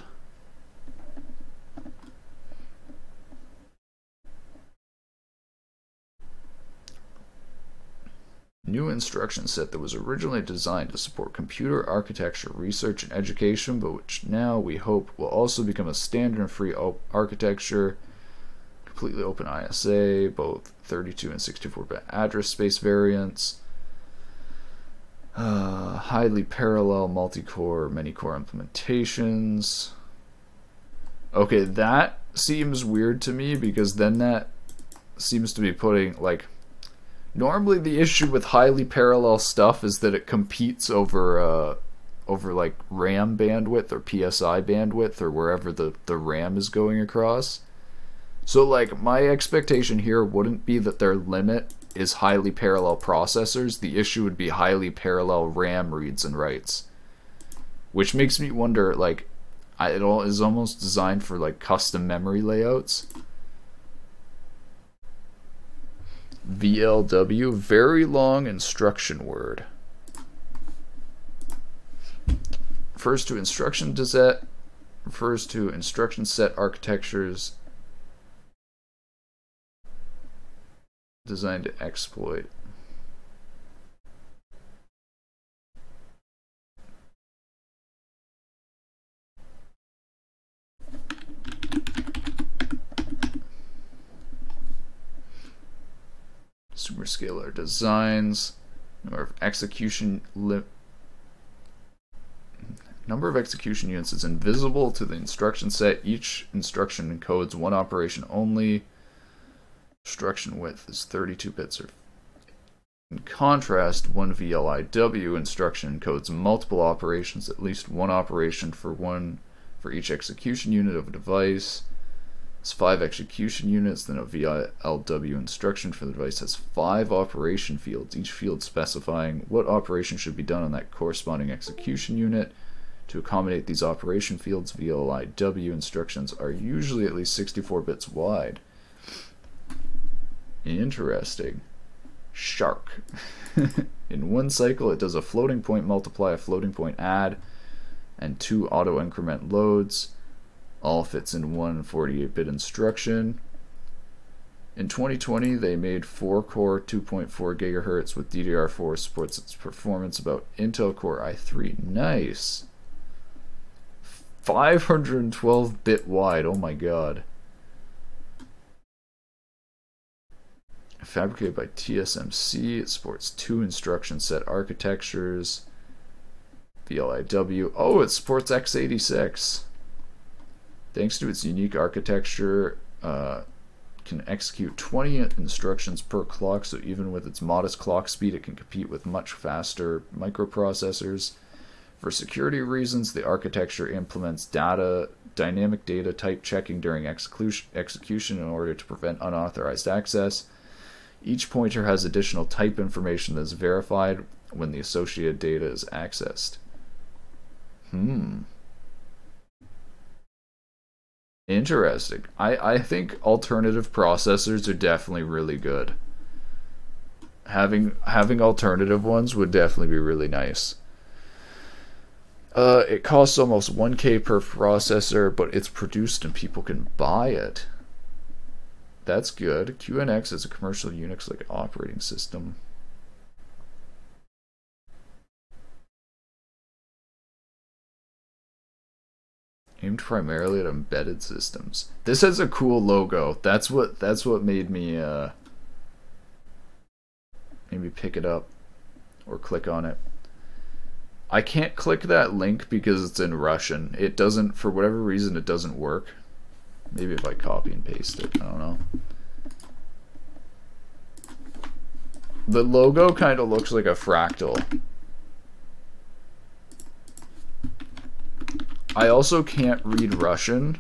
Speaker 1: New instruction set that was originally designed to support computer architecture, research, and education, but which now we hope will also become a standard and free architecture. Completely open ISA, both 32 and 64-bit address space variants. Highly parallel multi-core, many-core implementations. Okay, that seems weird to me, because then that seems to be putting, like... Normally the issue with highly parallel stuff is that it competes over like RAM bandwidth or PSI bandwidth or wherever the RAM is going across. So like my expectation here wouldn't be that their limit is highly parallel processors. The issue would be highly parallel RAM reads and writes. Which makes me wonder, like, it is almost designed for like custom memory layouts. VLW, very long instruction word. Refers to instruction set architectures designed to exploit. Superscalar designs, number of execution units is invisible to the instruction set. Each instruction encodes one operation only. Instruction width is 32 bits or In contrast, one VLIW instruction encodes multiple operations, at least one operation for each execution unit of a device. It's 5 execution units, then a VLW instruction for the device has 5 operation fields, each field specifying what operation should be done on that corresponding execution unit. To accommodate these operation fields, VLIW instructions are usually at least 64 bits wide. Interesting. Shark. In one cycle, it does a floating point multiply, a floating point add, and 2 auto increment loads. All fits in one 48-bit instruction. In 2020, they made 4-core 2.4 GHz with DDR4 supports its performance about Intel Core i3. Nice. 512-bit wide. Oh my god. Fabricated by TSMC, it supports 2 instruction set architectures. VLIW. Oh, it supports x86. Thanks to its unique architecture, can execute 20 instructions per clock, so even with its modest clock speed, it can compete with much faster microprocessors. For security reasons, the architecture implements dynamic data type checking during execution in order to prevent unauthorized access. Each pointer has additional type information that is verified when the associated data is accessed. Interesting. I think alternative processors are definitely really good. Having alternative ones would definitely be really nice. It costs almost 1K per processor, but it's produced and people can buy it. That's good. QNX is a commercial Unix-like operating system. Aimed primarily at embedded systems. This has a cool logo. That's what made me maybe pick it up or click on it. I can't click that link because it's in Russian. It doesn't, for whatever reason, it doesn't work. Maybe if I copy and paste it, I don't know. The logo kind of looks like a fractal. I also can't read Russian,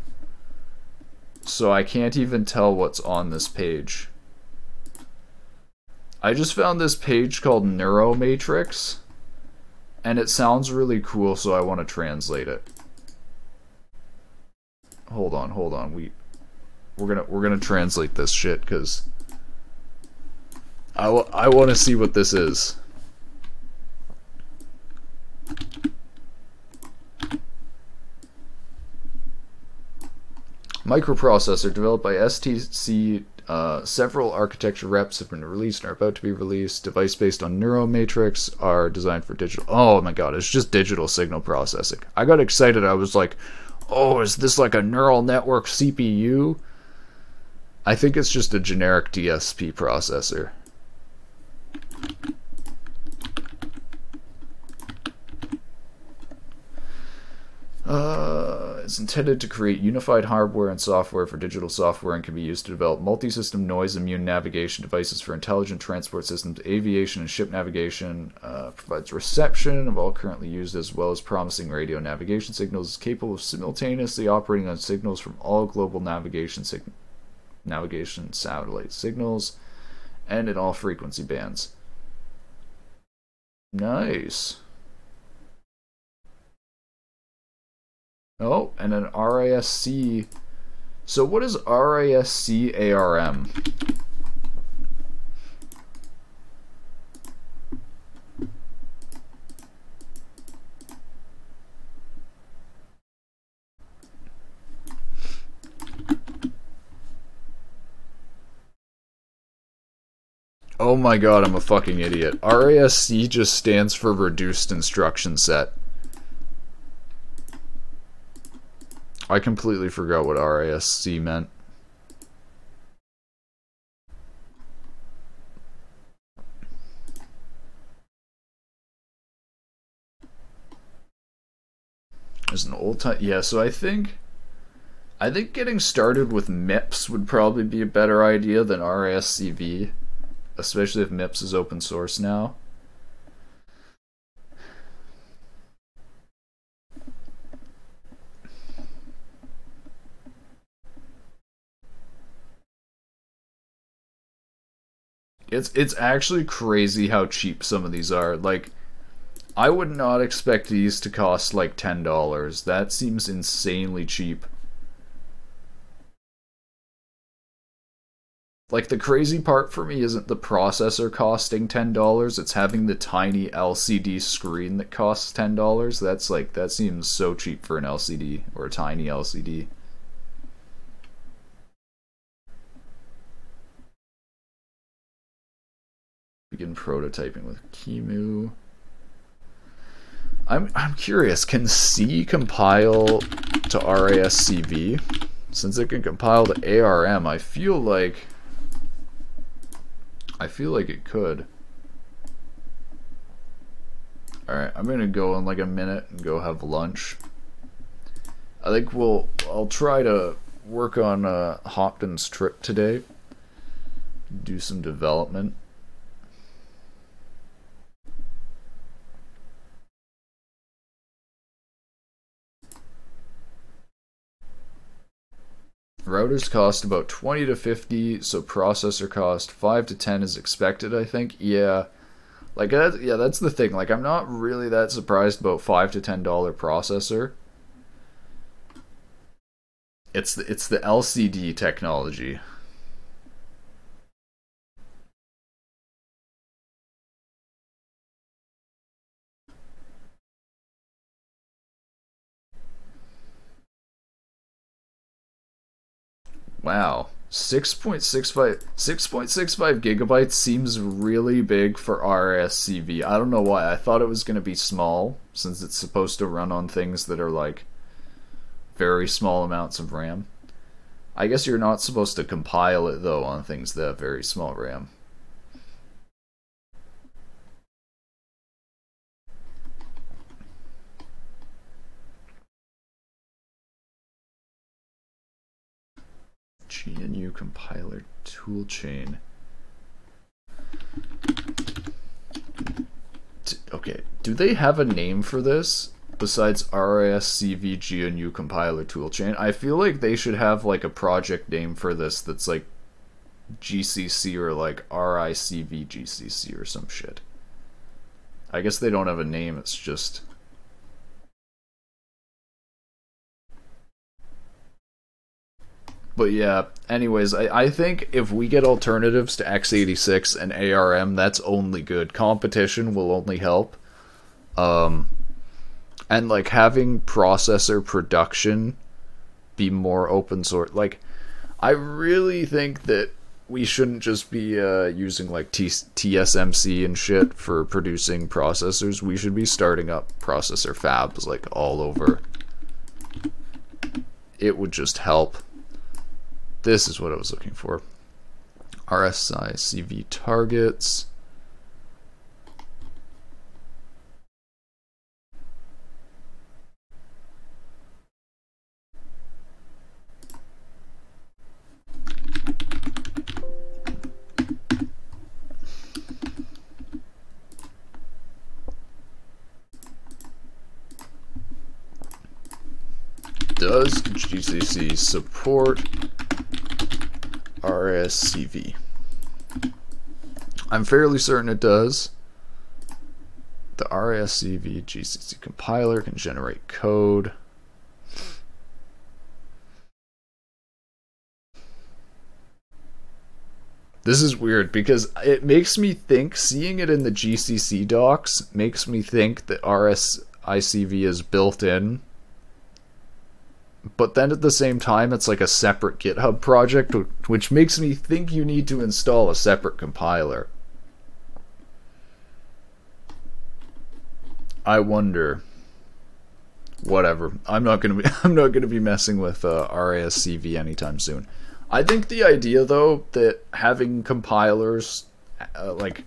Speaker 1: so I can't even tell what's on this page. I just found this page called Neuromatrix, and it sounds really cool, so I want to translate it. Hold on. We're gonna translate this shit because I want to see what this is. Microprocessor developed by STC. Several architecture reps have been released and are about to be released. Device based on Neuromatrix are designed for digital. Oh my god, it's just digital signal processing. I got excited. I was like, oh, is this like a neural network CPU? I think it's just a generic DSP processor. It's intended to create unified hardware and software for digital software and can be used to develop multi-system noise-immune navigation devices for intelligent transport systems, aviation, and ship navigation. Provides reception of all currently used as well as promising radio navigation signals. Is capable of simultaneously operating on signals from all global navigation satellite signals and in all frequency bands. Nice. Oh, and an RISC. So what is RISC ARM? Oh my god, I'm a fucking idiot. RISC just stands for Reduced Instruction Set. I completely forgot what RISC meant. There's an old time. Yeah, so I think getting started with MIPS would probably be a better idea than RISC-V. especially if MIPS is open source now. It's actually crazy how cheap some of these are. Like, I would not expect these to cost like $10. That seems insanely cheap. Like, the crazy part for me isn't the processor costing $10, it's having the tiny LCD screen that costs $10. That's like, that seems so cheap for an LCD, or a tiny LCD. Begin prototyping with Kimu. I'm curious, can C compile to RASCV? Since it can compile to ARM, I feel like it could. Alright, I'm gonna go in like a minute and go have lunch. I think I'll try to work on Hopton's trip today. Do some development. Routers cost about 20 to 50, so processor cost 5 to 10 is expected, I think. Yeah. Like, yeah, that's the thing. Like, I'm not really that surprised about $5 to $10 processor. It's the LCD technology. Wow. 6.65 gigabytes seems really big for RSCV. I don't know why. I thought it was going to be small, since it's supposed to run on things that are like very small amounts of RAM. I guess you're not supposed to compile it though on things that have very small RAM. GNU compiler toolchain. Okay, do they have a name for this besides RISCV GNU compiler toolchain? I feel like they should have like a project name for this that's like GCC or like RICV GCC or some shit. I guess they don't have a name, it's just... But yeah, anyways, I think if we get alternatives to x86 and ARM, that's only good. Competition will only help. And like having processor production be more open source. Like, I really think that we shouldn't just be using like TSMC and shit for producing processors. We should be starting up processor fabs like all over. It would just help. This is what I was looking for. RSI CV targets. Does GCC support RSCV? I'm fairly certain it does. The RSCV GCC compiler can generate code. This is weird because it makes me think, seeing it in the GCC docs makes me think that RSICV is built in. But then at the same time, it's like a separate GitHub project, which makes me think you need to install a separate compiler. I wonder. Whatever. I'm not gonna be messing with RASCV anytime soon. I think the idea though that having compilers like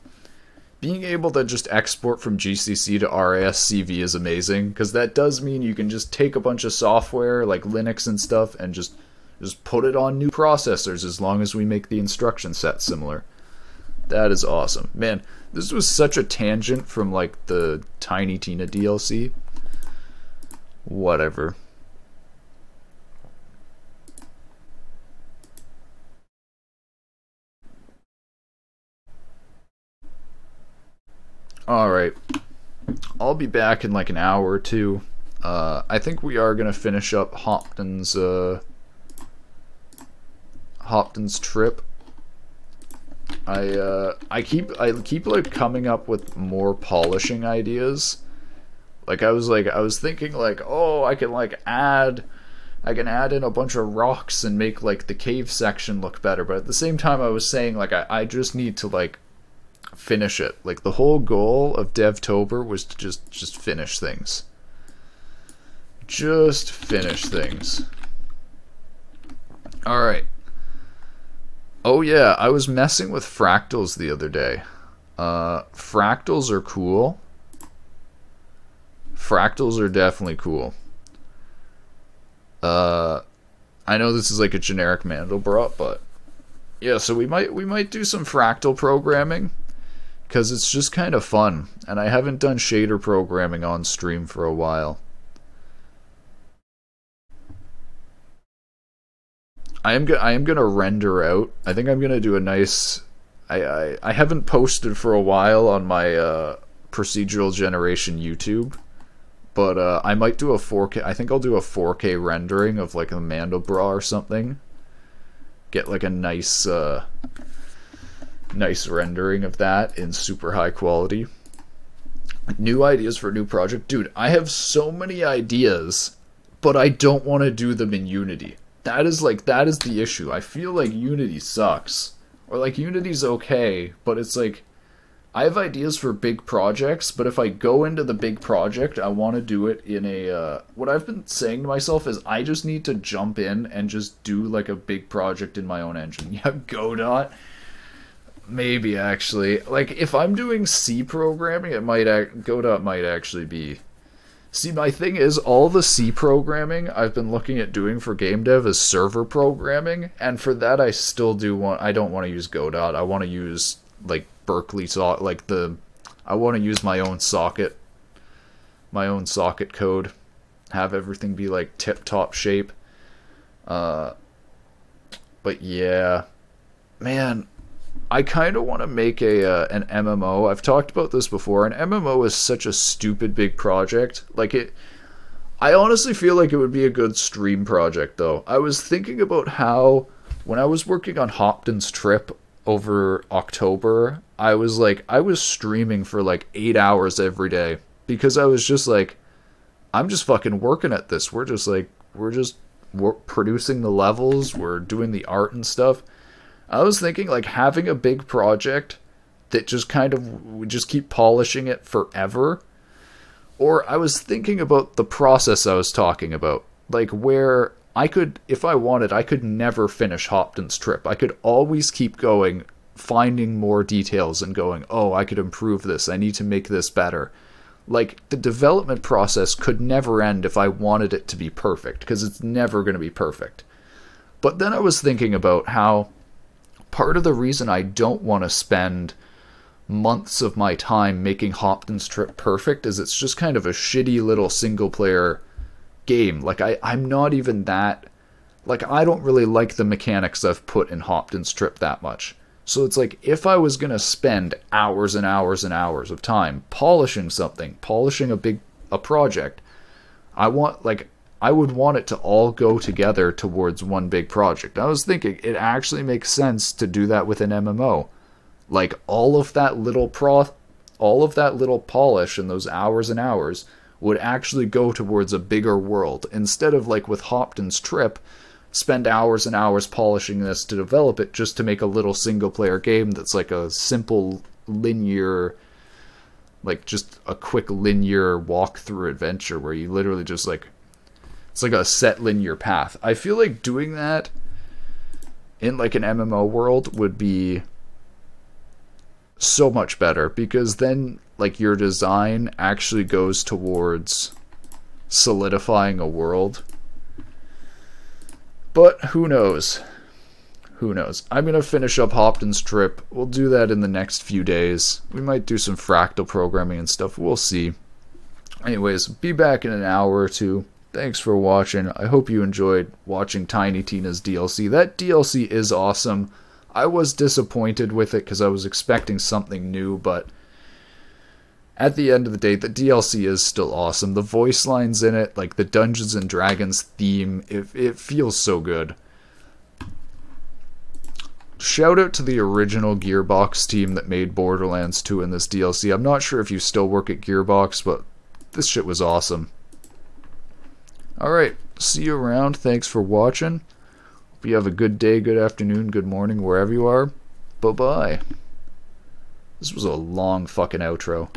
Speaker 1: being able to just export from GCC to RASCV is amazing, because that does mean you can just take a bunch of software like Linux and stuff and just put it on new processors as long as we make the instruction set similar. That is awesome. Man, this was such a tangent from, like, the Tiny Tina DLC. Whatever. Alright. I'll be back in like an hour or two. I think we are going to finish up Hopton's trip. I keep like coming up with more polishing ideas. Like I was thinking like, oh, I can add in a bunch of rocks and make like the cave section look better, but at the same time I was saying like I just need to like finish it. Like the whole goal of Devtober was to just finish things. Just finish things. Alright. Oh yeah, I was messing with fractals the other day. Fractals are cool. Fractals are definitely cool. I know this is like a generic Mandelbrot, but yeah, so we might do some fractal programming because it's just kind of fun, and I haven't done shader programming on stream for a while. I am gonna render out. I think I'm gonna do a nice. I haven't posted for a while on my procedural generation YouTube, but I might do a 4K. I think I'll do a 4K rendering of like a Mandelbrot or something. Get like a nice nice rendering of that in super high quality. New ideas for a new project, dude. I have so many ideas, but I don't want to do them in Unity. That is the issue. I feel like Unity sucks. Or like Unity's okay, but it's like I have ideas for big projects, but if I go into the big project, I want to do it in a what I've been saying to myself is I just need to jump in and just do like a big project in my own engine. Yeah, Godot. Maybe actually. Like if I'm doing C programming, Godot might actually be. See, my thing is, all the C programming I've been looking at doing for game dev is server programming, and for that I still I don't want to use Godot. I want to use, like, Berkeley, I want to use my own socket code, have everything be, like, tip-top shape. But yeah, man, I kind of want to make an MMO. I've talked about this before. An MMO is such a stupid big project. I honestly feel like it would be a good stream project, though. I was thinking about how, when I was working on Hopton's trip over October, I was streaming for like 8 hours every day. Because I was just like, I'm just fucking working at this. We're producing the levels. We're doing the art and stuff. I was thinking, like, having a big project that just kind of, we just keep polishing it forever. Or I was thinking about the process I was talking about. Like, where I could, if I wanted, I could never finish Hopton's trip. I could always keep going, finding more details and going, oh, I could improve this. I need to make this better. Like, the development process could never end if I wanted it to be perfect, because it's never going to be perfect. But then I was thinking about how part of the reason I don't want to spend months of my time making Hopton's trip perfect is it's just kind of a shitty little single-player game. Like, I'm not even that... Like, I don't really like the mechanics I've put in Hopton's trip that much. So it's like, if I was going to spend hours and hours and hours of time polishing something, polishing a project, I would want it to all go together towards one big project. I was thinking it actually makes sense to do that with an MMO. Like, all of that little polish and those hours and hours would actually go towards a bigger world. Instead of, like, with Hopton's trip, spend hours and hours polishing this to develop it just to make a little single-player game that's like a simple linear, like, just a quick linear walk-through adventure where you literally just, like, it's like a set linear path. I feel like doing that in like an MMO world would be so much better, because then like your design actually goes towards solidifying a world. But who knows? Who knows? I'm going to finish up Hopton's trip. We'll do that in the next few days. We might do some fractal programming and stuff. We'll see. Anyways, be back in an hour or two. Thanks for watching. I hope you enjoyed watching Tiny Tina's DLC. That DLC is awesome. I was disappointed with it because I was expecting something new, but at the end of the day, the DLC is still awesome. The voice lines in it, like the Dungeons and Dragons theme, it feels so good. Shout out to the original Gearbox team that made Borderlands 2 in this DLC. I'm not sure if you still work at Gearbox, but this shit was awesome. Alright, see you around. Thanks for watching. Hope you have a good day, good afternoon, good morning, wherever you are. Bye-bye. This was a long fucking outro.